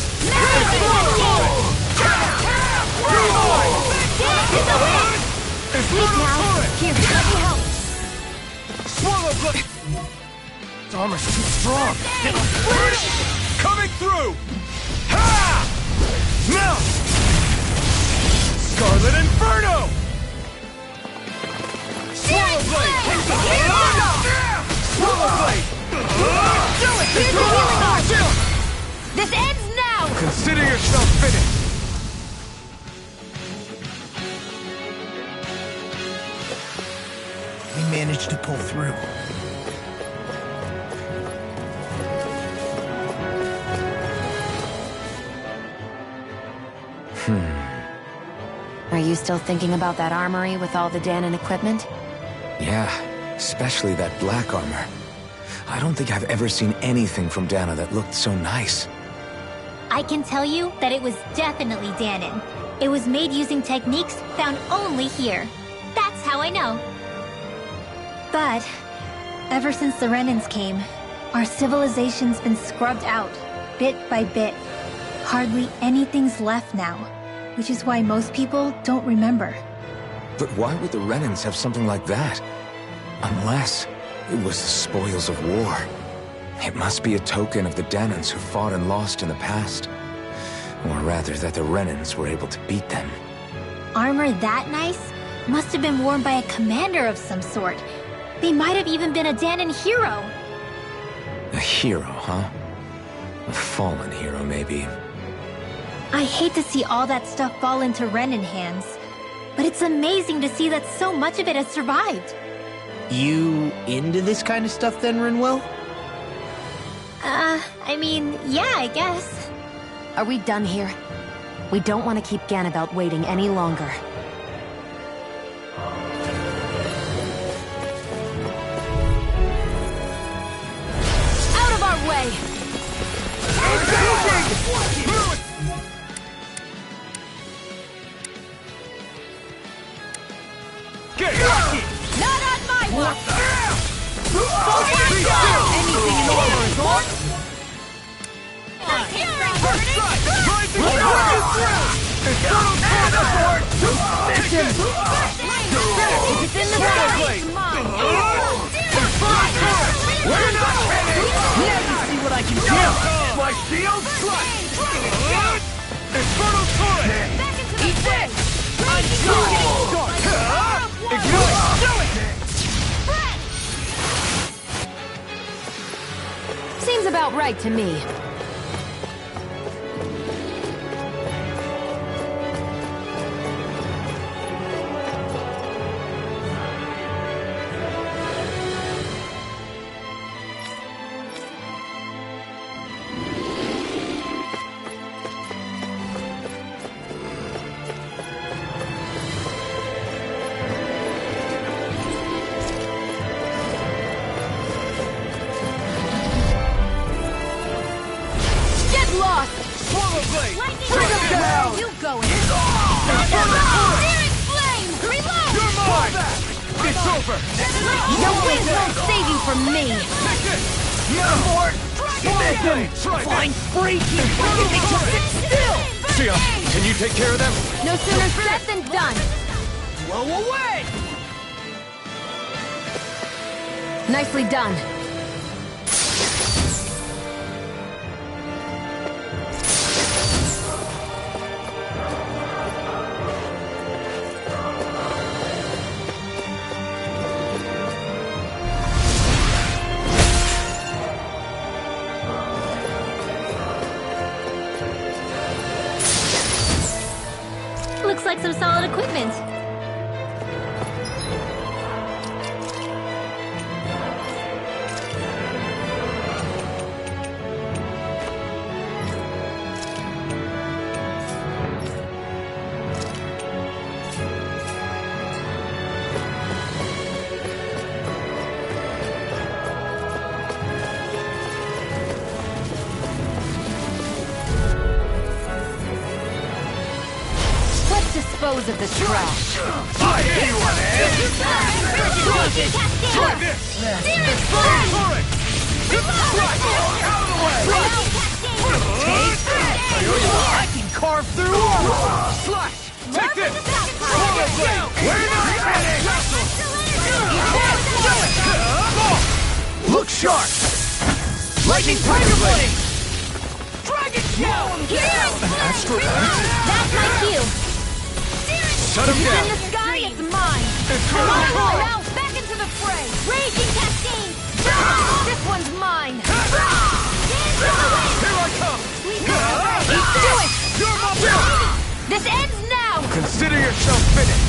Swallow blade! This armor's too strong. Coming through! Ha! Now! Scarlet Inferno! Swallow blade! Swallow blade! Do it! Here's the healing arm! This ends now! Consider yourself finished! We managed to pull through. Are you still thinking about that armory with all the Danon equipment? Yeah, especially that black armor. I don't think I've ever seen anything from Dana that looked so nice. I can tell you that it was definitely Danon. It was made using techniques found only here. That's how I know. But, ever since the Renans came, our civilization's been scrubbed out, bit by bit. Hardly anything's left now, which is why most people don't remember. But why would the Renans have something like that? Unless it was the spoils of war. It must be a token of the Danans who fought and lost in the past. Or rather, that the Renans were able to beat them. Armor that nice must have been worn by a commander of some sort. They might have even been a Danon hero. A hero, huh? A fallen hero, maybe. I hate to see all that stuff fall into Renan hands, but it's amazing to see that so much of it has survived. You into this kind of stuff then, Rinwell? I mean, yeah, I guess. Are we done here? We don't want to keep Ganabelt waiting any longer. Out of our way! Not on my watch! Anything in order is on! It's in the way! We're not kidding! Now you see what I can do! My shield strike! Infernal turret! Eat this! Ignite! Do it! about right to me. No sooner said than done! Blow away! Nicely done. Looks like some solid equipment. Dispose of the trash. I hear you on it! Try this! Out of the way! I can carve through armor! Slash! Take this! We're not ready! Look sharp! Lightning Tiger Blade! Dragon Shell! That's my cue! Shut him down! In the sky, it's mine! Come on, now, back into the fray! Raging Cascade! This one's mine! Here I come! Do it! You're my man! This ends now! Consider yourself finished!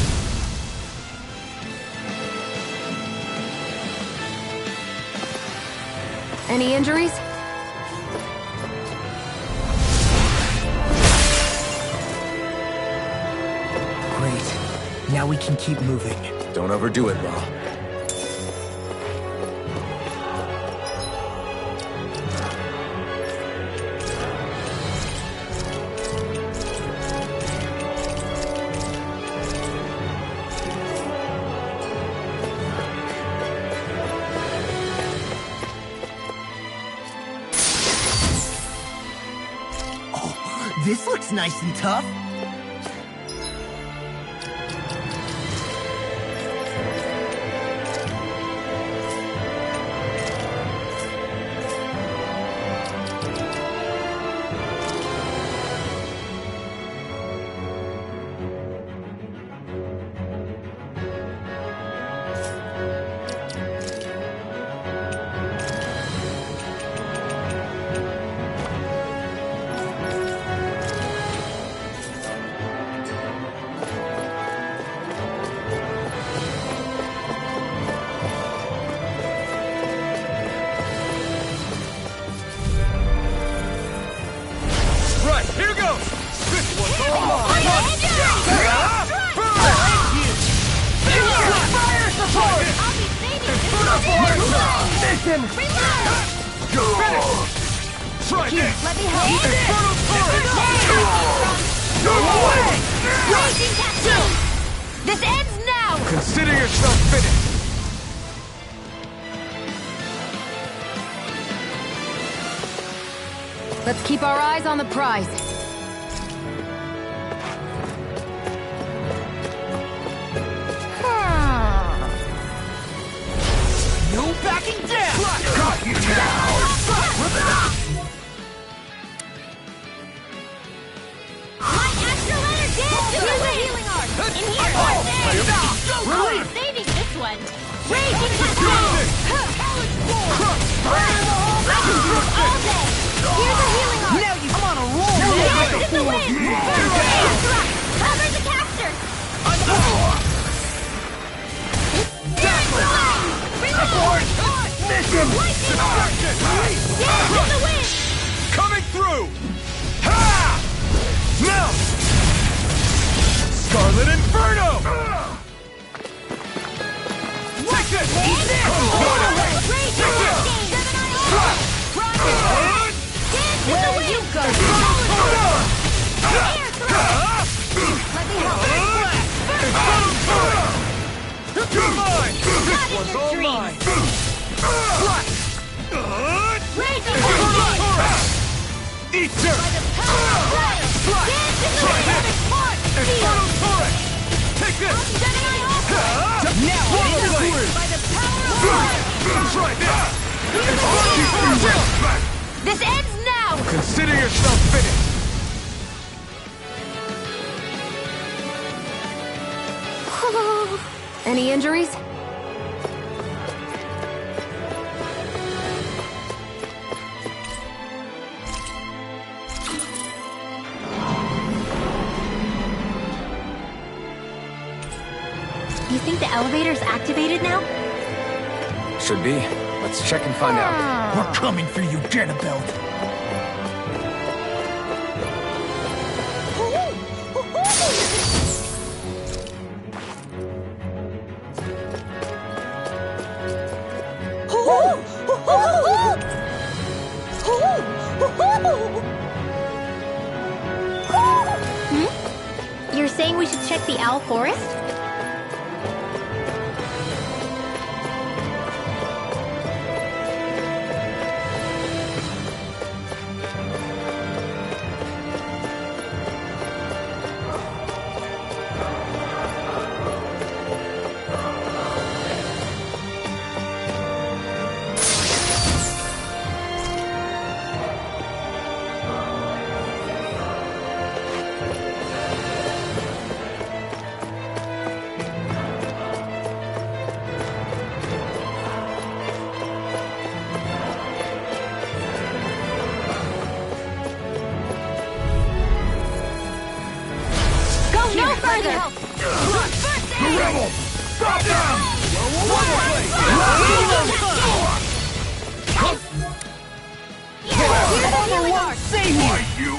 Any injuries? Now we can keep moving. Don't overdo it, Law. Oh, this looks nice and tough. Mission! You're finished! Try this! Let me help! Infernal Torrent! You're away! Raging Cascade! This ends now! Consider yourself finished! Let's keep our eyes on the prize. No backing down! Got you now! My astral energy! Here's a healing art! In here! Really saving this one! Raging Cascade! I can prove all Coming through! Ha! Now! Scarlet Inferno! Take this! Eat this! Where you go? Let me help. You're mine! This one's all mine! Eater! Infernal Torrent! Take this! Now! By the power of try this! This ends now! Consider yourself finished! Any injuries? You think the elevator's activated now? Should be. Let's check and find out. We're coming for you, Ganabelt. You're saying we should check the Owl Forest? No further! The rebels! Stop them! Save me! You!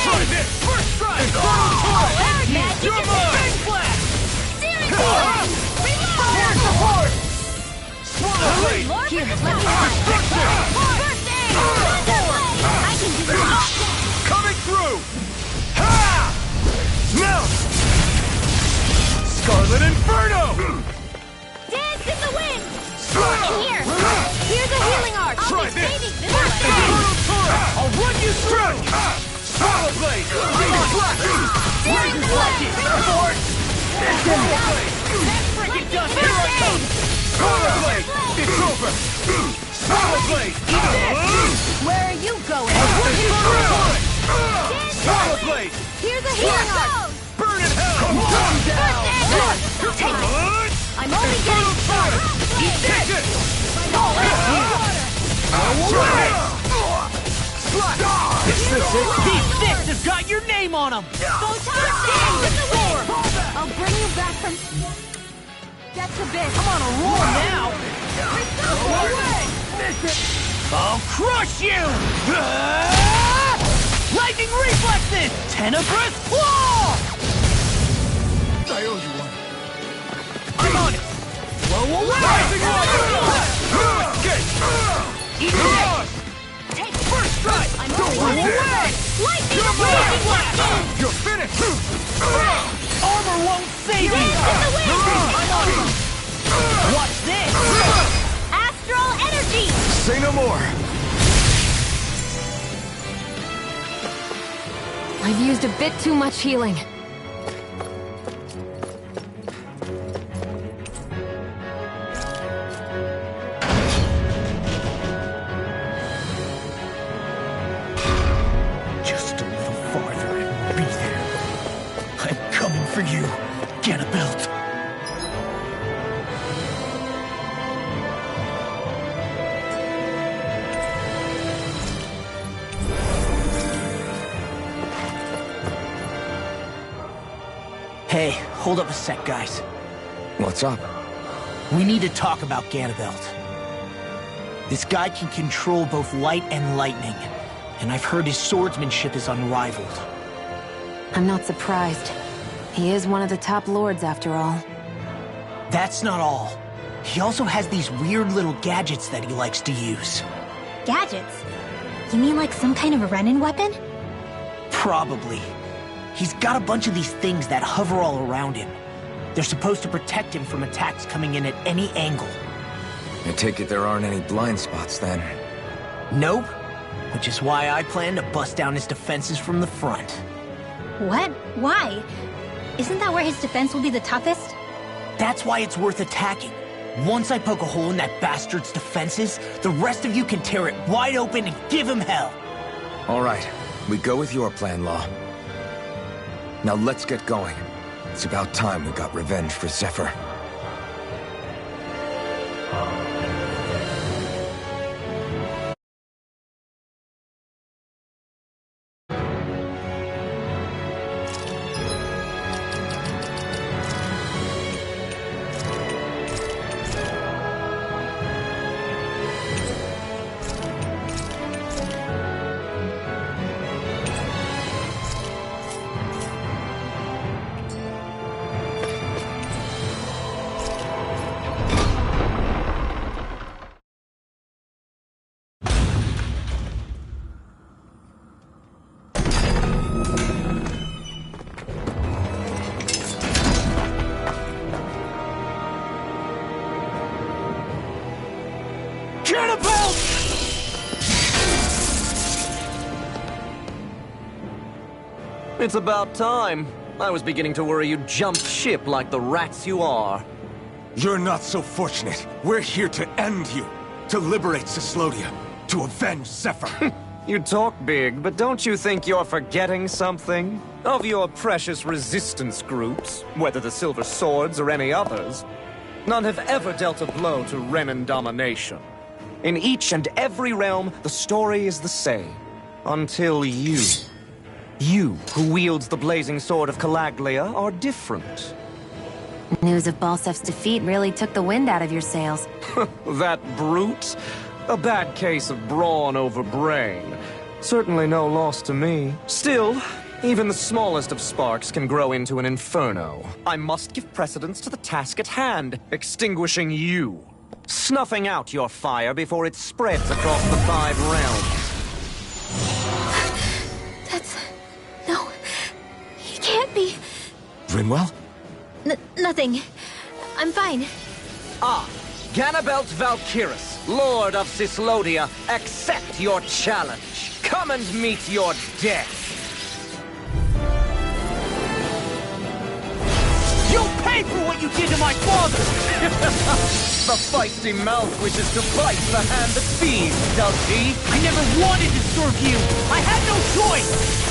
Try this! First strike! You're mine! Fire support! Swallow blade! Here, let me have First aid! I can do it! Coming through! Ha! Now! Scarlet Inferno! Dance in the wind! Strike! Here! Here's a healing arc! Try I'll be this! saving this Infernal Torrent! I'll run you through! Swallow blade! Razor blade! Sword! Swallow blade! Freaking done! Here I come! Swallow blade! It's over! Swallow blade! Eat this! Where are you going? Infernal Torrent! Swallow blade! Here's a healing arc! Burn in hell! Come down! Take it! I'm only getting started! Take it! These fists have got your name on them! I'll bring you back from... That's a bit. I'm on a roll now! I'll crush you! Lightning reflexes! Tenebrous claw! I owe you one. I'm on it! Blow away! Escape! Eat this! Take first strike! I'm Don't blow resist. away! Lightning reflexes! You're finished! Armor won't save you! I'm on it! Watch this! Astral energy! Say no more! I've used a bit too much healing. Just a little farther and we'll be there. I'm coming for you, Ganabelt. Hey, hold up a sec, guys. What's up? We need to talk about Ganabelt. This guy can control both light and lightning, and I've heard his swordsmanship is unrivaled. I'm not surprised. He is one of the top lords, after all. That's not all. He also has these weird little gadgets that he likes to use. Gadgets? You mean like some kind of a Renin weapon? Probably. He's got a bunch of these things that hover all around him. They're supposed to protect him from attacks coming in at any angle. I take it there aren't any blind spots, then? Nope. Which is why I plan to bust down his defenses from the front. What? Why? Isn't that where his defense will be the toughest? That's why it's worth attacking. Once I poke a hole in that bastard's defenses, the rest of you can tear it wide open and give him hell. All right. We go with your plan, Law. Now let's get going. It's about time we got revenge for Zephyr. It's about time. I was beginning to worry you jumped ship like the rats you are. You're not so fortunate. We're here to end you. To liberate Cyslodia. To avenge Zephyr. You talk big, but don't you think you're forgetting something? Of your precious resistance groups, whether the Silver Swords or any others, none have ever dealt a blow to Renin domination. In each and every realm, the story is the same. Until you... You, who wields the blazing sword of Calaglia, are different. News of Balsef's defeat really took the wind out of your sails. That brute? A bad case of brawn over brain. Certainly no loss to me. Still, even the smallest of sparks can grow into an inferno. I must give precedence to the task at hand, extinguishing you. Snuffing out your fire before it spreads across the 5 realms. No, he can't be. Rinwell? Nothing. I'm fine. Ah, Ganabelt Valkyris, Lord of Cyslodia, accept your challenge. Come and meet your death. You'll pay for what you did to my father! The feisty mouth wishes to bite the hand that feeds, does he? I never wanted to serve you! I had no choice!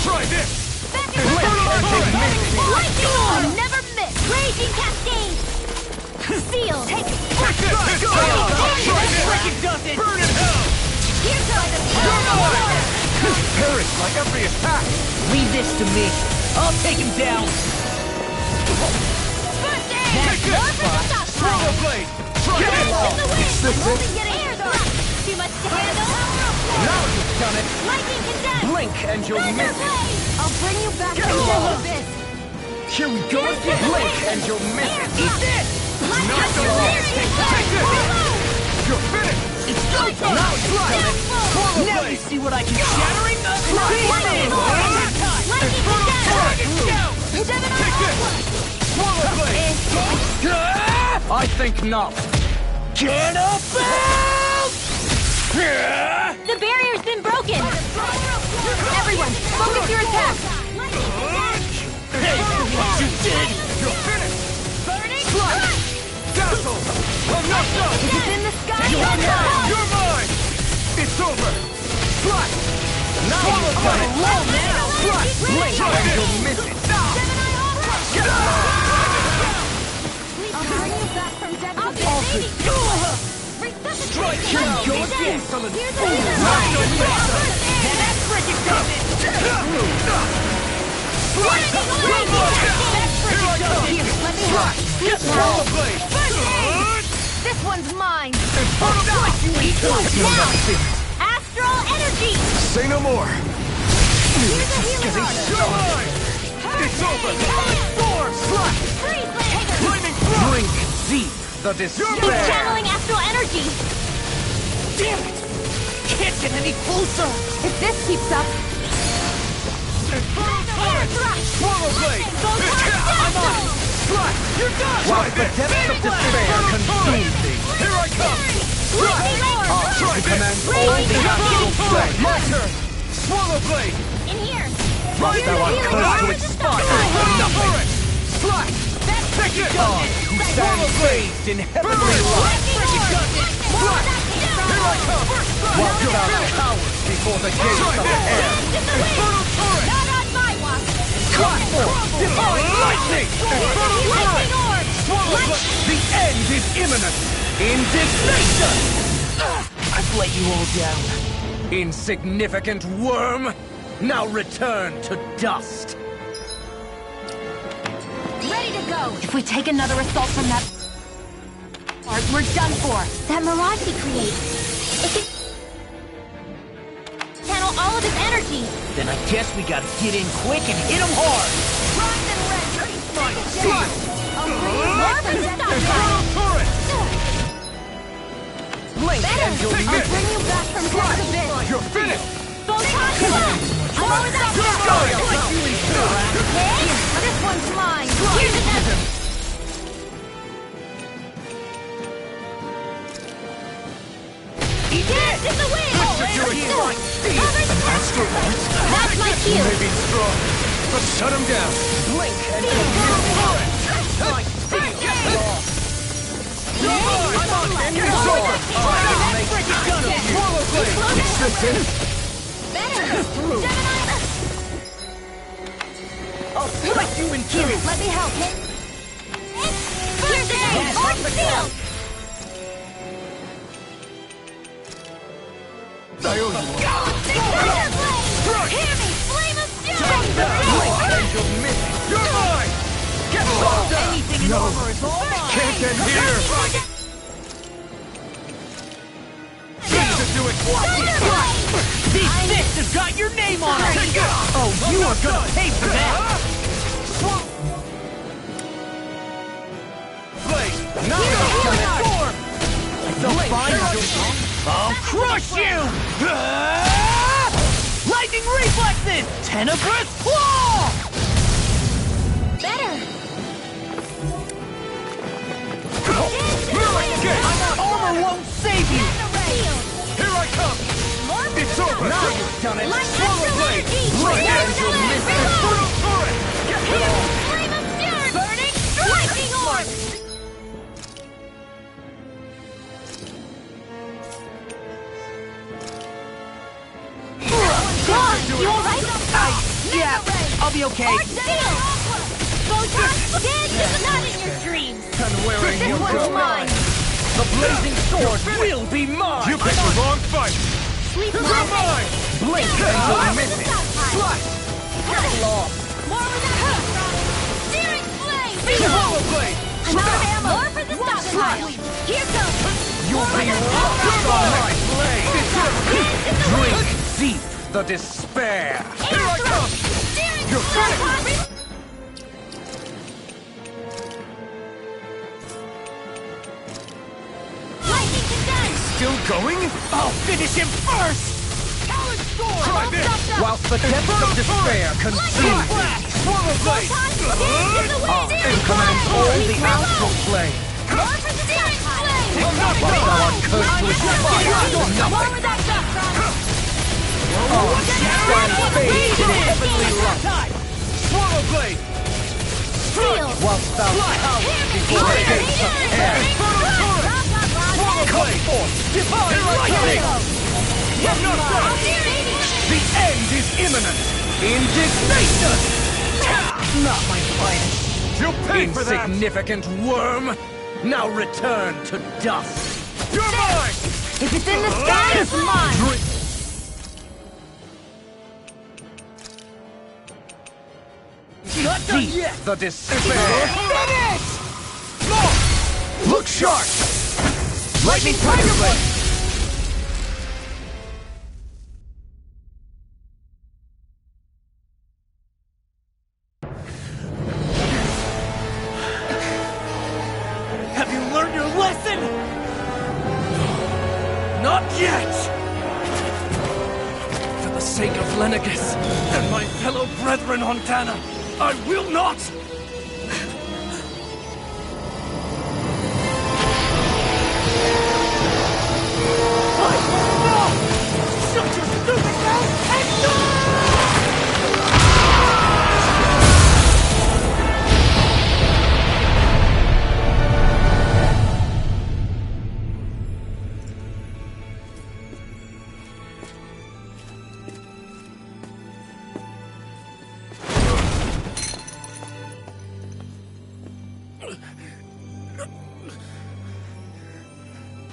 Try this! Lightning! Never miss! Raging Cascade! Seal! Take it! Does it! Burn in hell! Here's the Perish like every attack! Leave this to me. I'll take him down. Take this! Rollerblade! Try It's the wind! Too much to handle? Now you've done it! Lightning condense! Blink and you'll miss it! I'll bring you back from the abyss! Here we go again! Blink and you'll miss it! Eat this! Not so long! Take this! You're finished! It's go time! Now it's right! Now you see what I can shattering the Lightning condense! Take this! Swallowblade! I think not. The barrier's been broken! Everyone, focus your attack! Hey, what you did! You're finished! Burning! Dazzle! I'm knocked up! It's in the sky! You're mine! It's over! Fly! Swallowblade! Blink and you'll miss it! I'll bring you back from death to baby! Strike! Here's That freaking does it! Let me help! Swallowblade! This way! one's mine! Now! Astral energy! Say no more! Here's a healing order! You're mine! It's over! Storm! Slash! Freeze laser! Lightning thrust! Drink deep the despair. He's channeling astral energy! Damn it! Can't get any closer! If this keeps up... Air thrust! Swallow blade! I'm on! Slash! You're done! While the depths of despair consume thee. Here I come! Lightning orb! Try command this! all the astral flame. My turn! Swallow blade! In here! Thou art cursed to expire for nothing. Slash! Take it! Who stands raised in heavenly light. Slash! Here I come! While thou cowers before the gates of hell. Infernal turret! Not on my watch! Clap forth divine lightning! Lightning orb! The end is imminent! Indignation! I've let you all down. Insignificant worm! Now return to dust! Ready to go! If we take another assault from that part, we're done for. That mirage he creates. It can channel all of his energy. Then I guess we gotta get in quick and hit him hard. Primed and ready! Infernal turret! Blink and you'll I'll miss bring you back from death to this! You're finished! Photon blast! How is that? This one's mine! Here's another! Dance in the wind! Cover the Astral lights? That's my cue. May be strong, but shut him down! Blink and I'll split you in two! Let me help. Here's the name! Arc Seal! I owe you one. Hear me! Flame of fury! You're mine! Get locked down! Anything in armor is all mine! Can't get here! Need to do it! These fists have got your name on it! Oh, you are gonna pay for that! Blade! Now storm! I felt fine. I'll crush you! Lightning reflexes! Tenebrous claw! Better. Armor won't save you! Here I come! It's over! now you've done it! Swallow blade! Blink and you'll miss it! Infernal turret! Flame of fury! Burning lightning orb! God, you alright? Yeah, I'll be okay. Arc Seal! Photon dance is not in your dreams! And wherein This you one's go, mine! the blazing sword will be mine! You picked the wrong fight! Sleep You're well. mine! Blink and you'll miss it! Slash! More with that hook! Searing flame! Swallow blade! I'm out of ammo! More for the stockpile! Here comes! You'll be rocked on my blade! Drink deep the despair! Here I come! You're finished! Lightning condense! Still going? I'll finish him first! Try this! Whilst the depths of despair consume thee, Swallow blade! and command all the astral flame! More for the stockpile! Whilst thou art cursed to expire for nothing! Stand bathed in heavenly light! Swallow blade! Whilst thou cowers before the gates of hell! Come forth, divine lightning! The end is imminent! Indignation! Not my finest! You'll pay for that! Insignificant worm! Now return to dust! You're mine! If it's in the sky, it's mine! Not done yet! The despair! Look sharp! get me perfectly! Have you learned your lesson? Not yet! For the sake of Lenegis and my fellow brethren on Dana, I will not! Shut your stupid mouth and die!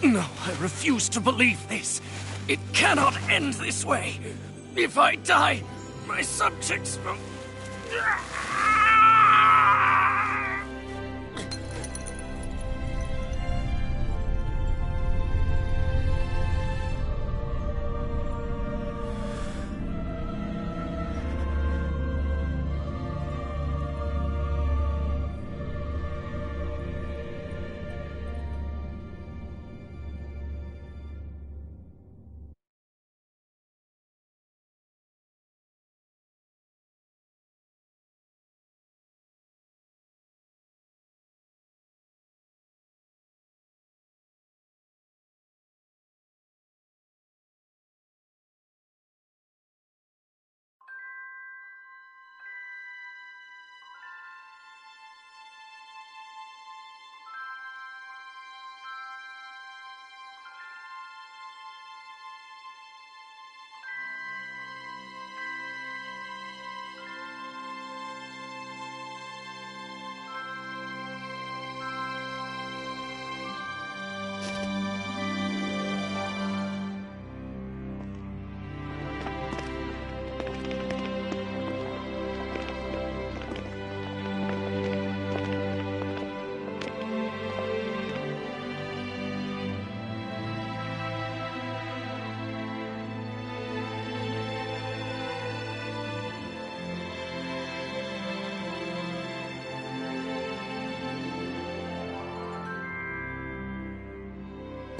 No, I refuse to believe this. It cannot end this way. If I die, my subjects will...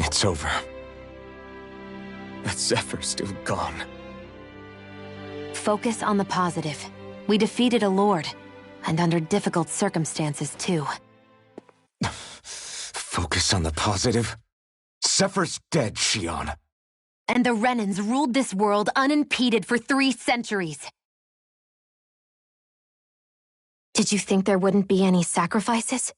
It's over. But Zephyr's still gone. Focus on the positive. We defeated a lord, and under difficult circumstances, too. Focus on the positive? Zephyr's dead, Shionne. And the Renans ruled this world unimpeded for 3 centuries. Did you think there wouldn't be any sacrifices?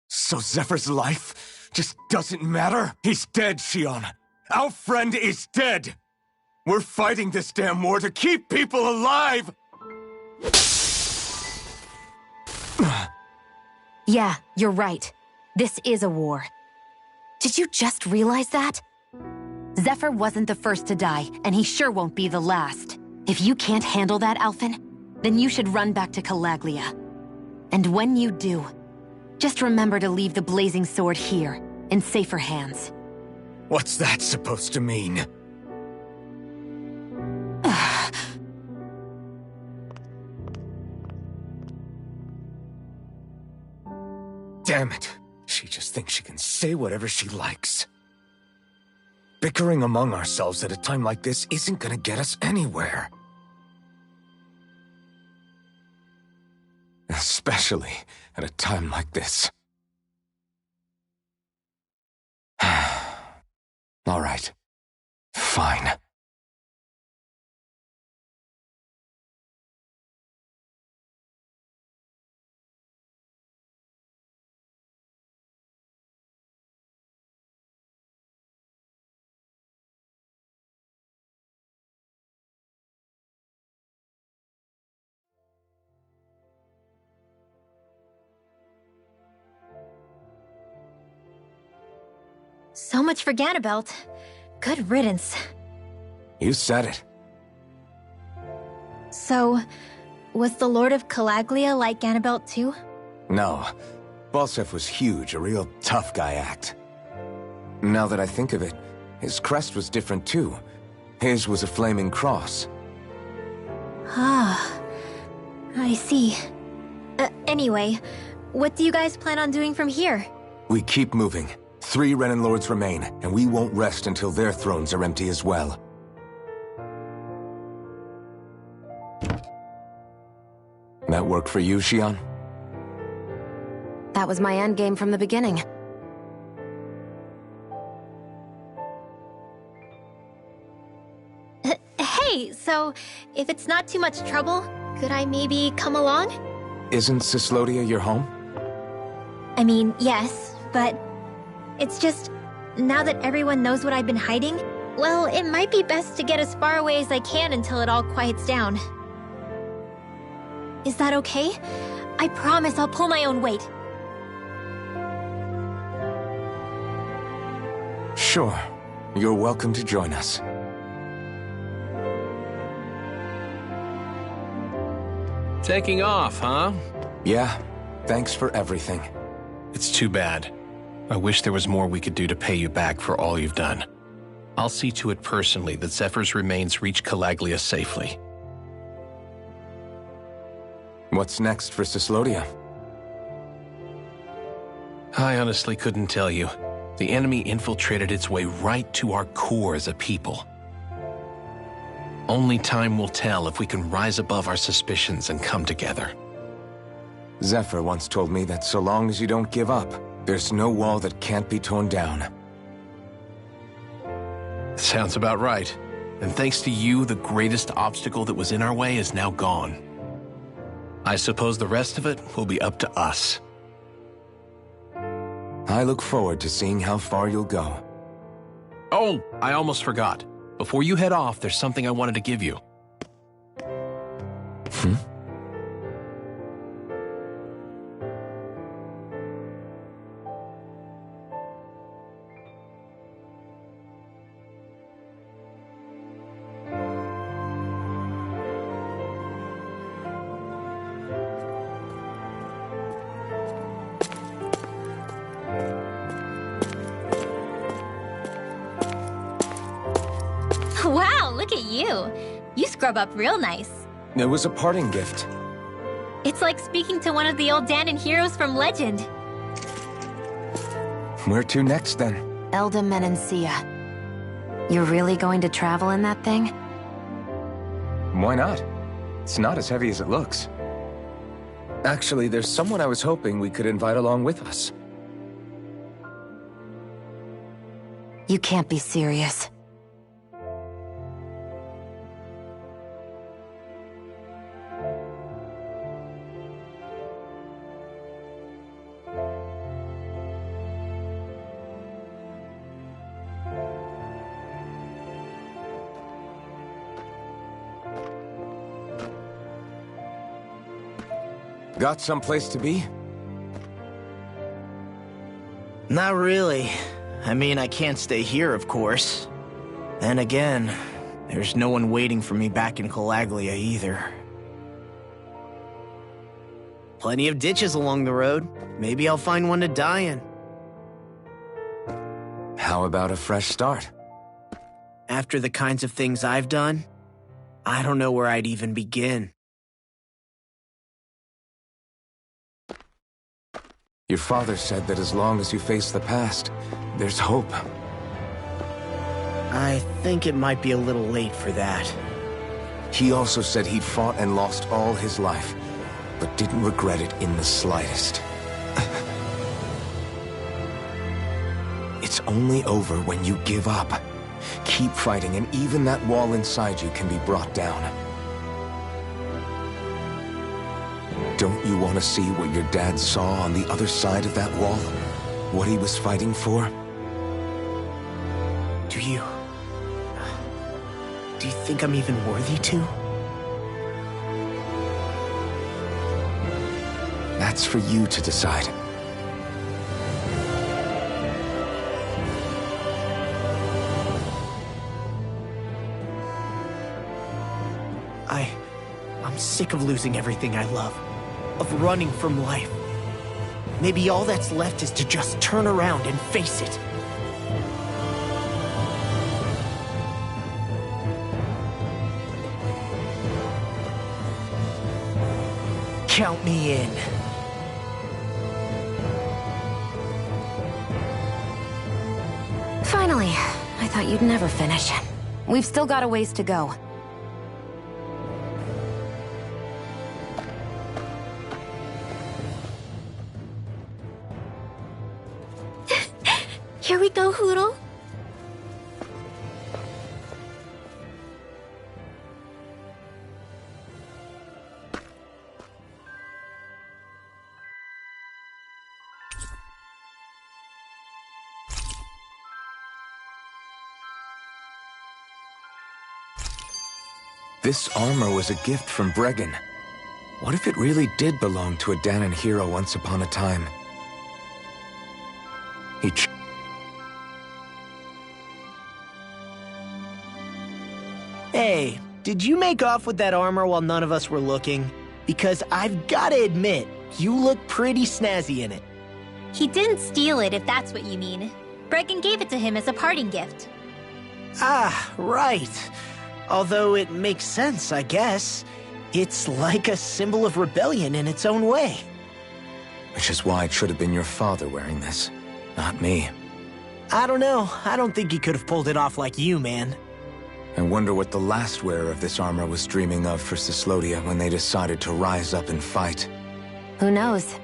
So Zephyr's life just doesn't matter? He's dead, Shionne. Our friend is dead. We're fighting this damn war to keep people alive! Yeah, you're right. This is a war. Did you just realize that? Zephyr wasn't the first to die, and he sure won't be the last. If you can't handle that, Alphen, then you should run back to Calaglia. And when you do, just remember to leave the Blazing Sword here, in safer hands. What's that supposed to mean? Damn it. She just thinks she can say whatever she likes. Bickering among ourselves at a time like this isn't gonna get us anywhere. Especially at a time like this. All right. Fine. So much for Ganabelt. Good riddance. You said it. So, was the Lord of Calaglia like Ganabelt too? No. Balseph was huge, a real tough guy act. Now that I think of it, his crest was different too. His was a flaming cross. Ah, I see. Anyway, what do you guys plan on doing from here? We keep moving. 3 Renan Lords remain, and we won't rest until their thrones are empty as well. That work for you, Xion? That was my endgame from the beginning. Hey, so if it's not too much trouble, could I maybe come along? Isn't Cyslodia your home? I mean, yes, but it's just, now that everyone knows what I've been hiding, well, it might be best to get as far away as I can until it all quiets down. Is that okay? I promise I'll pull my own weight. Sure. You're welcome to join us. Taking off, huh? Yeah. Thanks for everything. It's too bad. I wish there was more we could do to pay you back for all you've done. I'll see to it personally that Zephyr's remains reach Calaglia safely. What's next for Cyslodia? I honestly couldn't tell you. The enemy infiltrated its way right to our core as a people. Only time will tell if we can rise above our suspicions and come together. Zephyr once told me that so long as you don't give up, there's no wall that can't be torn down. Sounds about right. And thanks to you, the greatest obstacle that was in our way is now gone. I suppose the rest of it will be up to us. I look forward to seeing how far you'll go. Oh, I almost forgot. Before you head off, there's something I wanted to give you. Wow, look at you. You scrub up real nice. It was a parting gift. It's like speaking to one of the old Dahnan heroes from legend. Where to next, then? Elde Menancia. You're really going to travel in that thing? Why not? It's not as heavy as it looks. Actually, there's someone I was hoping we could invite along with us. You can't be serious. Got someplace to be? Not really. I mean, I can't stay here, of course. Then again, there's no one waiting for me back in Calaglia either. Plenty of ditches along the road. Maybe I'll find one to die in. How about a fresh start? After the kinds of things I've done, I don't know where I'd even begin. Your father said that as long as you face the past, there's hope. I think it might be a little late for that. He also said he'd fought and lost all his life, but didn't regret it in the slightest. It's only over when you give up. Keep fighting, and even that wall inside you can be brought down. Don't you want to see what your dad saw on the other side of that wall? What he was fighting for? Do you think I'm even worthy to? That's for you to decide. I'm sick of losing everything I love. Of running from life. Maybe all that's left is to just turn around and face it. Count me in. Finally. I thought you'd never finish. We've still got a ways to go. Here we go, Hootle. This armor was a gift from Bregan. What if it really did belong to a Dahnan hero once upon a time? Hey, did you make off with that armor while none of us were looking? Because I've gotta admit, you look pretty snazzy in it. He didn't steal it, if that's what you mean. Bregan gave it to him as a parting gift. Ah, right. Although it makes sense, I guess. It's like a symbol of rebellion in its own way. Which is why it should have been your father wearing this, not me. I don't know. I don't think he could have pulled it off like you, man. I wonder what the last wearer of this armor was dreaming of for Cyslodia when they decided to rise up and fight. Who knows?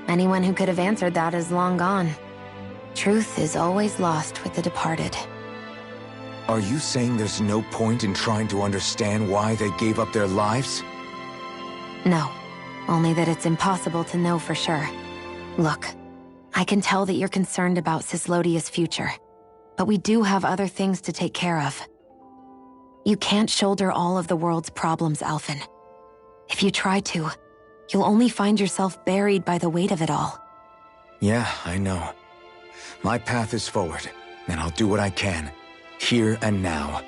Anyone who could have answered that is long gone. Truth is always lost with the departed. Are you saying there's no point in trying to understand why they gave up their lives? No. Only that it's impossible to know for sure. Look, I can tell that you're concerned about Cyslodia's future. But we do have other things to take care of. You can't shoulder all of the world's problems, Alphen. If you try to, you'll only find yourself buried by the weight of it all. Yeah, I know. My path is forward, and I'll do what I can. Here and now.